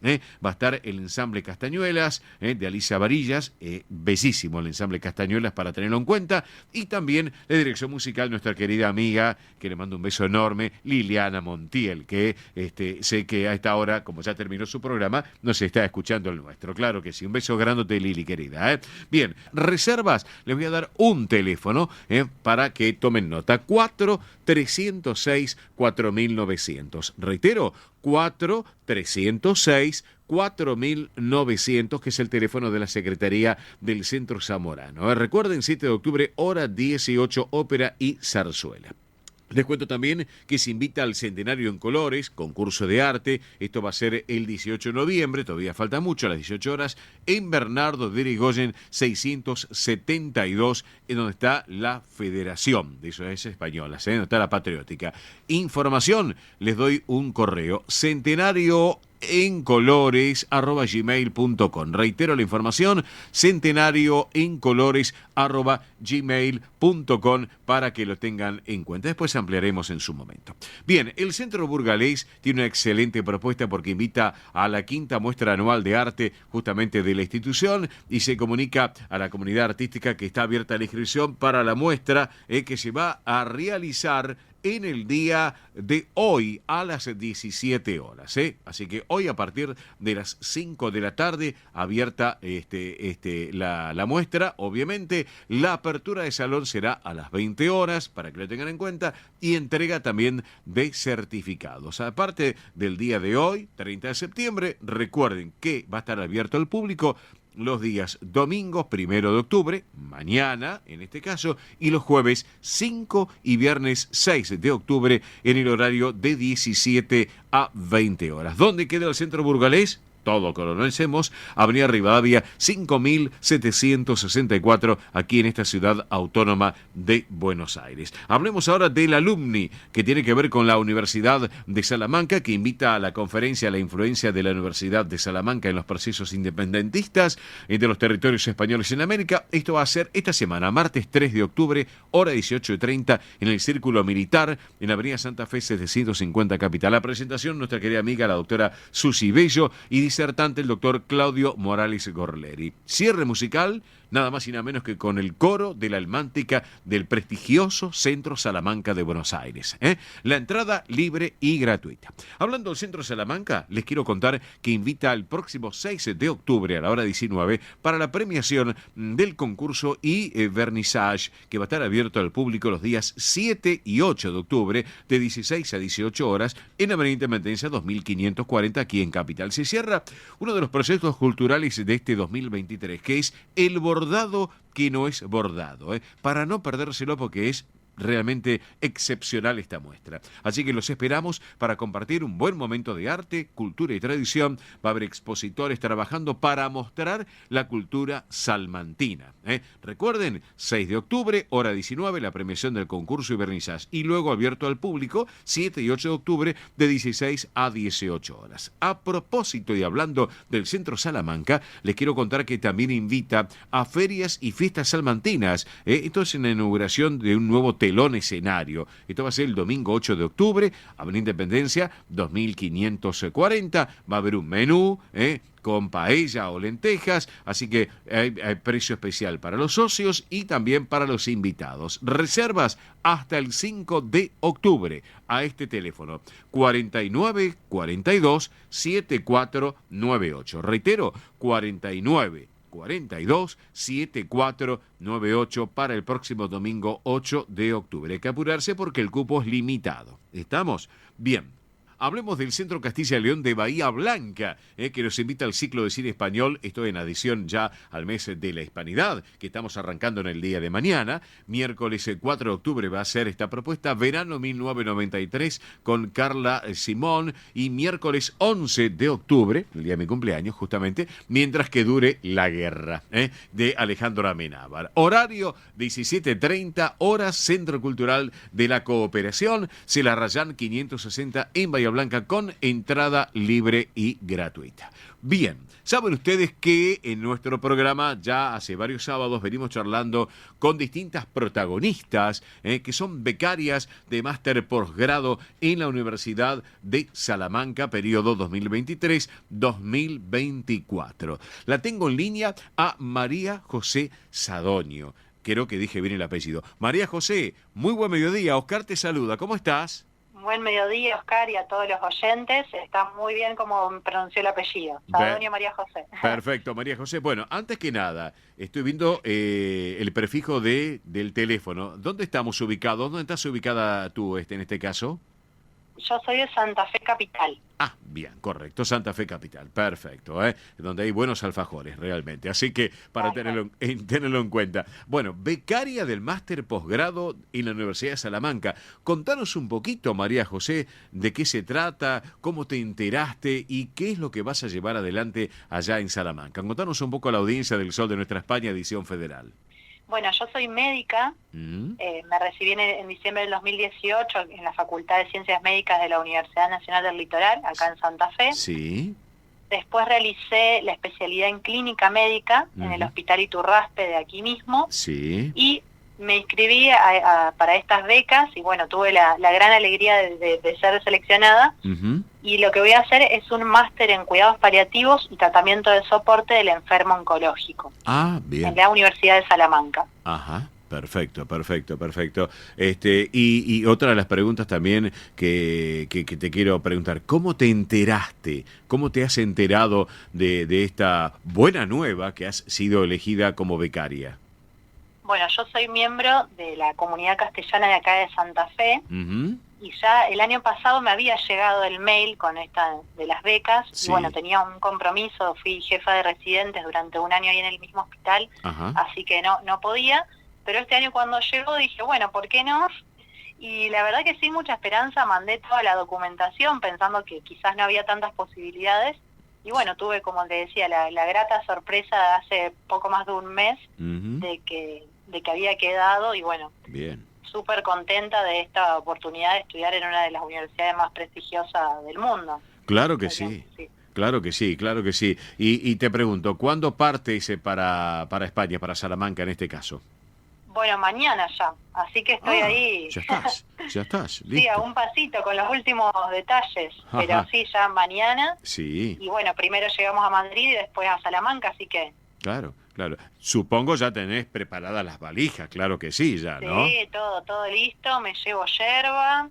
Va a estar el ensamble Castañuelas, de Alicia Varillas, bellísimo el ensamble Castañuelas para tenerlo en cuenta, y también la dirección musical, nuestra querida amiga, que le mando un beso enorme, Liliana Montiel, que sé que a esta hora, como ya terminó su programa, nos está escuchando el nuestro. Claro que sí, un beso grandote, Lili, querida. Bien, reservas, les voy a dar un teléfono para que tomen nota: 4-306-4900. Reitero, 4-306-4900, que es el teléfono de la Secretaría del Centro Zamorano. Recuerden, 7 de octubre, hora 18, ópera y zarzuela. Les cuento también que se invita al Centenario en Colores, concurso de arte. Esto va a ser el 18 de noviembre, todavía falta mucho, a las 18 horas, en Bernardo de Irigoyen 672, en donde está la Federación de Sociedades Españolas, donde está la Patriótica. Información, les doy un correo: centenarioencolores@gmail.com. Reitero la información: centenarioencolores@gmail.com, para que lo tengan en cuenta. Después ampliaremos en su momento. Bien, el Centro Burgalés tiene una excelente propuesta porque invita a la 5ª muestra anual de arte justamente de la institución y se comunica a la comunidad artística que está abierta la inscripción para la muestra que se va a realizar en el día de hoy a las 17 horas. Así que hoy a partir de las 5 de la tarde abierta la muestra. Obviamente la apertura de salón será a las 20 horas, para que lo tengan en cuenta, y entrega también de certificados. Aparte del día de hoy, 30 de septiembre, recuerden que va a estar abierto al público los días domingos 1 de octubre, mañana en este caso, y los jueves 5 y viernes 6 de octubre en el horario de 17 a 20 horas. ¿Dónde queda el Centro Burgalés? todo Coronel Semos, Avenida Rivadavia 5764, aquí en esta ciudad autónoma de Buenos Aires. Hablemos ahora del alumni, que tiene que ver con la Universidad de Salamanca, que invita a la conferencia La influencia de la Universidad de Salamanca en los procesos independentistas de los territorios españoles en América. Esto va a ser esta semana, martes 3 de octubre, hora 18:30, en el Círculo Militar, en la Avenida Santa Fe 750 Capital. La presentación, nuestra querida amiga, la doctora Susi Bello, y disertante, el doctor Claudio Morales Gorleri. Cierre musical, nada más y nada menos que con el coro de la Almántica del prestigioso Centro Salamanca de Buenos Aires. La entrada libre y gratuita. Hablando del Centro Salamanca, les quiero contar que invita el próximo 6 de octubre a la hora 19 para la premiación del concurso y vernissage, que va a estar abierto al público los días 7 y 8 de octubre de 16 a 18 horas en Avenida Independencia 2540, aquí en Capital. Se cierra uno de los proyectos culturales de este 2023, que es el bordado que no es bordado, para no perdérselo, porque es realmente excepcional esta muestra. Así que los esperamos para compartir un buen momento de arte, cultura y tradición. Va a haber expositores trabajando para mostrar la cultura salmantina. Recuerden, 6 de octubre, hora 19, la premiación del concurso y vernissage. Y luego abierto al público, 7 y 8 de octubre, de 16 a 18 horas. A propósito y hablando del Centro Salamanca, les quiero contar que también invita a ferias y fiestas salmantinas. Esto es en la inauguración de un nuevo telón escenario. Esto va a ser el domingo 8 de octubre, Avenida Independencia 2540. Va a haber un menú, con paella o lentejas, así que hay precio especial para los socios y también para los invitados. Reservas hasta el 5 de octubre a este teléfono 49 42 7498. Reitero, 49 42 7498 para el próximo domingo 8 de octubre. Hay que apurarse porque el cupo es limitado. ¿Estamos? Bien. Hablemos del Centro Castilla y León de Bahía Blanca, que nos invita al ciclo de cine español. Esto en adición ya al mes de la Hispanidad, que estamos arrancando en el día de mañana. Miércoles 4 de octubre va a ser esta propuesta, Verano 1993, con Carla Simón. Y miércoles 11 de octubre, el día de mi cumpleaños justamente, Mientras que dure la guerra, de Alejandro Amenábar. Horario 17:30 horas, Centro Cultural de la Cooperación, Celarrayán 560 en Bahía Blanca, con entrada libre y gratuita. Bien, saben ustedes que en nuestro programa ya hace varios sábados venimos charlando con distintas protagonistas que son becarias de máster posgrado en la Universidad de Salamanca, periodo 2023-2024. La tengo en línea a María José Sadonio. Creo que dije bien el apellido. María José, muy buen mediodía. Oscar te saluda. ¿Cómo estás? Buen mediodía, Oscar, y a todos los oyentes. Está muy bien como pronunció el apellido. Sadonio María José. Perfecto, María José. Bueno, antes que nada, estoy viendo el prefijo del teléfono. ¿Dónde estamos ubicados? ¿Dónde estás ubicada tú en este caso? Yo soy de Santa Fe Capital. Ah, bien, correcto, Santa Fe Capital, perfecto, donde hay buenos alfajores realmente, así que para tenerlo en cuenta. Bueno, becaria del máster posgrado en la Universidad de Salamanca. Contanos un poquito, María José, de qué se trata, cómo te enteraste y qué es lo que vas a llevar adelante allá en Salamanca. Contanos un poco a la audiencia del Sol de Nuestra España, edición federal. Bueno, yo soy médica, me recibí en diciembre del 2018 en la Facultad de Ciencias Médicas de la Universidad Nacional del Litoral, acá en Santa Fe. Sí. Después realicé la especialidad en clínica médica en el Hospital Iturraspe de aquí mismo. Sí. Y me inscribí para estas becas y bueno, tuve la gran alegría de ser seleccionada. Y lo que voy a hacer es un máster en cuidados paliativos y tratamiento de soporte del enfermo oncológico. Ah, bien. En la Universidad de Salamanca. Ajá. Perfecto. Y otra de las preguntas también que te quiero preguntar, ¿cómo te enteraste? ¿Cómo te has enterado de esta buena nueva que has sido elegida como becaria? Bueno, yo soy miembro de la comunidad castellana de acá de Santa Fe. Y ya el año pasado me había llegado el mail con esta de las becas. Sí. Y bueno, tenía un compromiso, fui jefa de residentes durante un año ahí en el mismo hospital. Así que no podía. Pero este año cuando llegó dije, bueno, ¿por qué no? Y la verdad que sin mucha esperanza mandé toda la documentación pensando que quizás no había tantas posibilidades. Y bueno, tuve, como te decía, la grata sorpresa de hace poco más de un mes de que había quedado, y bueno, bien, súper contenta de esta oportunidad de estudiar en una de las universidades más prestigiosas del mundo. Claro que sí. Claro que sí, claro que sí. Y te pregunto, ¿cuándo partes para España, para Salamanca en este caso? Bueno, mañana ya, así que estoy ahí. Ya estás, listo. Sí, a un pasito con los últimos detalles, pero sí, ya mañana. Sí. Y bueno, primero llegamos a Madrid y después a Salamanca, así que... Claro. Supongo ya tenés preparadas las valijas, claro que sí, ya, ¿no? Sí, todo listo, me llevo yerba.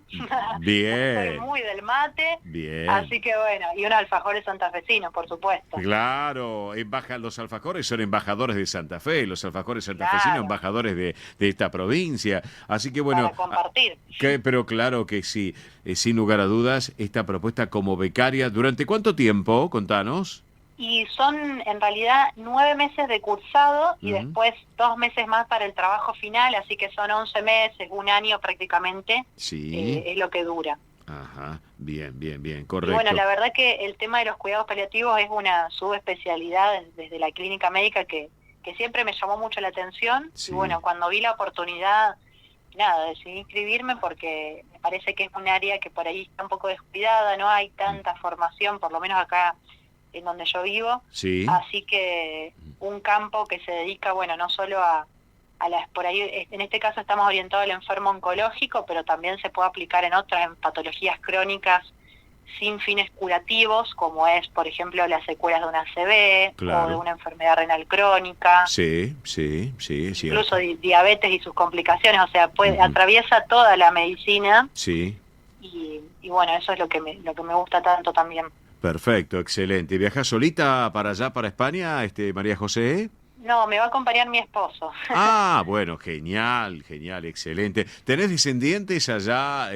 Bien. Soy muy del mate. Bien. Así que bueno, y unos alfajores santafesinos, por supuesto. Claro, los alfajores son embajadores de Santa Fe, los alfajores santafesinos embajadores de esta provincia. Así que bueno... Para compartir. Pero claro que sí, sin lugar a dudas, esta propuesta como becaria, ¿durante cuánto tiempo? Contanos. Y son en realidad 9 meses de cursado y después 2 meses más para el trabajo final, así que son 11 meses, un año prácticamente, es lo que dura. Ajá, bien, correcto. Y bueno, la verdad que el tema de los cuidados paliativos es una subespecialidad desde la clínica médica que siempre me llamó mucho la atención. Y bueno, cuando vi la oportunidad, decidí inscribirme porque me parece que es un área que por ahí está un poco descuidada, no hay tanta formación, por lo menos acá en donde yo vivo, así que un campo que se dedica, bueno, no solo a las, por ahí, en este caso estamos orientados al enfermo oncológico, pero también se puede aplicar en otras, en patologías crónicas sin fines curativos, como es, por ejemplo, las secuelas de una ACV o de una enfermedad renal crónica. Sí. Incluso diabetes y sus complicaciones, o sea, atraviesa toda la medicina. Sí. Y bueno, eso es lo que me gusta tanto también. Perfecto, excelente. ¿Viajás solita para allá, para España, María José? No, me va a acompañar mi esposo. Ah, bueno, genial, excelente. ¿Tenés descendientes allá,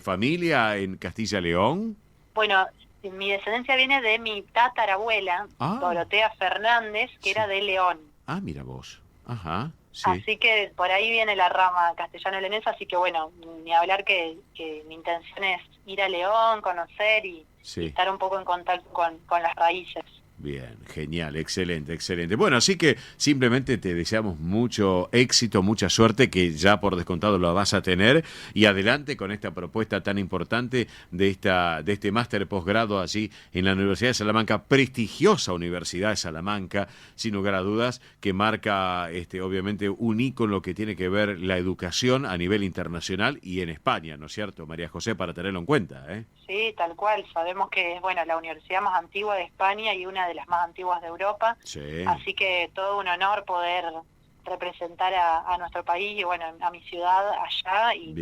familia en Castilla y León? Bueno, mi descendencia viene de mi tatarabuela, Dorotea Fernández, que era de León. Ah, mira vos. Ajá. Sí. Así que por ahí viene la rama castellano-leonesa, así que bueno, ni hablar que mi intención es ir a León, conocer y estar un poco en contacto con las raíces. Bien, genial, excelente. Bueno, así que simplemente te deseamos mucho éxito, mucha suerte, que ya por descontado lo vas a tener, y adelante con esta propuesta tan importante de este máster posgrado allí en la Universidad de Salamanca, prestigiosa Universidad de Salamanca, sin lugar a dudas, que marca obviamente un ícono en lo que tiene que ver la educación a nivel internacional y en España, ¿no es cierto, María José, para tenerlo en cuenta? Sí, tal cual. Sabemos que es la universidad más antigua de España y una de las más antiguas de Europa. Sí. Así que todo un honor poder representar a nuestro país y a mi ciudad allá y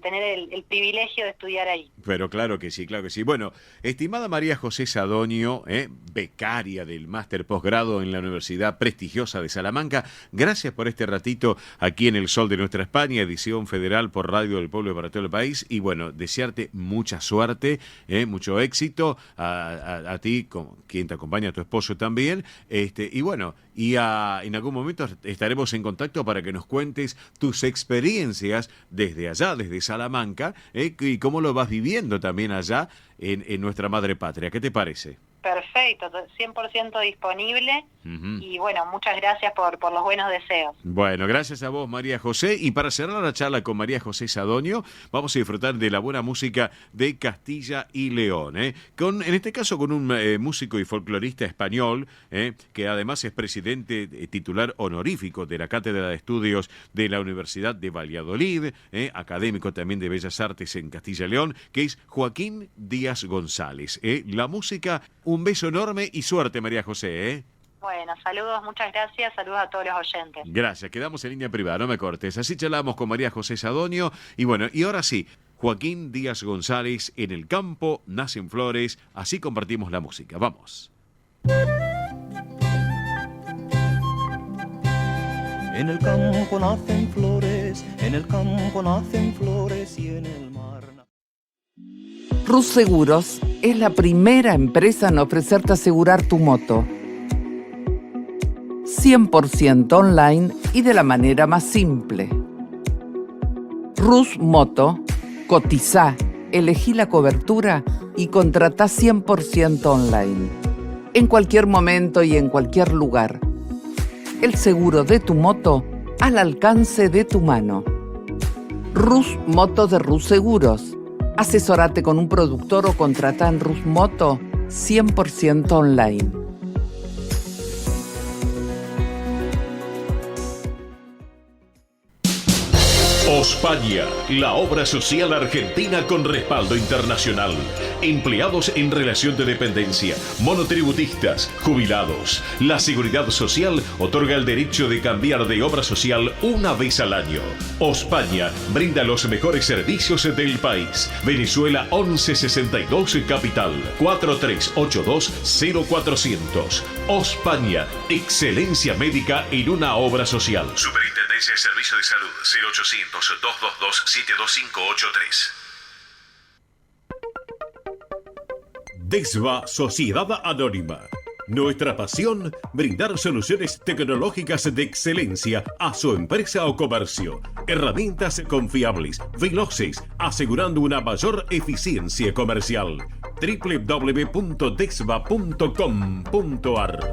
tener el privilegio de estudiar ahí. Pero claro que sí. Bueno, estimada María José Sadonio, becaria del máster posgrado en la Universidad prestigiosa de Salamanca, gracias por este ratito aquí en El Sol de Nuestra España, edición federal por Radio del Pueblo para todo el país, y bueno, desearte mucha suerte, mucho éxito a ti, quien te acompaña, a tu esposo también, y bueno, en algún momento estaremos en contacto para que nos cuentes tus experiencias desde allá, desde Salamanca, y cómo lo vas viviendo también allá en nuestra madre patria. ¿Qué te parece? Perfecto, 100% disponible. Y bueno, muchas gracias por los buenos deseos. Bueno, gracias a vos, María José. Y para cerrar la charla con María José Sadonio, vamos a disfrutar de la buena música de Castilla y León, en este caso con un músico y folclorista español, que además es presidente titular honorífico de la Cátedra de Estudios de la Universidad de Valladolid, académico también de Bellas Artes en Castilla y León, que es Joaquín Díaz González. La música, un beso enorme y suerte, María José. Bueno, saludos, muchas gracias, saludos a todos los oyentes. Gracias, quedamos en línea privada, no me cortes. Así charlamos con María José Sadonio. Y bueno, y ahora sí, Joaquín Díaz González, En el campo nacen flores, así compartimos la música. Vamos. En el campo nacen flores, en el campo nacen flores y en el mar... Rus Seguros es la primera empresa en ofrecerte asegurar tu moto 100% online y de la manera más simple. Rus Moto, cotizá, elegí la cobertura y contratá 100% online. En cualquier momento y en cualquier lugar. El seguro de tu moto al alcance de tu mano. Rus Moto de Rus Seguros. Asesorate con un productor o contratá en Rus Moto 100% online. Ospaña, la obra social argentina con respaldo internacional. Empleados en relación de dependencia, monotributistas, jubilados. La Seguridad Social otorga el derecho de cambiar de obra social una vez al año. Ospaña brinda los mejores servicios del país. Venezuela 1162 Capital 4382-0400. Ospaña, excelencia médica en una obra social. Superintendencia de Servicio de Salud 0800-222-72583. DESVA Sociedad Anónima. Nuestra pasión, brindar soluciones tecnológicas de excelencia a su empresa o comercio. Herramientas confiables, veloces, asegurando una mayor eficiencia comercial. www.desva.com.ar.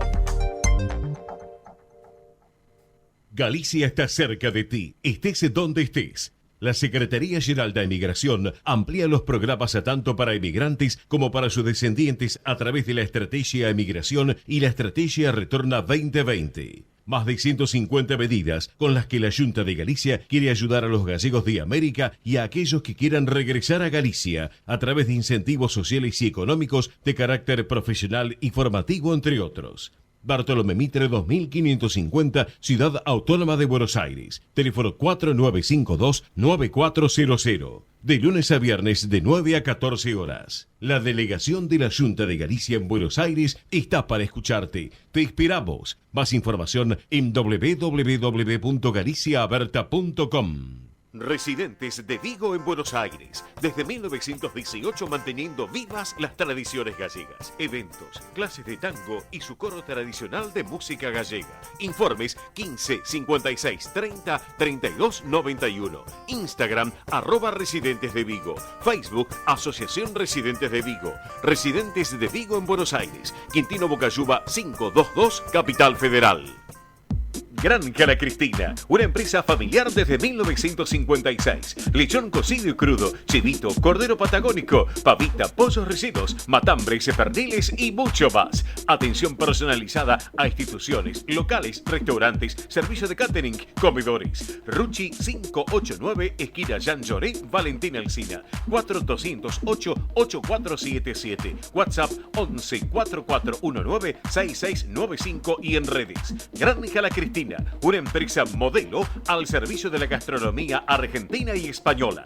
Galicia está cerca de ti, estés donde estés. La Secretaría General de Emigración amplía los programas tanto para emigrantes como para sus descendientes a través de la Estrategia Emigración y la Estrategia Retorna 2020. Más de 150 medidas con las que la Junta de Galicia quiere ayudar a los gallegos de América y a aquellos que quieran regresar a Galicia a través de incentivos sociales y económicos de carácter profesional y formativo, entre otros. Bartolomé Mitre 2550, Ciudad Autónoma de Buenos Aires. Teléfono 4952-9400. De lunes a viernes de 9 a 14 horas. La delegación de la Junta de Galicia en Buenos Aires está para escucharte. Te esperamos. Más información en www.galiciaaberta.com. Residentes de Vigo en Buenos Aires, desde 1918 manteniendo vivas las tradiciones gallegas, eventos, clases de tango y su coro tradicional de música gallega. Informes 15 56 30 32 91. Instagram @Residentes de Vigo. Facebook Asociación Residentes de Vigo. Residentes de Vigo en Buenos Aires. Quintino Bocayuba 522, Capital Federal. Granja La Cristina, una empresa familiar desde 1956. Lechón cocido y crudo, chivito, cordero patagónico, pavita, pollos recidos, matambres, perdiles y mucho más. Atención personalizada a instituciones, locales, restaurantes, servicio de catering, comedores. Ruchi 589, esquina Jean Lloré, Valentín Alsina. 4208-8477. WhatsApp 11 4419 6695 y en redes. Granja La Cristina, una empresa modelo al servicio de la gastronomía argentina y española.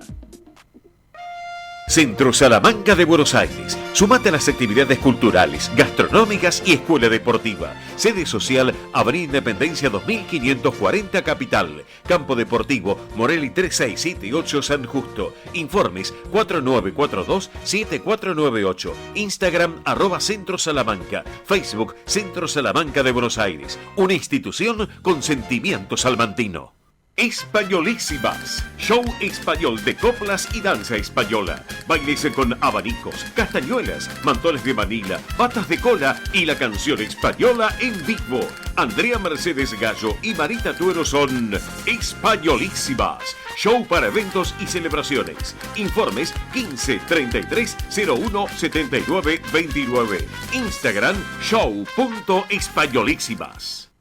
Centro Salamanca de Buenos Aires. Sumate a las actividades culturales, gastronómicas y escuela deportiva. Sede social, Avenida Independencia 2540 Capital. Campo Deportivo, Morelli 3678 San Justo. Informes 4942-7498. Instagram @Centro Salamanca. Facebook Centro Salamanca de Buenos Aires. Una institución con sentimiento salmantino. Españolísimas, show español de coplas y danza española, bailes con abanicos, castañuelas, mantones de Manila, patas de cola y la canción española en vivo. Andrea Mercedes Gallo y Marita Tuero son Españolísimas, show para eventos y celebraciones. Informes 15 33 01 79 29. Instagram show.españolísimas.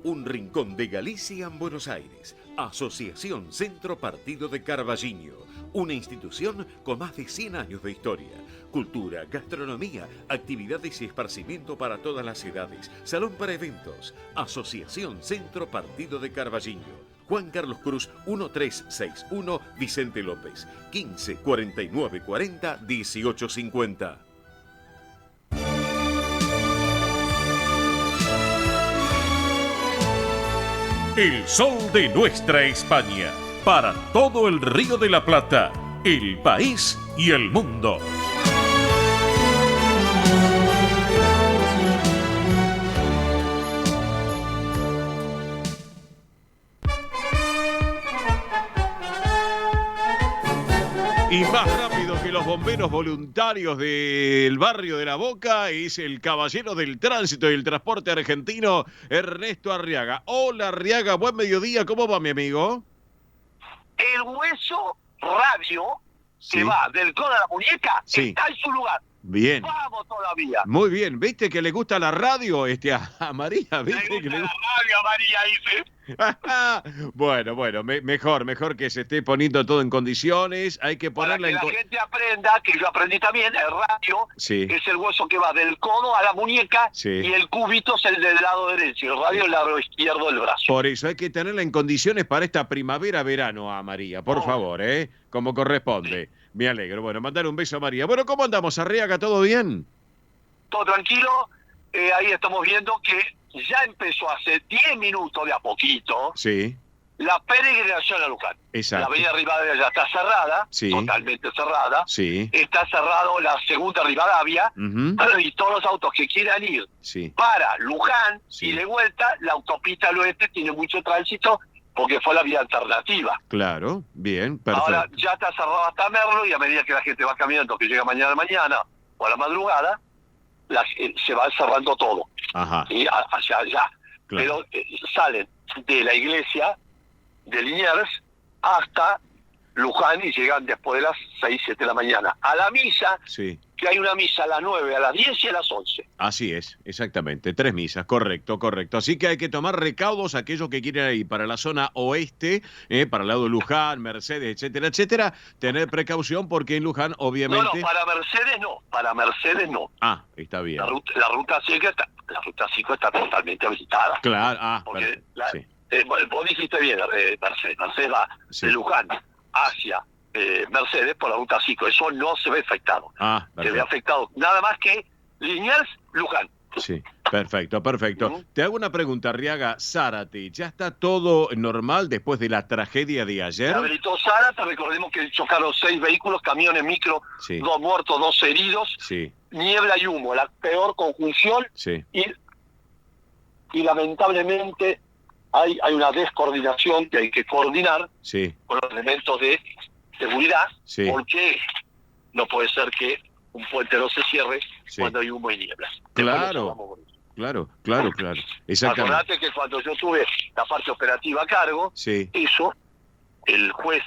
Un rincón de Galicia en Buenos Aires. Asociación Centro Partido de Carballiño. Una institución con más de 100 años de historia. Cultura, gastronomía, actividades y esparcimiento para todas las edades. Salón para eventos. Asociación Centro Partido de Carballiño. Juan Carlos Cruz 1361, Vicente López. 15 49 40 18 50. El sol de nuestra España, para todo el Río de la Plata, el país y el mundo. Y más rápido que que los bomberos voluntarios del barrio de La Boca es el caballero del tránsito y el transporte argentino, Ernesto Arriaga. Hola Arriaga, buen mediodía, ¿cómo va mi amigo? El hueso radio que va del codo a la muñeca está en su lugar. Bien. Vamos todavía. Muy bien, ¿viste que le gusta la radio a María? ¿Viste le gusta que le la radio a María, dice. Bueno, mejor que se esté poniendo todo en condiciones. Hay que ponerla para que la gente aprenda, que yo aprendí también, el radio es el hueso que va del codo a la muñeca y el cúbito es el del lado derecho y el radio el lado izquierdo del brazo. Por eso hay que tenerla en condiciones para esta primavera-verano a María, por favor, como corresponde. Me alegro. Bueno, mandar un beso a María. Bueno, ¿cómo andamos, Arriaga? ¿Todo bien? Todo tranquilo. Ahí estamos viendo que ya empezó hace 10 minutos de a poquito la peregrinación a Luján. Exacto. La avenida Rivadavia ya está cerrada, totalmente cerrada. Está cerrado la segunda Rivadavia y todos los autos que quieran ir para Luján y de vuelta, la autopista al oeste tiene mucho tránsito porque fue la vía alternativa. Claro, bien, perfecto. Ahora ya está cerrado hasta Merlo y a medida que la gente va caminando, que llega mañana o a la madrugada, se va cerrando todo. Y hacia allá. Claro. Pero salen de la iglesia de Liniers hasta Luján y llegan después de las 6, 7 de la mañana. A la misa, que hay una misa a las 9, a las 10 y a las 11. Así es, exactamente. 3 misas, correcto. Así que hay que tomar recaudos aquellos que quieren ir para la zona oeste, para el lado de Luján, Mercedes, etcétera. Tener precaución porque en Luján, obviamente... No, para Mercedes no. Ah, está bien. La ruta 5 está totalmente habilitada. Claro, porque vos dijiste bien, Mercedes va de Luján hacia Mercedes por la ruta 5. Eso no se ve afectado. Se ve afectado nada más que Liniers, Luján. Sí, perfecto. Te hago una pregunta, Arriaga. Zárate, ¿ya está todo normal después de la tragedia de ayer? Se habilitó Zárate, recordemos que chocaron 6 vehículos, camiones, micro, 2 muertos, 2 heridos, niebla y humo, la peor conjunción, y lamentablemente hay una descoordinación que hay que coordinar con los elementos de seguridad, porque no puede ser que un puente no se cierre cuando hay humo y niebla. Claro. Exactamente. Acordate que cuando yo tuve la parte operativa a cargo, eso, el juez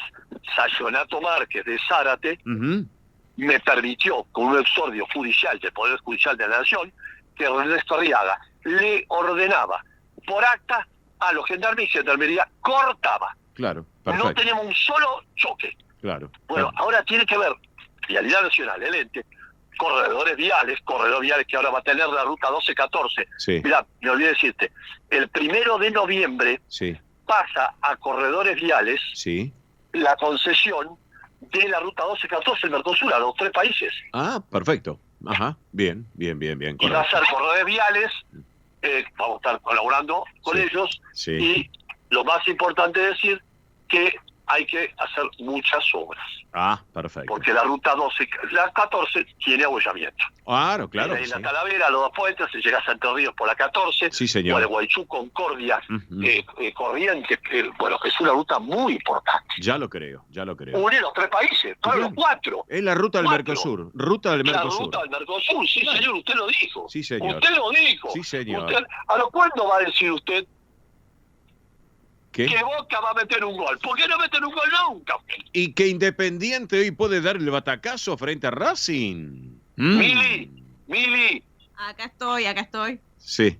Sayonato Márquez de Zárate me permitió, con un exordio judicial del Poder Judicial de la Nación, que Ernesto Arriaga le ordenaba por acta a los gendarmes y gendarmería cortaba. Claro, perfecto. No tenemos un solo choque. Claro. Bueno, ahora tiene que ver Vialidad Nacional, el ente, corredores viales que ahora va a tener la ruta 1214. Mirá, me olvidé decirte, el 1 de noviembre pasa a corredores viales la concesión de la ruta 1214 en Mercosur a los 3 países. Ah, perfecto. Bien. Y va a ser corredores viales, vamos a estar colaborando con ellos y lo más importante es decir que hay que hacer muchas obras. Perfecto. Porque la ruta 14 tiene abollamiento. Claro. En la Talavera, los 2 puentes, se llega a Santos Ríos por la 14, Gualeguaychú, Concordia, Corrientes, bueno, es una ruta muy importante. Ya lo creo. Une los 3 países, todos los 4. Es la ruta del Mercosur. La ruta del Mercosur, sí señor, usted lo dijo. Sí señor. Usted lo dijo. Sí señor. ¿A lo cuándo va a decir usted que Boca va a meter un gol? ¿Por qué no meten un gol nunca? Y que Independiente hoy puede dar el batacazo frente a Racing. Mili. Acá estoy. Sí.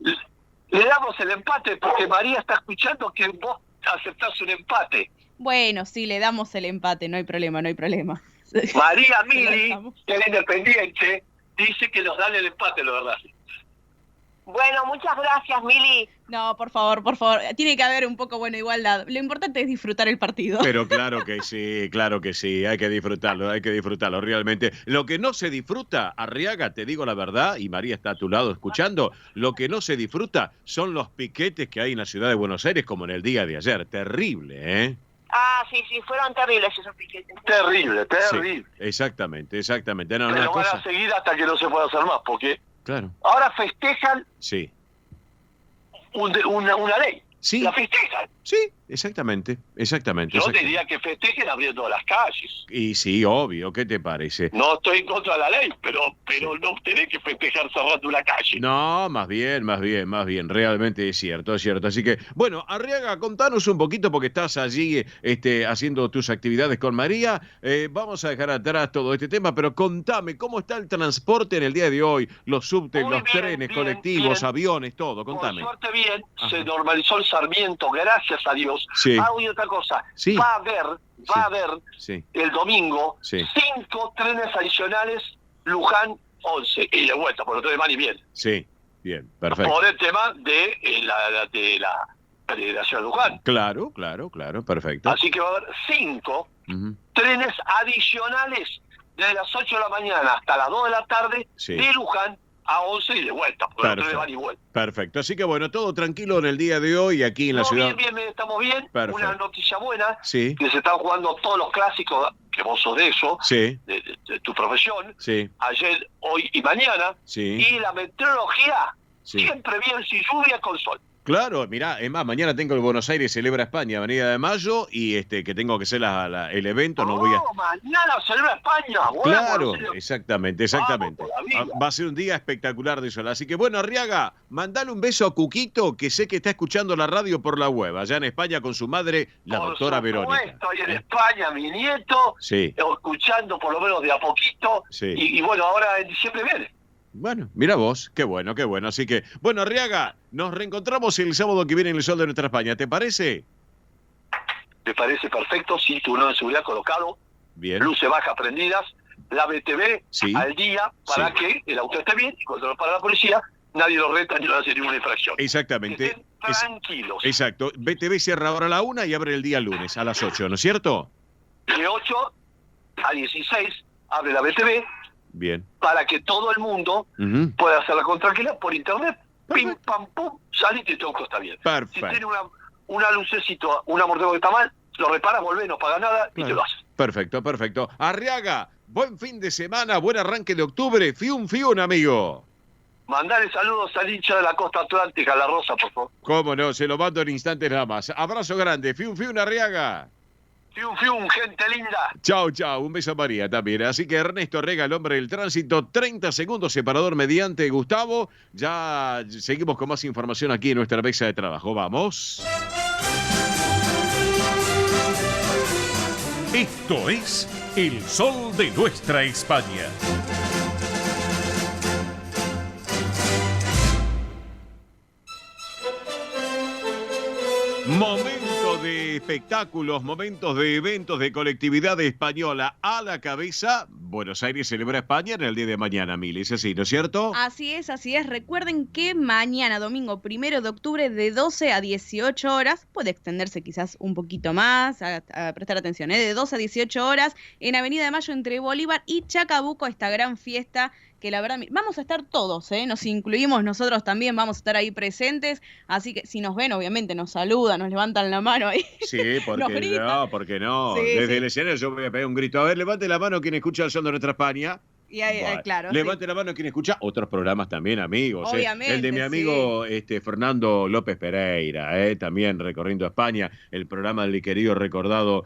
Le damos el empate porque María está escuchando que vos aceptás un empate. Bueno, sí, le damos el empate, no hay problema. María Mili, que es Independiente, dice que nos dan el empate, lo verdad. Bueno, muchas gracias, Mili. No, por favor. Tiene que haber un poco, igualdad. Lo importante es disfrutar el partido. Pero claro que sí. Hay que disfrutarlo realmente. Lo que no se disfruta, Arriaga, te digo la verdad, y María está a tu lado escuchando, lo que no se disfruta son los piquetes que hay en la ciudad de Buenos Aires, como en el día de ayer. Terrible, ¿eh? Sí, fueron terribles esos piquetes. Terrible. Sí, exactamente. No, pero van a seguir hasta que no se pueda hacer más, porque ahora festejan una ley. Sí. La festejan. Sí. Exactamente. Yo diría que festejen abriendo las calles. Y sí, obvio, ¿qué te parece? No estoy en contra de la ley, pero no tenés que festejar cerrando una calle. No, más bien, realmente es cierto. Así que, bueno, Arriaga, contanos un poquito, porque estás allí haciendo tus actividades con María. Vamos a dejar atrás todo este tema, pero contame, ¿cómo está el transporte en el día de hoy? Los subtes, los trenes, colectivos, aviones, todo, contame. Por suerte bien, se normalizó el Sarmiento, gracias a Dios. Sí. Y otra cosa, sí. va a haber sí. el domingo sí. 5 trenes adicionales, Luján 11, y de vuelta, por los trenes van y vienen. Sí, bien, perfecto. Por el tema de la ciudad de Luján. Claro, perfecto. Así que va a haber 5 trenes adicionales desde las 8 de la mañana hasta las 2 de la tarde de Luján a 11 y de vuelta, porque los trenes van y vuelven. Perfecto, así que bueno, todo tranquilo en el día de hoy aquí en la ciudad. Bien, estamos bien. Perfecto. Una noticia buena, sí. que se están jugando todos los clásicos, que vos sos de eso, sí. de tu profesión, sí. ayer, hoy y mañana, sí. y la meteorología sí. siempre bien, sin lluvia, con sol. Claro, mirá, es más, mañana tengo el Buenos Aires celebra España, Avenida de Mayo, y que tengo que hacer el evento, no voy a... mañana celebra España. Claro, exactamente. Va a ser un día espectacular de sol. Así que bueno, Arriaga, mandale un beso a Cuquito, que sé que está escuchando la radio por la web, allá en España con su madre, la doctora Verónica. Estoy en España, mi nieto, escuchando por lo menos de a poquito, y bueno, ahora en diciembre viene. Bueno, mira vos, qué bueno. Así que, bueno, Arriaga, nos reencontramos el sábado que viene en el Sol de Nuestra España, ¿te parece? Me parece perfecto, cinturón de seguridad colocado, bien. Luces bajas prendidas, la BTV al día para que el auto esté bien, y cuando lo para la policía, nadie lo reta ni le hace ninguna infracción. Exactamente. Estén tranquilos. Exacto. BTV cierra ahora a la 1 y abre el día lunes a las 8, ¿no es cierto? De 8 a 16 abre la BTV. Bien. Para que todo el mundo pueda hacerla con tranquilidad por internet. Pim, pam, pum, salite y todo está bien. Perfecto. Si tiene una lucecito, un amortiguador que está mal, lo reparas, volvés, no paga nada y te lo haces. Perfecto. Arriaga, buen fin de semana, buen arranque de octubre. Fiun, amigo. Mandale saludos al hincha de la costa atlántica, La Rosa, por favor. Cómo no, se lo mando en instantes nada más. Abrazo grande. Fiun, Arriaga. Fiun, gente linda. Chau, un beso a María también. Así que Ernesto Rega, el hombre del tránsito, 30 segundos, separador mediante Gustavo. Ya seguimos con más información aquí en nuestra mesa de trabajo. Vamos. Esto es El Sol de Nuestra España. Momento de espectáculos, momentos de eventos de colectividad española a la cabeza. Buenos Aires celebra España en el día de mañana, Mili. ¿Es así, no es cierto? Así es. Recuerden que mañana, domingo 1 de octubre, de 12 a 18 horas, puede extenderse quizás un poquito más, a prestar atención, de 12 a 18 horas, en Avenida de Mayo entre Bolívar y Chacabuco, esta gran fiesta que la verdad, vamos a estar todos, nos incluimos nosotros también, vamos a estar ahí presentes, así que si nos ven, obviamente nos saludan, nos levantan la mano ahí. Sí, porque no. Sí, desde el escenario yo voy a pegar un grito. A ver, levante la mano quien escucha el Sol de Nuestra España. Y ahí, claro. Levante la mano quien escucha otros programas también, amigos. Obviamente, el de mi amigo Fernando López Pereira, también recorriendo España. El programa del querido recordado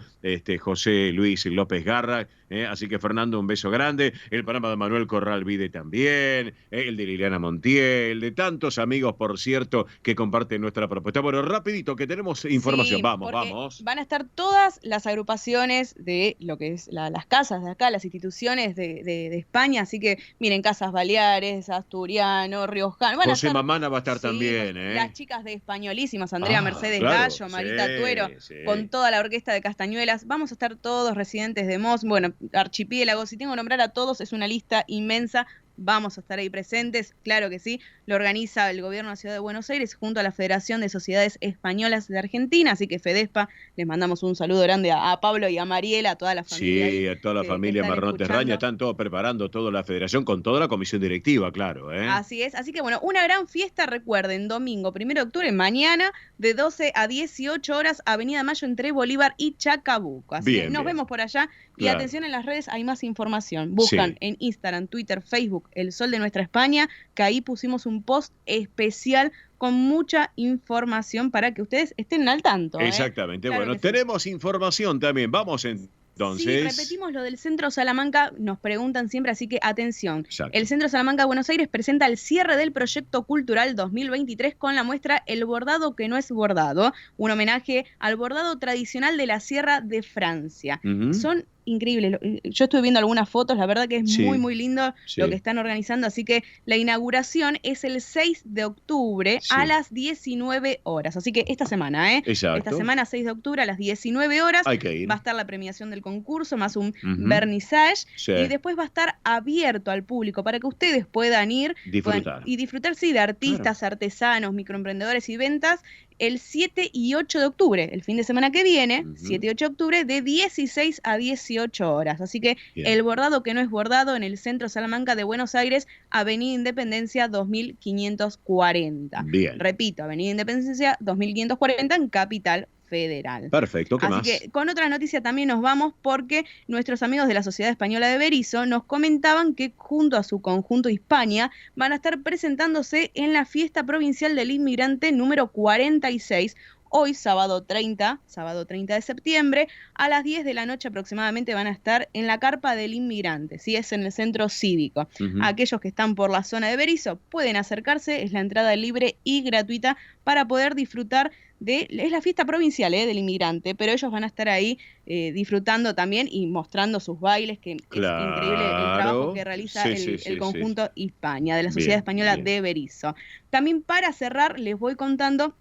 José Luis López Garra. Así que Fernando, un beso grande. El programa de Manuel Corral Vide también. El de Liliana Montiel. De tantos amigos, por cierto, que comparten nuestra propuesta. Bueno, rapidito, que tenemos información. Vamos. Van a estar todas las agrupaciones de lo que es las casas de acá, las instituciones de España. Así que, miren, Casas Baleares, Asturiano, Riojano. José Mamana va a estar también. Las chicas de Españolísimas, Andrea Mercedes Gallo, Marita Tuero, con toda la orquesta de Castañuelas. Vamos a estar todos residentes de Mos. Bueno, Archipiélago, si tengo que nombrar a todos, es una lista inmensa. Vamos a estar ahí presentes, claro que sí. Lo organiza el Gobierno de la Ciudad de Buenos Aires junto a la Federación de Sociedades Españolas de Argentina, así que FEDESPA, les mandamos un saludo grande a Pablo y a Mariela, a toda la familia. Sí, a toda la familia Marrones Raña, están todos preparando toda la federación con toda la comisión directiva, claro. Así es, así que bueno, una gran fiesta, recuerden, domingo 1 de octubre, mañana, de 12 a 18 horas, Avenida Mayo entre Bolívar y Chacabuco. Así que nos vemos por allá Y atención, en las redes hay más información. Buscan en Instagram, Twitter, Facebook, El Sol de Nuestra España, que ahí pusimos un post especial con mucha información para que ustedes estén al tanto. Exactamente. Claro, bueno, tenemos información también. Vamos entonces. Sí, repetimos lo del Centro Salamanca, nos preguntan siempre, así que atención. Exacto. El Centro Salamanca Buenos Aires presenta el cierre del proyecto cultural 2023 con la muestra El bordado que no es bordado, un homenaje al bordado tradicional de la Sierra de Francia. Son increíbles. Yo estuve viendo algunas fotos, la verdad que es muy, muy lindo lo que están organizando, así que la inauguración es el 6 de octubre a las 19 horas. Así que esta semana, Exacto. Esta semana, 6 de octubre a las 19 horas, hay que ir. Va a estar la premiación del concurso, más un vernissage, y después va a estar abierto al público para que ustedes puedan ir y disfrutar, de artistas, artesanos, microemprendedores y ventas, el 7 y 8 de octubre, el fin de semana que viene, 7 y 8 de octubre, de 16 a 18 horas. Así que el bordado que no es bordado en el Centro Salamanca de Buenos Aires, Avenida Independencia 2540. Bien. Repito, Avenida Independencia 2540 en Capital Federal. Perfecto, ¿qué más? Así que con otra noticia también nos vamos, porque nuestros amigos de la Sociedad Española de Berisso nos comentaban que junto a su conjunto Hispania van a estar presentándose en la Fiesta Provincial del Inmigrante número 46, hoy sábado 30 de septiembre, a las 10 de la noche aproximadamente van a estar en la Carpa del Inmigrante, ¿sí? Es en el Centro Cívico. Aquellos que están por la zona de Berisso pueden acercarse, es la entrada libre y gratuita para poder disfrutar es la fiesta provincial del inmigrante, pero ellos van a estar ahí disfrutando también y mostrando sus bailes, que es increíble el trabajo que realiza el conjunto Hispania, de la Sociedad Española de Berisso. También para cerrar les voy contando,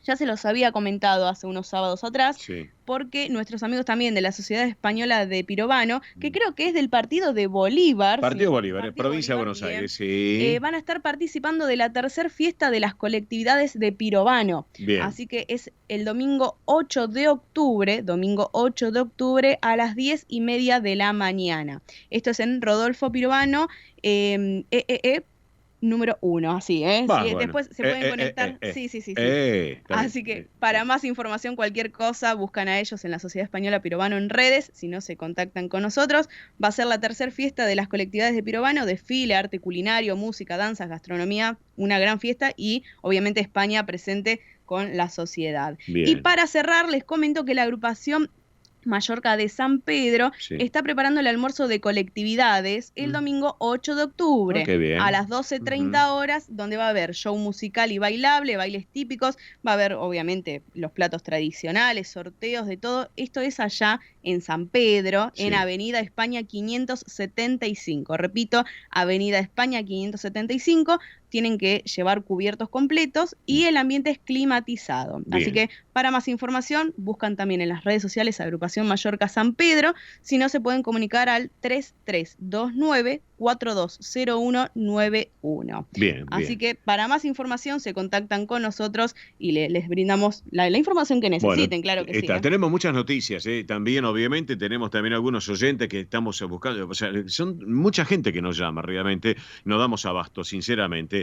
ya se los había comentado hace unos sábados atrás, porque nuestros amigos también de la Sociedad Española de Pirobano, que creo que es del partido de Bolívar. Partido Bolívar, provincia de Buenos Aires, van a estar participando de la tercera fiesta de las colectividades de Pirobano. Bien. Así que es el domingo 8 de octubre a las 10:30 de la mañana. Esto es en Rodolfo Pirobano, número 1, así, Bueno. Después se pueden conectar. Sí. Así que para más información, cualquier cosa, buscan a ellos en la Sociedad Española Pirobano en redes, si no se contactan con nosotros. Va a ser la tercera fiesta de las colectividades de Pirobano, desfile, arte culinario, música, danzas, gastronomía, una gran fiesta y obviamente España presente con la sociedad. Bien. Y para cerrar, les comento que la agrupación Mallorca de San Pedro está preparando el almuerzo de colectividades el domingo 8 de octubre a las 12:30 horas, donde va a haber show musical y bailable, bailes típicos, va a haber obviamente los platos tradicionales, sorteos de todo. Esto es allá en San Pedro, en Avenida España 575. Repito, Avenida España 575. Tienen que llevar cubiertos completos y el ambiente es climatizado. Bien. Así que para más información buscan también en las redes sociales Agrupación Mallorca San Pedro, si no se pueden comunicar al 3329-420191. Bien. Así que para más información se contactan con nosotros y les brindamos la información que necesiten, claro que sí. Tenemos muchas noticias, también obviamente tenemos también algunos oyentes que estamos buscando, o sea, son mucha gente que nos llama realmente, nos damos abasto, sinceramente.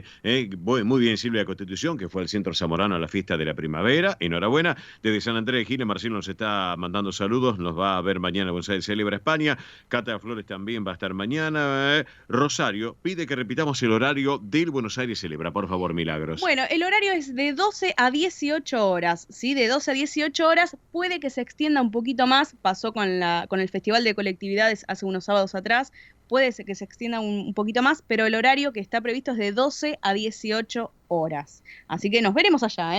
Muy bien Silvia Constitución, que fue al Centro Zamorano a la fiesta de la primavera, enhorabuena. Desde San Andrés de Giles, Marcelo nos está mandando saludos, nos va a ver mañana Buenos Aires Celebra España. Cata Flores también va a estar mañana. Rosario pide que repitamos el horario del Buenos Aires Celebra, por favor, Milagros. Bueno, el horario es de 12 a 18 horas, ¿sí? De 12 a 18 horas, puede que se extienda un poquito más, pasó con el Festival de Colectividades hace unos sábados atrás, puede ser que se extienda un poquito más, pero el horario que está previsto es de 12 a 18 horas. Así que nos veremos allá,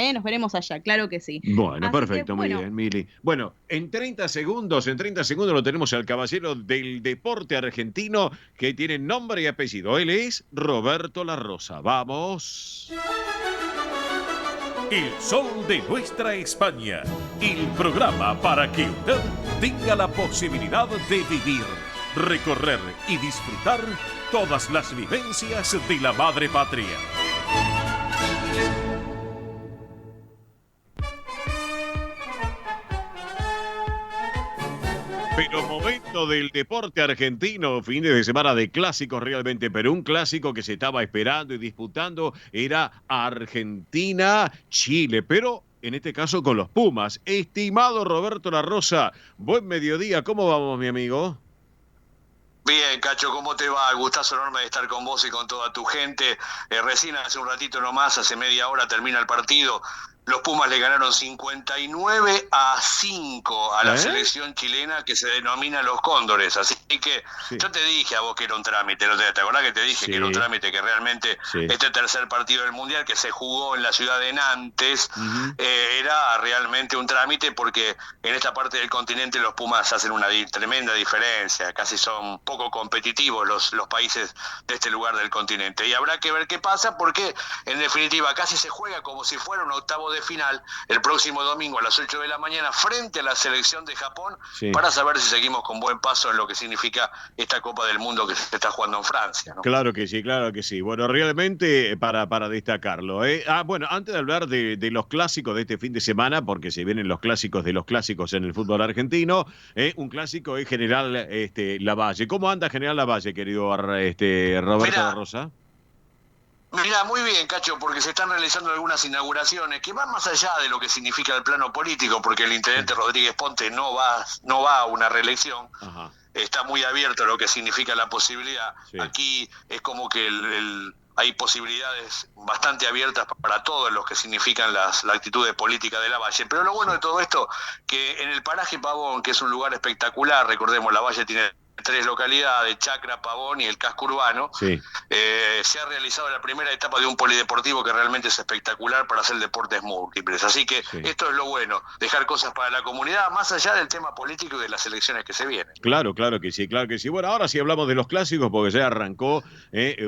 claro que sí. Bueno, perfecto, muy bien, Mili. Bueno, en 30 segundos lo tenemos al caballero del deporte argentino que tiene nombre y apellido. Él es Roberto La Rosa. ¡Vamos! El Sol de Nuestra España, el programa para que usted tenga la posibilidad de vivir, recorrer y disfrutar todas las vivencias de la madre patria. Pero momento del deporte argentino, fines de semana de clásicos realmente, pero un clásico que se estaba esperando y disputando era Argentina-Chile, pero en este caso con los Pumas. Estimado Roberto La Rosa, buen mediodía, ¿cómo vamos, mi amigo? Bien, Cacho, ¿cómo te va? Gustazo enorme de estar con vos y con toda tu gente. Recién hace un ratito nomás, hace media hora termina el partido. Los Pumas le ganaron 59-5 a la selección chilena que se denomina los Cóndores. Así que yo te dije a vos que era un trámite. ¿Te acordás que te dije que era un trámite? Que realmente este tercer partido del Mundial que se jugó en la ciudad de Nantes era realmente un trámite, porque en esta parte del continente los Pumas hacen una tremenda diferencia. Casi son poco competitivos los países de este lugar del continente. Y habrá que ver qué pasa, porque en definitiva casi se juega como si fuera un octavo de final el próximo domingo a las 8 de la mañana frente a la selección de Japón, para saber si seguimos con buen paso en lo que significa esta Copa del Mundo que se está jugando en Francia, ¿no? Claro que sí, claro que sí. Bueno, realmente para destacarlo. Bueno, antes de hablar de los clásicos de este fin de semana, porque se vienen los clásicos de los clásicos en el fútbol argentino, un clásico es General Lavalle. ¿Cómo anda General Lavalle, querido Roberto La Rosa? Mira, muy bien, Cacho, porque se están realizando algunas inauguraciones que van más allá de lo que significa el plano político, porque el intendente Rodríguez Ponte no va a una reelección. Ajá. Está muy abierto a lo que significa la posibilidad. Aquí es como que hay posibilidades bastante abiertas para todos los que significan la actitud de política de Lavalle. Pero lo bueno de todo esto, que en el paraje Pavón, que es un lugar espectacular, recordemos, Lavalle tiene 3 localidades, Chacra, Pavón y el casco urbano, se ha realizado la primera etapa de un polideportivo que realmente es espectacular para hacer deportes múltiples. Así que esto es lo bueno, dejar cosas para la comunidad, más allá del tema político y de las elecciones que se vienen. Claro que sí, claro que sí. Bueno, ahora sí hablamos de los clásicos, porque ya arrancó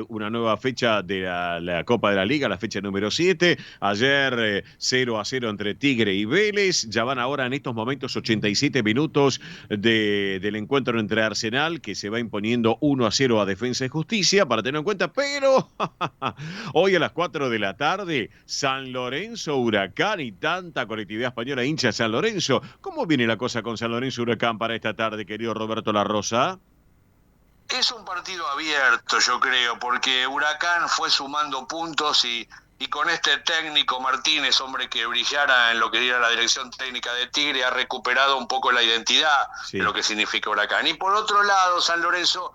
una nueva fecha de la Copa de la Liga, la fecha número 7. Ayer 0-0 entre Tigre y Vélez. Ya van ahora en estos momentos 87 minutos del encuentro entre Arsenal, que se va imponiendo 1-0 a Defensa y Justicia, para tener en cuenta, pero hoy a las 4 de la tarde, San Lorenzo, Huracán, y tanta colectividad española hincha San Lorenzo. ¿Cómo viene la cosa con San Lorenzo, Huracán para esta tarde, querido Roberto La Rosa? Es un partido abierto, yo creo, porque Huracán fue sumando puntos y con este técnico Martínez, hombre que brillara en lo que era la dirección técnica de Tigre, ha recuperado un poco la identidad de lo que significa Huracán. Y por otro lado, San Lorenzo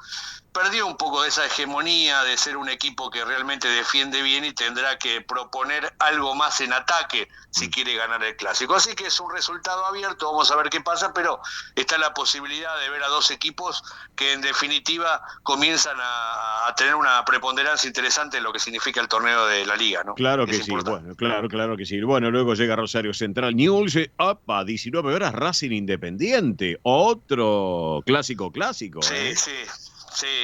perdió un poco de esa hegemonía de ser un equipo que realmente defiende bien y tendrá que proponer algo más en ataque si quiere ganar el clásico. Así que es un resultado abierto, vamos a ver qué pasa, pero está la posibilidad de ver a dos equipos que en definitiva comienzan a tener una preponderancia interesante en lo que significa el torneo de la Liga, ¿no? Claro que sí, bueno, claro que sí. Bueno, luego llega Rosario Central, Newell's, 19 horas, Racing Independiente, otro clásico.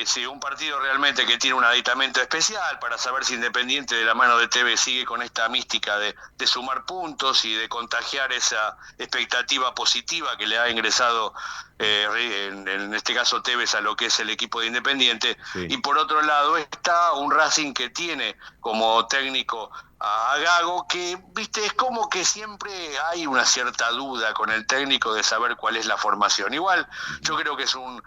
Sí, un partido realmente que tiene un aditamento especial para saber si Independiente de la mano de Tevez sigue con esta mística de sumar puntos y de contagiar esa expectativa positiva que le ha ingresado en este caso Tevez a lo que es el equipo de Independiente. Y por otro lado está un Racing que tiene como técnico a Gago, que viste, es como que siempre hay una cierta duda con el técnico de saber cuál es la formación. Igual yo creo que es un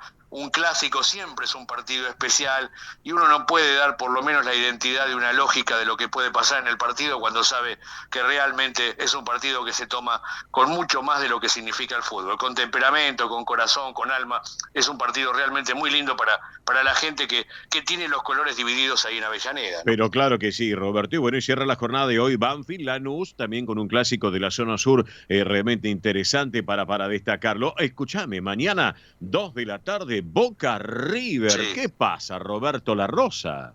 clásico, siempre es un partido especial y uno no puede dar por lo menos la identidad de una lógica de lo que puede pasar en el partido cuando sabe que realmente es un partido que se toma con mucho más de lo que significa el fútbol, con temperamento, con corazón, con alma. Es un partido realmente muy lindo para la gente que tiene los colores divididos ahí en Avellaneda, ¿no? Pero claro que sí, Roberto. Y bueno, y cierra la jornada de hoy Banfield, Lanús, también con un clásico de la zona sur realmente interesante para destacarlo. Escúchame, mañana 2 de la tarde, Boca River. ¿Qué pasa, Roberto La Rosa?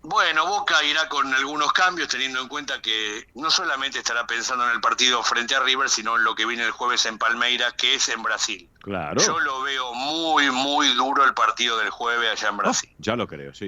Bueno, Boca irá con algunos cambios, teniendo en cuenta que no solamente estará pensando en el partido frente a River, sino en lo que viene el jueves en Palmeiras, que es en Brasil. Claro. Yo lo veo muy, muy duro el partido del jueves allá en Brasil. Ya lo creo, sí.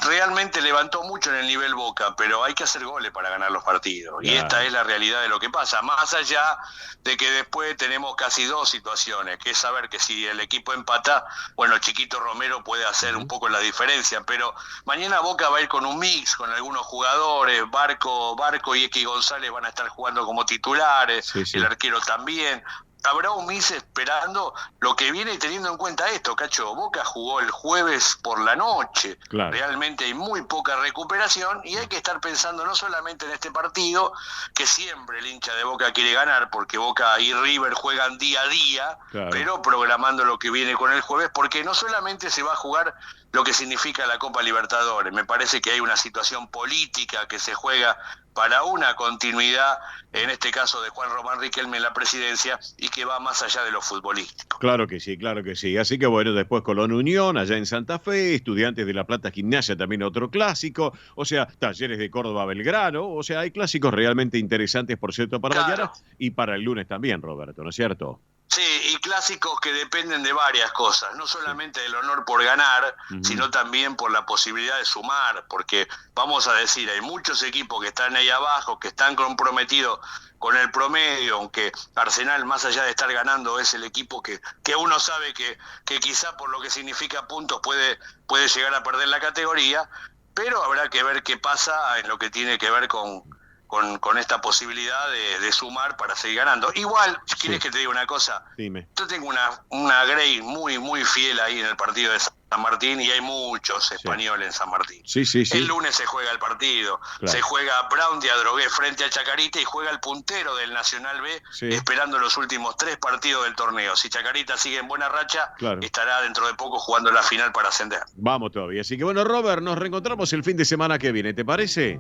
Realmente levantó mucho en el nivel Boca, pero hay que hacer goles para ganar los partidos. Claro. Y esta es la realidad de lo que pasa. Más allá de que después tenemos casi dos situaciones, que es saber que si el equipo empata, bueno, Chiquito Romero puede hacer un poco la diferencia, pero mañana Boca va a ir con un mix, con algunos jugadores, Barco y X González van a estar jugando como titulares, el arquero también. habrá un mes esperando lo que viene, teniendo en cuenta esto, Cacho. Boca jugó el jueves por la noche. Claro. Realmente hay muy poca recuperación y hay que estar pensando no solamente en este partido, que siempre el hincha de Boca quiere ganar, porque Boca y River juegan día a día, claro, pero programando lo que viene con el jueves, porque no solamente se va a jugar lo que significa la Copa Libertadores. Me parece que hay una situación política que se juega para una continuidad, en este caso de Juan Román Riquelme en la presidencia, y que va más allá de lo futbolístico. Claro que sí, claro que sí. Así que bueno, después Colón Unión, allá en Santa Fe, Estudiantes de La Plata Gimnasia, también otro clásico, o sea, Talleres de Córdoba Belgrano, o sea, hay clásicos realmente interesantes, por cierto, para mañana y para el lunes también, Roberto, ¿no es cierto? Sí, y clásicos que dependen de varias cosas, no solamente del honor por ganar, sino también por la posibilidad de sumar, porque vamos a decir, hay muchos equipos que están ahí abajo, que están comprometidos con el promedio, aunque Arsenal, más allá de estar ganando, es el equipo que uno sabe que quizá por lo que significa puntos puede llegar a perder la categoría, pero habrá que ver qué pasa en lo que tiene que ver con esta posibilidad de sumar para seguir ganando. Igual, ¿quieres que te diga una cosa? Dime. Yo tengo una Grey muy, muy fiel ahí en el partido de San Martín, y hay muchos españoles en San Martín. Sí. El lunes se juega el partido, se juega Brown de Adrogué frente a Chacarita, y juega el puntero del Nacional B, esperando los últimos 3 partidos del torneo. Si Chacarita sigue en buena racha, estará dentro de poco jugando la final para ascender. Vamos todavía. Así que bueno, Robert, nos reencontramos el fin de semana que viene, ¿te parece?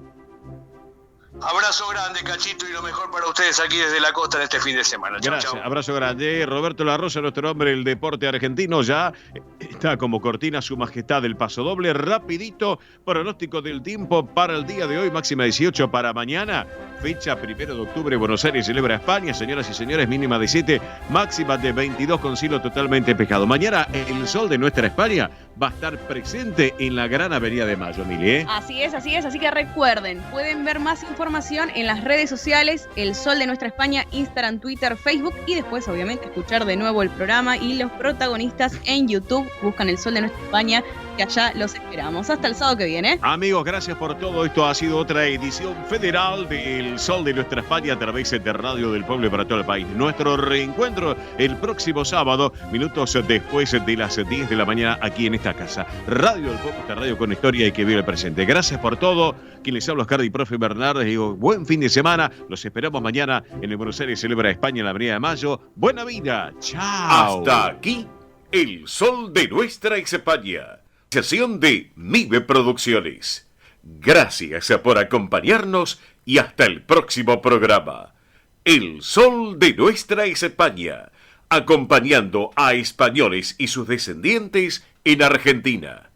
Abrazo grande, Cachito, y lo mejor para ustedes aquí desde la costa en este fin de semana. Chau, gracias, chau. Abrazo grande. Roberto La Rosa, nuestro hombre del deporte argentino, ya está como cortina su majestad del paso doble. Rapidito, pronóstico del tiempo para el día de hoy, máxima 18 para mañana. Fecha 1 de octubre, Buenos Aires celebra España, señoras y señores, mínima de 7, máxima de 22 con cielo totalmente despejado. Mañana el sol de nuestra España va a estar presente en la Gran Avenida de Mayo, Mili, ¿eh? Así es, así que recuerden, pueden ver más información en las redes sociales, El Sol de Nuestra España, Instagram, Twitter, Facebook, y después obviamente escuchar de nuevo el programa y los protagonistas en YouTube. Buscan El Sol de Nuestra España, que allá los esperamos. Hasta el sábado que viene. Amigos, gracias por todo. Esto ha sido otra edición federal de El Sol de Nuestra España a través de Radio del Pueblo para todo el país. Nuestro reencuentro el próximo sábado, minutos después de las 10 de la mañana, aquí en esta casa. Radio del Pueblo, esta radio con historia y que vive el presente. Gracias por todo. Quien les habla, Oscar y Profe Bernardo. Les digo, buen fin de semana. Los esperamos mañana en el Buenos Aires celebra España en la Avenida de Mayo. Buena vida. Chao. Hasta aquí, El Sol de Nuestra España. Sesión de MIBE Producciones. Gracias por acompañarnos y hasta el próximo programa. El Sol de Nuestra España, acompañando a españoles y sus descendientes en Argentina.